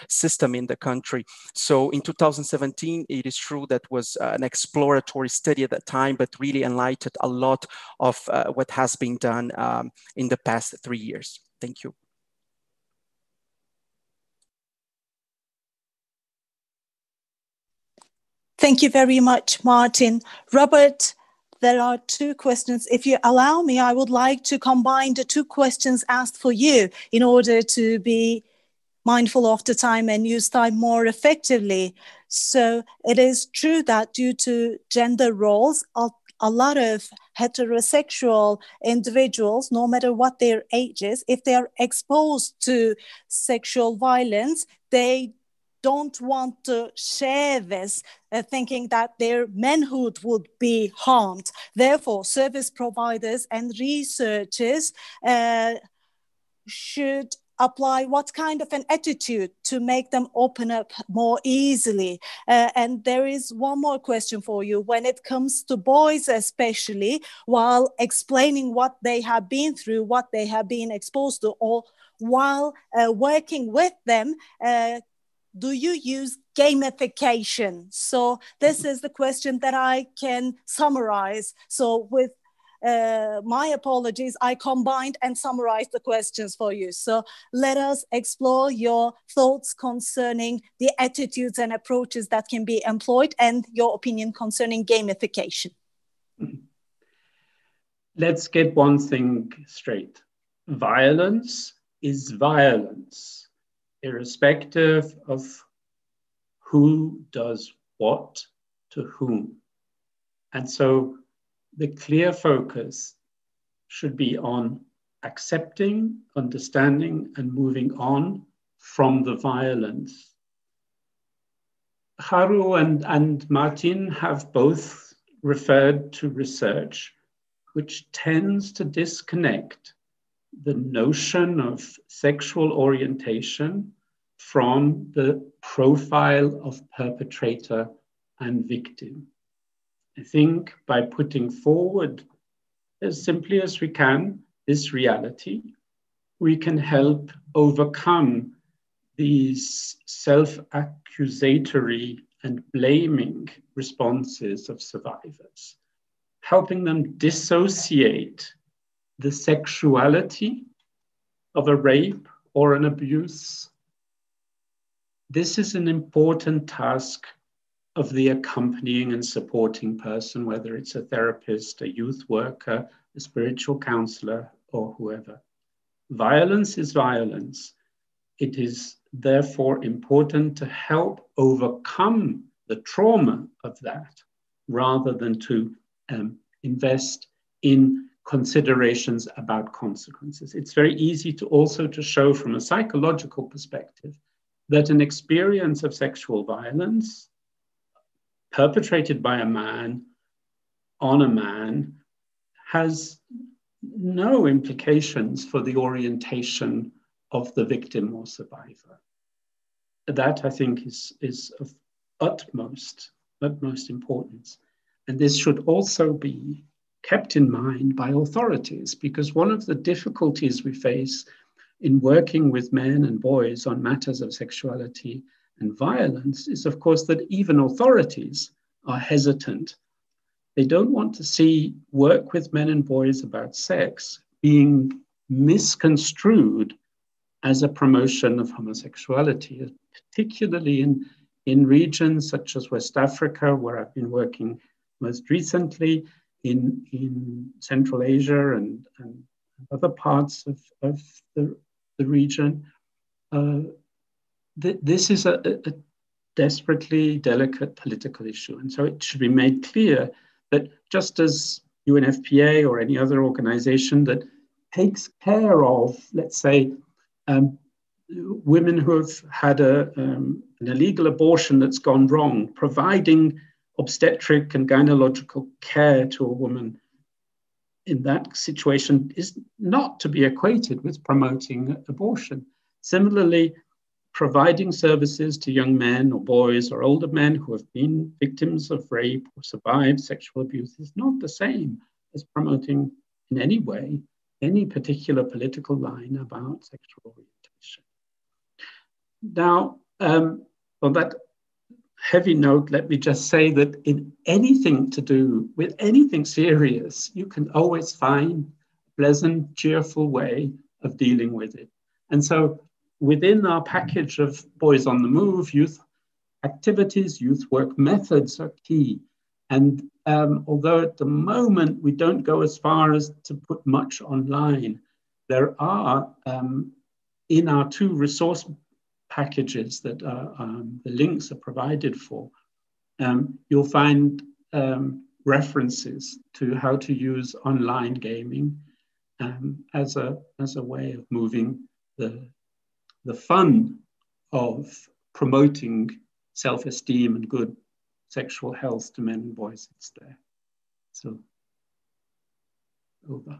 system in the country. So in 2017, it is true that was an exploratory study at that time, but really enlightened a lot of what has been done in the past 3 years. Thank you. Thank you very much, Martin. Robert, there are 2 questions. If you allow me, I would like to combine the 2 questions asked for you in order to be mindful of the time and use time more effectively. So it is true that due to gender roles, a lot of heterosexual individuals, no matter what their age is, if they are exposed to sexual violence, they don't want to share this, thinking that their manhood would be harmed. Therefore, service providers and researchers should apply what kind of an attitude to make them open up more easily. And there is one more question for you. When it comes to boys especially, while explaining what they have been through, what they have been exposed to, or while working with them, do you use gamification? So this is the question that I can summarize. So with my apologies, I combined and summarized the questions for you. So let us explore your thoughts concerning the attitudes and approaches that can be employed and your opinion concerning gamification. Let's get one thing straight. Violence is violence, irrespective of who does what to whom. And so the clear focus should be on accepting, understanding, and moving on from the violence. Haru and Martin have both referred to research which tends to disconnect the notion of sexual orientation from the profile of perpetrator and victim. I think by putting forward as simply as we can this reality, we can help overcome these self-accusatory and blaming responses of survivors, helping them dissociate the sexuality of a rape or an abuse. This is an important task of the accompanying and supporting person, whether it's a therapist, a youth worker, a spiritual counselor, or whoever. Violence is violence. It is therefore important to help overcome the trauma of that, rather than to invest in considerations about consequences. It's very easy to also to show from a psychological perspective that an experience of sexual violence perpetrated by a man on a man has no implications for the orientation of the victim or survivor. That, I think, is of utmost importance. And this should also be kept in mind by authorities, because one of the difficulties we face in working with men and boys on matters of sexuality and violence is, of course, that even authorities are hesitant. They don't want to see work with men and boys about sex being misconstrued as a promotion of homosexuality, particularly in regions such as West Africa, where I've been working most recently, in Central Asia and other parts of the region. This is a desperately delicate political issue. And so it should be made clear that just as UNFPA or any other organization that takes care of, let's say, women who have had an illegal abortion that's gone wrong, providing obstetric and gynecological care to a woman in that situation is not to be equated with promoting abortion. Similarly, providing services to young men or boys or older men who have been victims of rape or survived sexual abuse is not the same as promoting in any way any particular political line about sexual orientation. Now, on that heavy note, let me just say that in anything to do with anything serious, you can always find a pleasant, cheerful way of dealing with it. And so within our package of Boys on the Move, youth activities, youth work methods are key. And although at the moment we don't go as far as to put much online, there are in our 2 resource packages that the links are provided for, you'll find references to how to use online gaming as a way of moving the fun of promoting self-esteem and good sexual health to men and boys. It's there. So, over.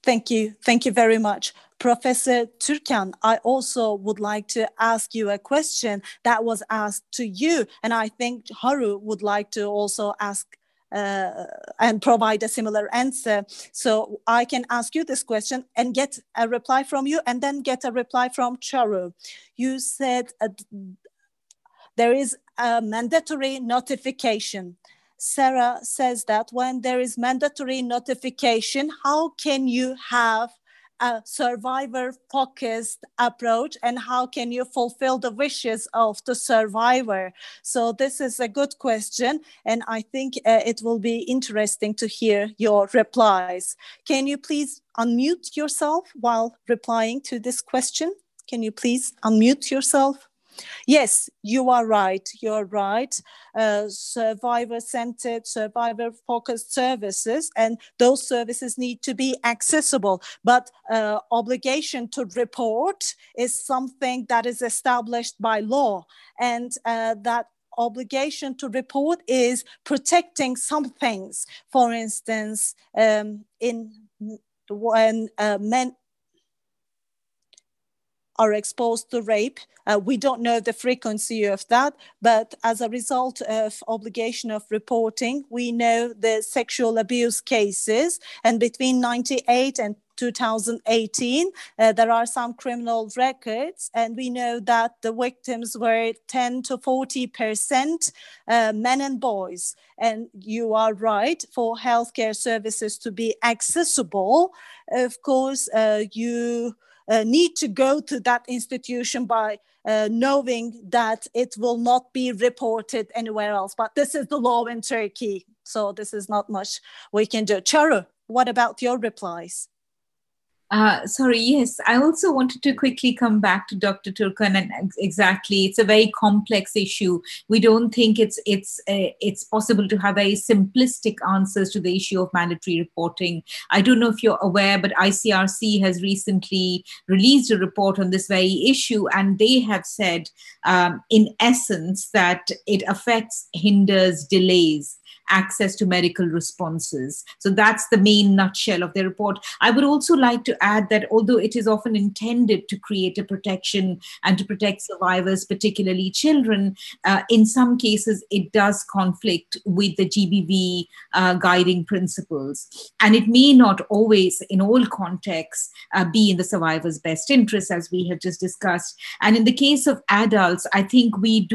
Thank you. Thank you very much. Professor Türkan, I also would like to ask you a question that was asked to you, and I think Haru would like to also ask and provide a similar answer. So I can ask you this question and get a reply from you, and then get a reply from Charu. You said there is a mandatory notification. Sarah says that when there is mandatory notification, how can you have a survivor-focused approach, and how can you fulfill the wishes of the survivor? So this is a good question, and I think it will be interesting to hear your replies. Can you please unmute yourself while replying to this question? Can you please unmute yourself? Yes, you are right. You're right. Survivor-centered, survivor-focused services, and those services need to be accessible. But obligation to report is something that is established by law, and that obligation to report is protecting some things. For instance, when men are exposed to rape. We don't know the frequency of that, but as a result of obligation of reporting, we know the sexual abuse cases, and between 98 and 2018, there are some criminal records, and we know that the victims were 10 to 40% men and boys. And you are right, for healthcare services to be accessible, of course, you need to go to that institution by knowing that it will not be reported anywhere else. But this is the law in Turkey, so this is not much we can do. Charu, what about your replies? Sorry, yes, I also wanted to quickly come back to Dr. Turkan, and exactly, it's a very complex issue. We don't think it's possible to have very simplistic answers to the issue of mandatory reporting. I don't know if you're aware, but ICRC has recently released a report on this very issue, and they have said, in essence, that it affects, hinders, delays access to medical responses. So that's the main nutshell of the report. I would also like to add that although it is often intended to create a protection and to protect survivors, particularly children, in some cases it does conflict with the GBV guiding principles. And it may not always, in all contexts, be in the survivor's best interest, as we have just discussed. And in the case of adults, I think we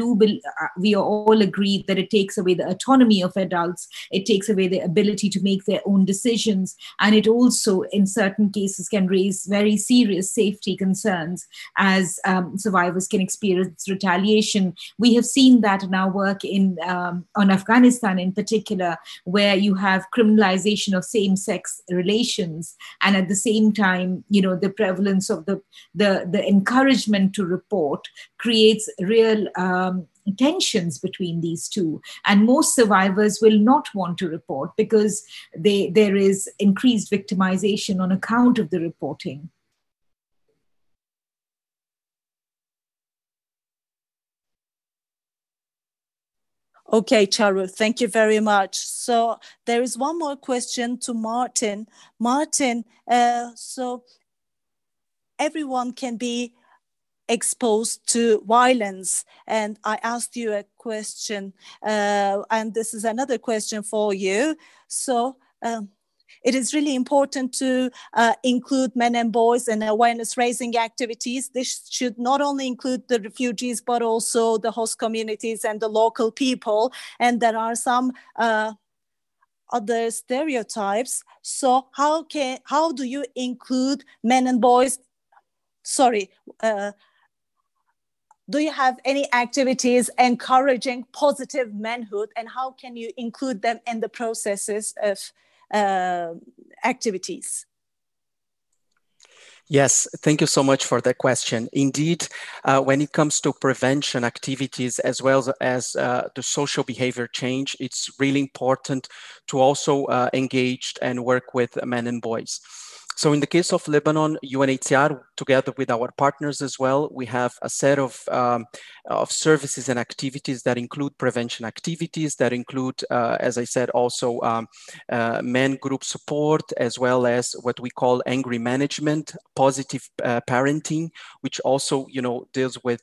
are all agreed that it takes away the autonomy of adults. It takes away the ability to make their own decisions. And it also, in certain cases, can raise very serious safety concerns as survivors can experience retaliation. We have seen that in our work on Afghanistan in particular, where you have criminalization of same-sex relations. And at the same time, the prevalence of the encouragement to report creates real tensions between these two, and most survivors will not want to report because there is increased victimization on account of the reporting. Okay, Charu, thank you very much. So there is one more question to Martin. Martin, so everyone can be exposed to violence. And I asked you a question, and this is another question for you. So it is really important to include men and boys in awareness raising activities. This should not only include the refugees, but also the host communities and the local people. And there are some other stereotypes. So how do you include men and boys? Sorry, do you have any activities encouraging positive manhood, and how can you include them in the processes of activities? Yes, thank you so much for that question. Indeed, when it comes to prevention activities as well as the social behavior change, it's really important to also engage and work with men and boys. So in the case of Lebanon, UNHCR, together with our partners as well, we have a set of services and activities that include prevention activities, that include, as I said, also men group support, as well as what we call angry management, positive parenting, which also, deals with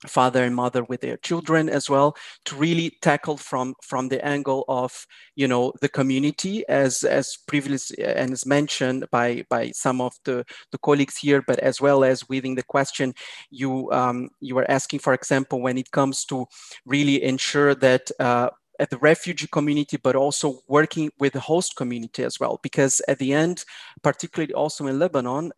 father and mother with their children as well, to really tackle from the angle of the community, as previously and as mentioned by some of the colleagues here, but as well as within the question you were asking, for example, when it comes to really ensure that at the refugee community, but also working with the host community as well. Because at the end, particularly also in Lebanon,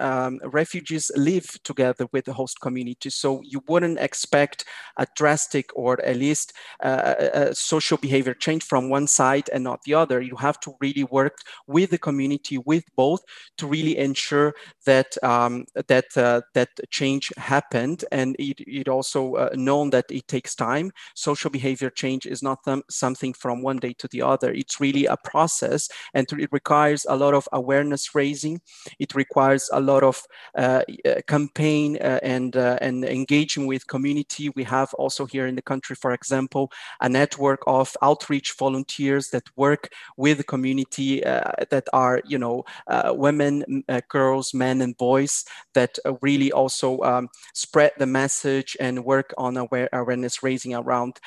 refugees live together with the host community. So you wouldn't expect a drastic or at least a social behavior change from one side and not the other. You have to really work with the community, with both, to really ensure that that change happened. And it also known that it takes time. Social behavior change is not something something from one day to the other. It's really a process, and it requires a lot of awareness raising. It requires a lot of campaign and engaging with community. We have also here in the country, for example, a network of outreach volunteers that work with the community that are, women, girls, men, and boys that really also spread the message and work on awareness raising around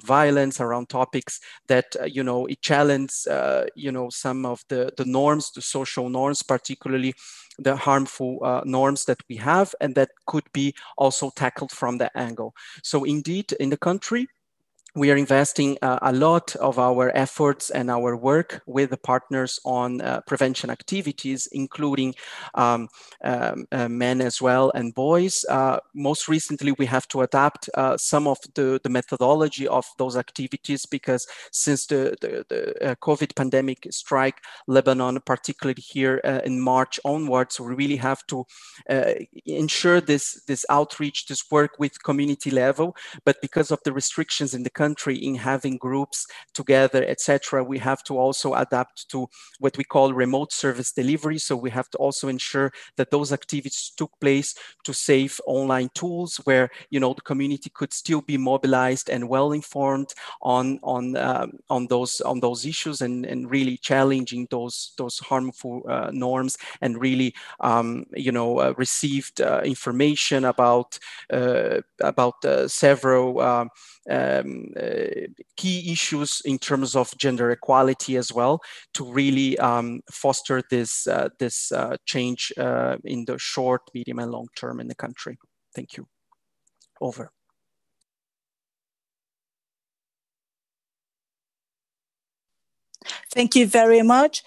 violence, around topics that it challenges some of the norms, the social norms, particularly the harmful norms that we have, and that could be also tackled from that angle. So indeed, in the country, we are investing a lot of our efforts and our work with the partners on prevention activities, including men as well and boys. Most recently, we have to adapt some of the methodology of those activities because since the COVID pandemic strike Lebanon, particularly here in March onwards, we really have to ensure this outreach, this work with community level. But because of the restrictions in the country in having groups together, etc., we have to also adapt to what we call remote service delivery. So we have to also ensure that those activities took place to safe online tools where the community could still be mobilized and well informed on those issues and really challenging those harmful norms and really received information about several key issues in terms of gender equality as well, to really foster this change in the short, medium, and long term in the country. Thank you. Over. Thank you very much,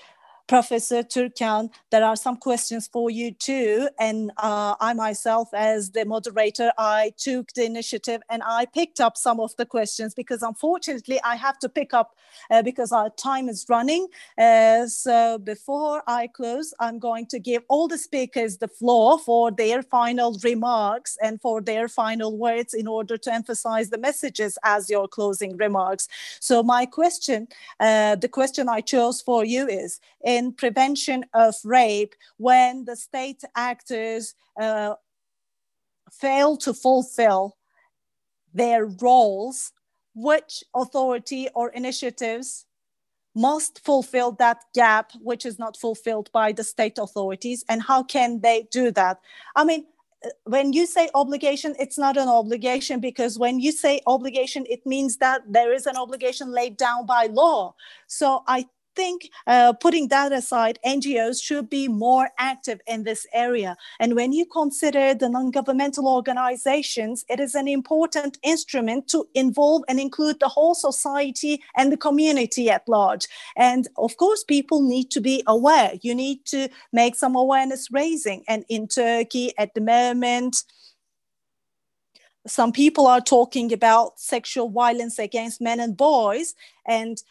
Professor Türkan. There are some questions for you too. And I myself, as the moderator, I took the initiative and I picked up some of the questions because unfortunately I have to pick up because our time is running. So before I close, I'm going to give all the speakers the floor for their final remarks and for their final words in order to emphasize the messages as your closing remarks. So my question, the question I chose for you is, in prevention of rape, when the state actors fail to fulfill their roles, which authority or initiatives must fulfill that gap which is not fulfilled by the state authorities, and how can they do that? I mean, when you say obligation, it's not an obligation, because when you say obligation, it means that there is an obligation laid down by law. So I think putting that aside, NGOs should be more active in this area. And when you consider the non-governmental organizations, it is an important instrument to involve and include the whole society and the community at large. And of course, people need to be aware. You need to make some awareness raising. And in Turkey at the moment, some people are talking about sexual violence against men and boys, and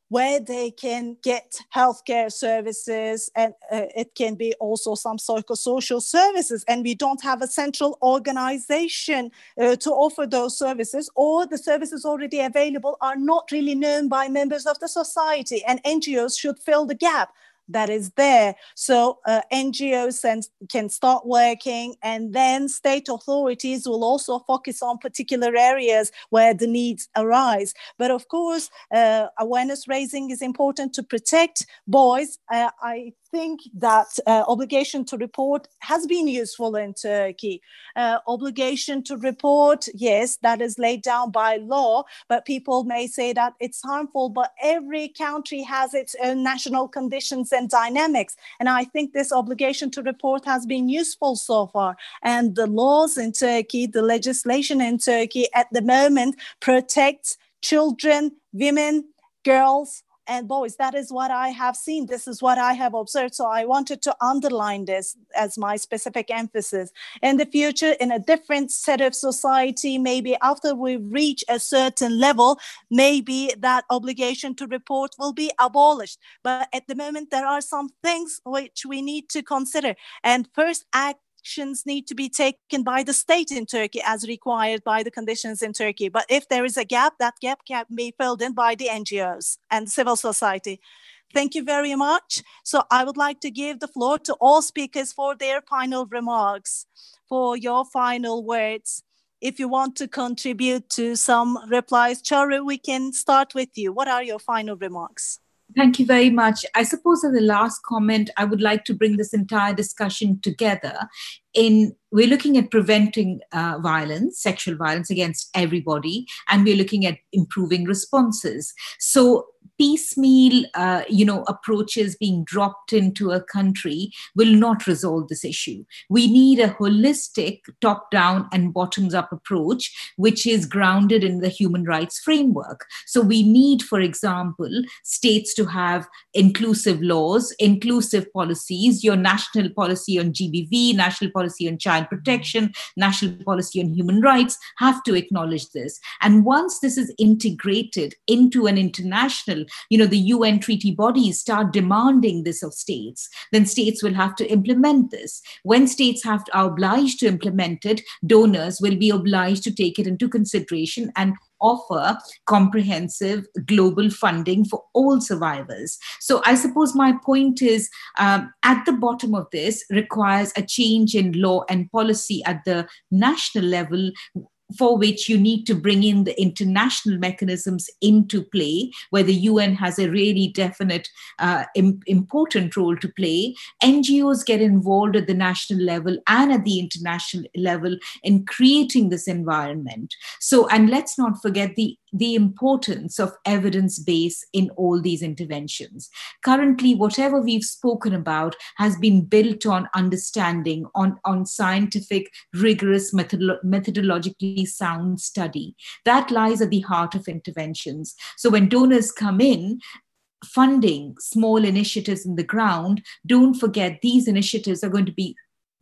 where they can get healthcare services, and it can be also some psychosocial services. And we don't have a central organization to offer those services, or the services already available are not really known by members of the society, and NGOs should fill the gap that is there. So NGOs can start working, and then state authorities will also focus on particular areas where the needs arise. But of course, awareness raising is important to protect boys. I think that obligation to report has been useful in Turkey. Obligation to report, yes, that is laid down by law, but people may say that it's harmful, but every country has its own national conditions and dynamics. And I think this obligation to report has been useful so far. And the laws in Turkey, the legislation in Turkey at the moment protects children, women, girls, and boys. That is what I have seen. This is what I have observed. So I wanted to underline this as my specific emphasis. In the future, in a different set of society, maybe after we reach a certain level, maybe that obligation to report will be abolished. But at the moment, there are some things which we need to consider. And first, actions need to be taken by the state in Turkey as required by the conditions in Turkey. But if there is a gap, that gap can be filled in by the NGOs and civil society. Thank you very much. So I would like to give the floor to all speakers for their final remarks, for your final words. If you want to contribute to some replies, Charu, we can start with you. What are your final remarks? Thank you very much. I suppose as the last comment, I would like to bring this entire discussion together. We're looking at preventing violence, sexual violence against everybody, and we're looking at improving responses. So piecemeal, approaches being dropped into a country will not resolve this issue. We need a holistic top-down and bottoms-up approach, which is grounded in the human rights framework. So we need, for example, states to have inclusive laws, inclusive policies, your national policy on GBV, national policy on child protection, national policy on human rights have to acknowledge this. And once this is integrated into an international, the UN treaty bodies start demanding this of states, then states will have to implement this. When states are obliged to implement it, donors will be obliged to take it into consideration and offer comprehensive global funding for all survivors. So I suppose my point is, at the bottom of this requires a change in law and policy at the national level, for which you need to bring in the international mechanisms into play, where the UN has a really definite, important role to play. NGOs get involved at the national level and at the international level in creating this environment. So, and let's not forget the importance of evidence base in all these interventions. Currently, whatever we've spoken about has been built on understanding, on scientific, rigorous, methodologically sound study. That lies at the heart of interventions. So when donors come in, funding small initiatives in the ground, don't forget these initiatives are going to be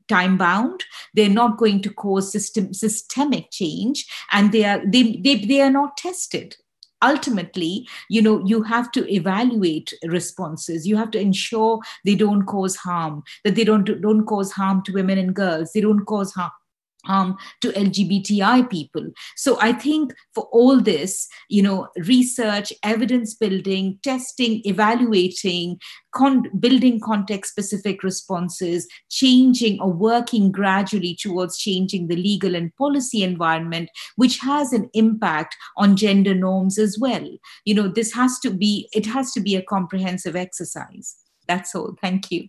time-bound. They're not going to cause systemic change, and they are not tested. Ultimately, you have to evaluate responses. You have to ensure they don't cause harm, that they don't cause harm to women and girls. They don't cause harm to LGBTI people. So I think for all this, research, evidence building, testing, evaluating, building context-specific responses, changing or working gradually towards changing the legal and policy environment, which has an impact on gender norms as well. It has to be a comprehensive exercise. That's all. Thank you.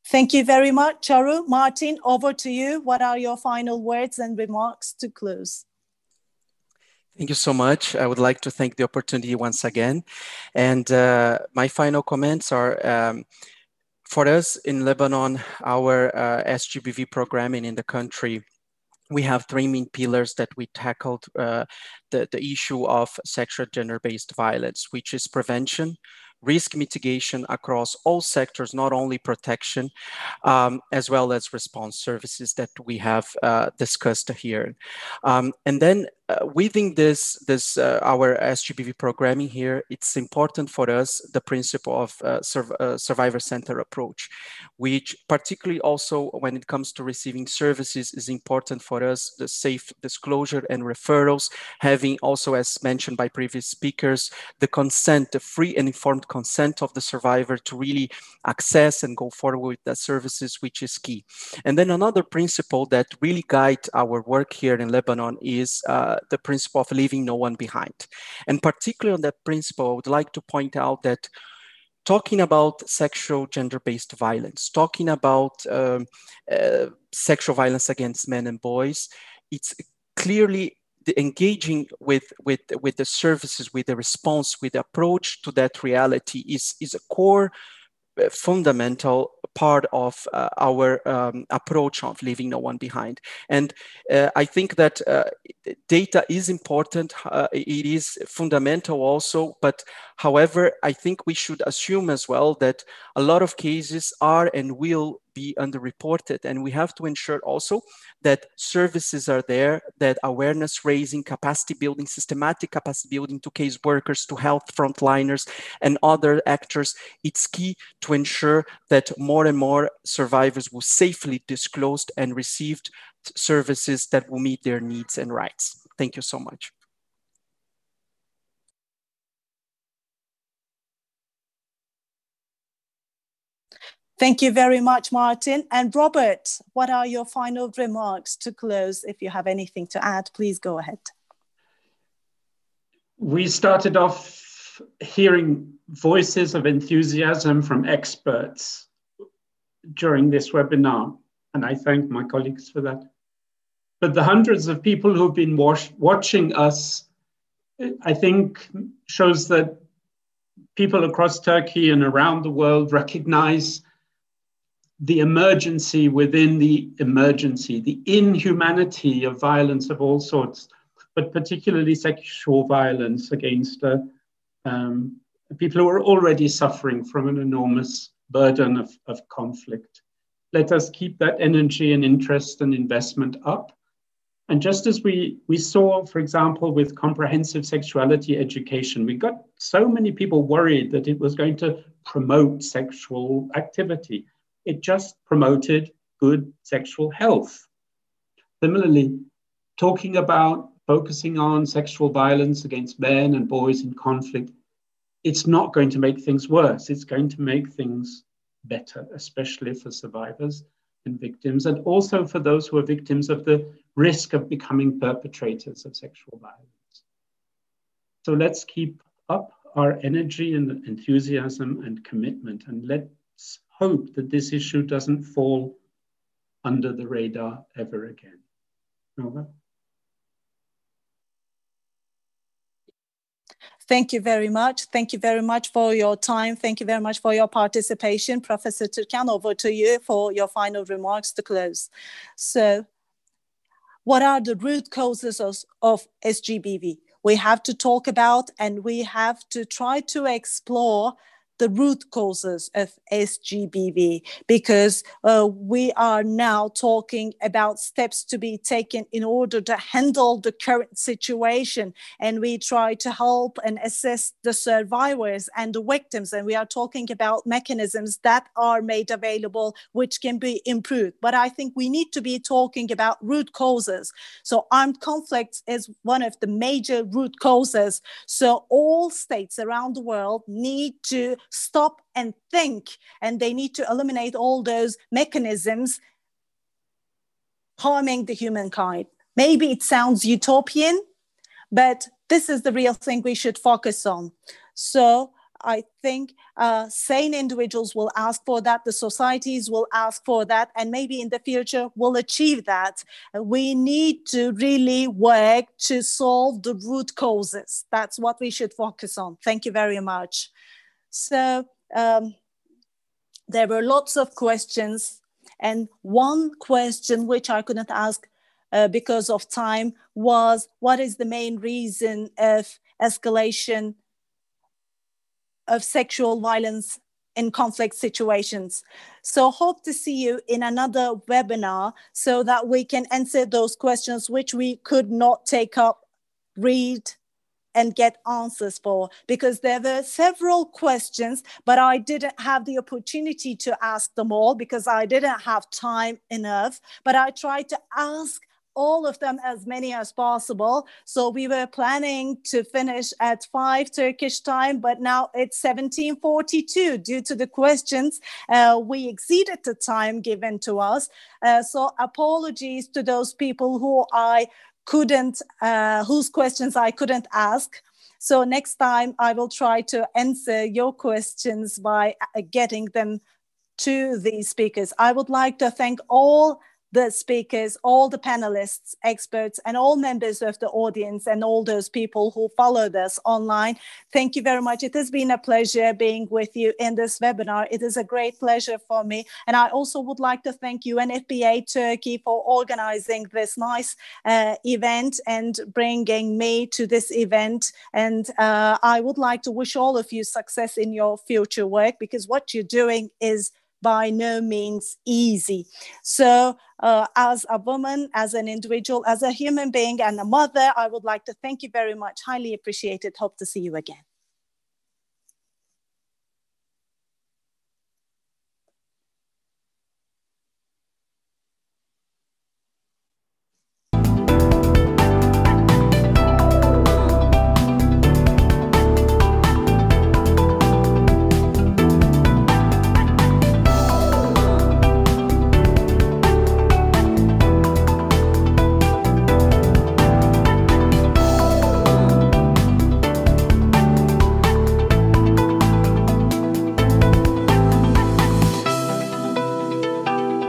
Thank you very much, Charu. Martin, over to you. What are your final words and remarks to close? Thank you so much. I would like to thank the opportunity once again. And my final comments are, for us in Lebanon, our SGBV programming in the country, we have three main pillars that we tackled the issue of sexual gender-based violence, which is prevention, risk mitigation across all sectors, not only protection, as well as response services that we have discussed here. And then within this our SGBV programming here, it's important for us the principle of survivor-centered approach, which particularly also when it comes to receiving services is important for us, the safe disclosure and referrals, having also, as mentioned by previous speakers, the consent, the free and informed consent of the survivor to really access and go forward with the services, which is key. And then another principle that really guides our work here in Lebanon is the principle of leaving no one behind. And particularly on that principle, I would like to point out that talking about sexual gender-based violence, talking about sexual violence against men and boys, it's clearly engaging with the services, with the response, with the approach to that reality is a core fundamental part of our approach of leaving no one behind. And I think that data is important. It is fundamental also, but however, I think we should assume as well that a lot of cases are and will be underreported. And we have to ensure also that services are there, that awareness raising, capacity building, systematic capacity building to case workers, to health frontliners and other actors. It's key to ensure that more and more survivors will safely disclose and receive services that will meet their needs and rights. Thank you so much. Thank you very much, Martin. And Robert, what are your final remarks to close? If you have anything to add, please go ahead. We started off hearing voices of enthusiasm from experts during this webinar, and I thank my colleagues for that. But the hundreds of people who've been watching us, I think, shows that people across Turkey and around the world recognize the emergency within the emergency, the inhumanity of violence of all sorts, but particularly sexual violence against people who are already suffering from an enormous burden of conflict. Let us keep that energy and interest and investment up. And just as we saw, for example, with comprehensive sexuality education, we got so many people worried that it was going to promote sexual activity. It just promoted good sexual health. Similarly, talking about focusing on sexual violence against men and boys in conflict, it's not going to make things worse. It's going to make things better, especially for survivors and victims, and also for those who are victims of the risk of becoming perpetrators of sexual violence. So let's keep up our energy and enthusiasm and commitment, and let's hope that this issue doesn't fall under the radar ever again. Nova? Thank you very much. Thank you very much for your time. Thank you very much for your participation. Professor Türkan, over to you for your final remarks to close. So, what are the root causes of SGBV? We have to talk about, and we have to try to explore the root causes of SGBV, because we are now talking about steps to be taken in order to handle the current situation. And we try to help and assess the survivors and the victims. And we are talking about mechanisms that are made available, which can be improved. But I think we need to be talking about root causes. So armed conflicts is one of the major root causes. So all states around the world need to stop and think, and they need to eliminate all those mechanisms harming the humankind. Maybe it sounds utopian, but this is the real thing we should focus on. So I think sane individuals will ask for that, the societies will ask for that, and maybe in the future we'll achieve that. We need to really work to solve the root causes. That's what we should focus on. Thank you very much. So there were lots of questions, and one question which I couldn't ask because of time was, what is the main reason of escalation of sexual violence in conflict situations? So hope to see you in another webinar so that we can answer those questions which we could not take up, read, and get answers for, because there were several questions, but I didn't have the opportunity to ask them all because I didn't have time enough, but I tried to ask all of them, as many as possible. So we were planning to finish at 5 Turkish time, but now it's 17:42 due to the questions. We exceeded the time given to us. So apologies to those people who I couldn't, whose questions I couldn't ask. So next time I will try to answer your questions by getting them to the speakers. I would like to thank all the speakers, all the panelists, experts, and all members of the audience, and all those people who followed us online. Thank you very much. It has been a pleasure being with you in this webinar. It is a great pleasure for me. And I also would like to thank UNFPA Turkey for organizing this nice event and bringing me to this event. And I would like to wish all of you success in your future work, because what you're doing is by no means easy. So as a woman, as an individual, as a human being and a mother, I would like to thank you very much. Highly appreciate it. Hope to see you again.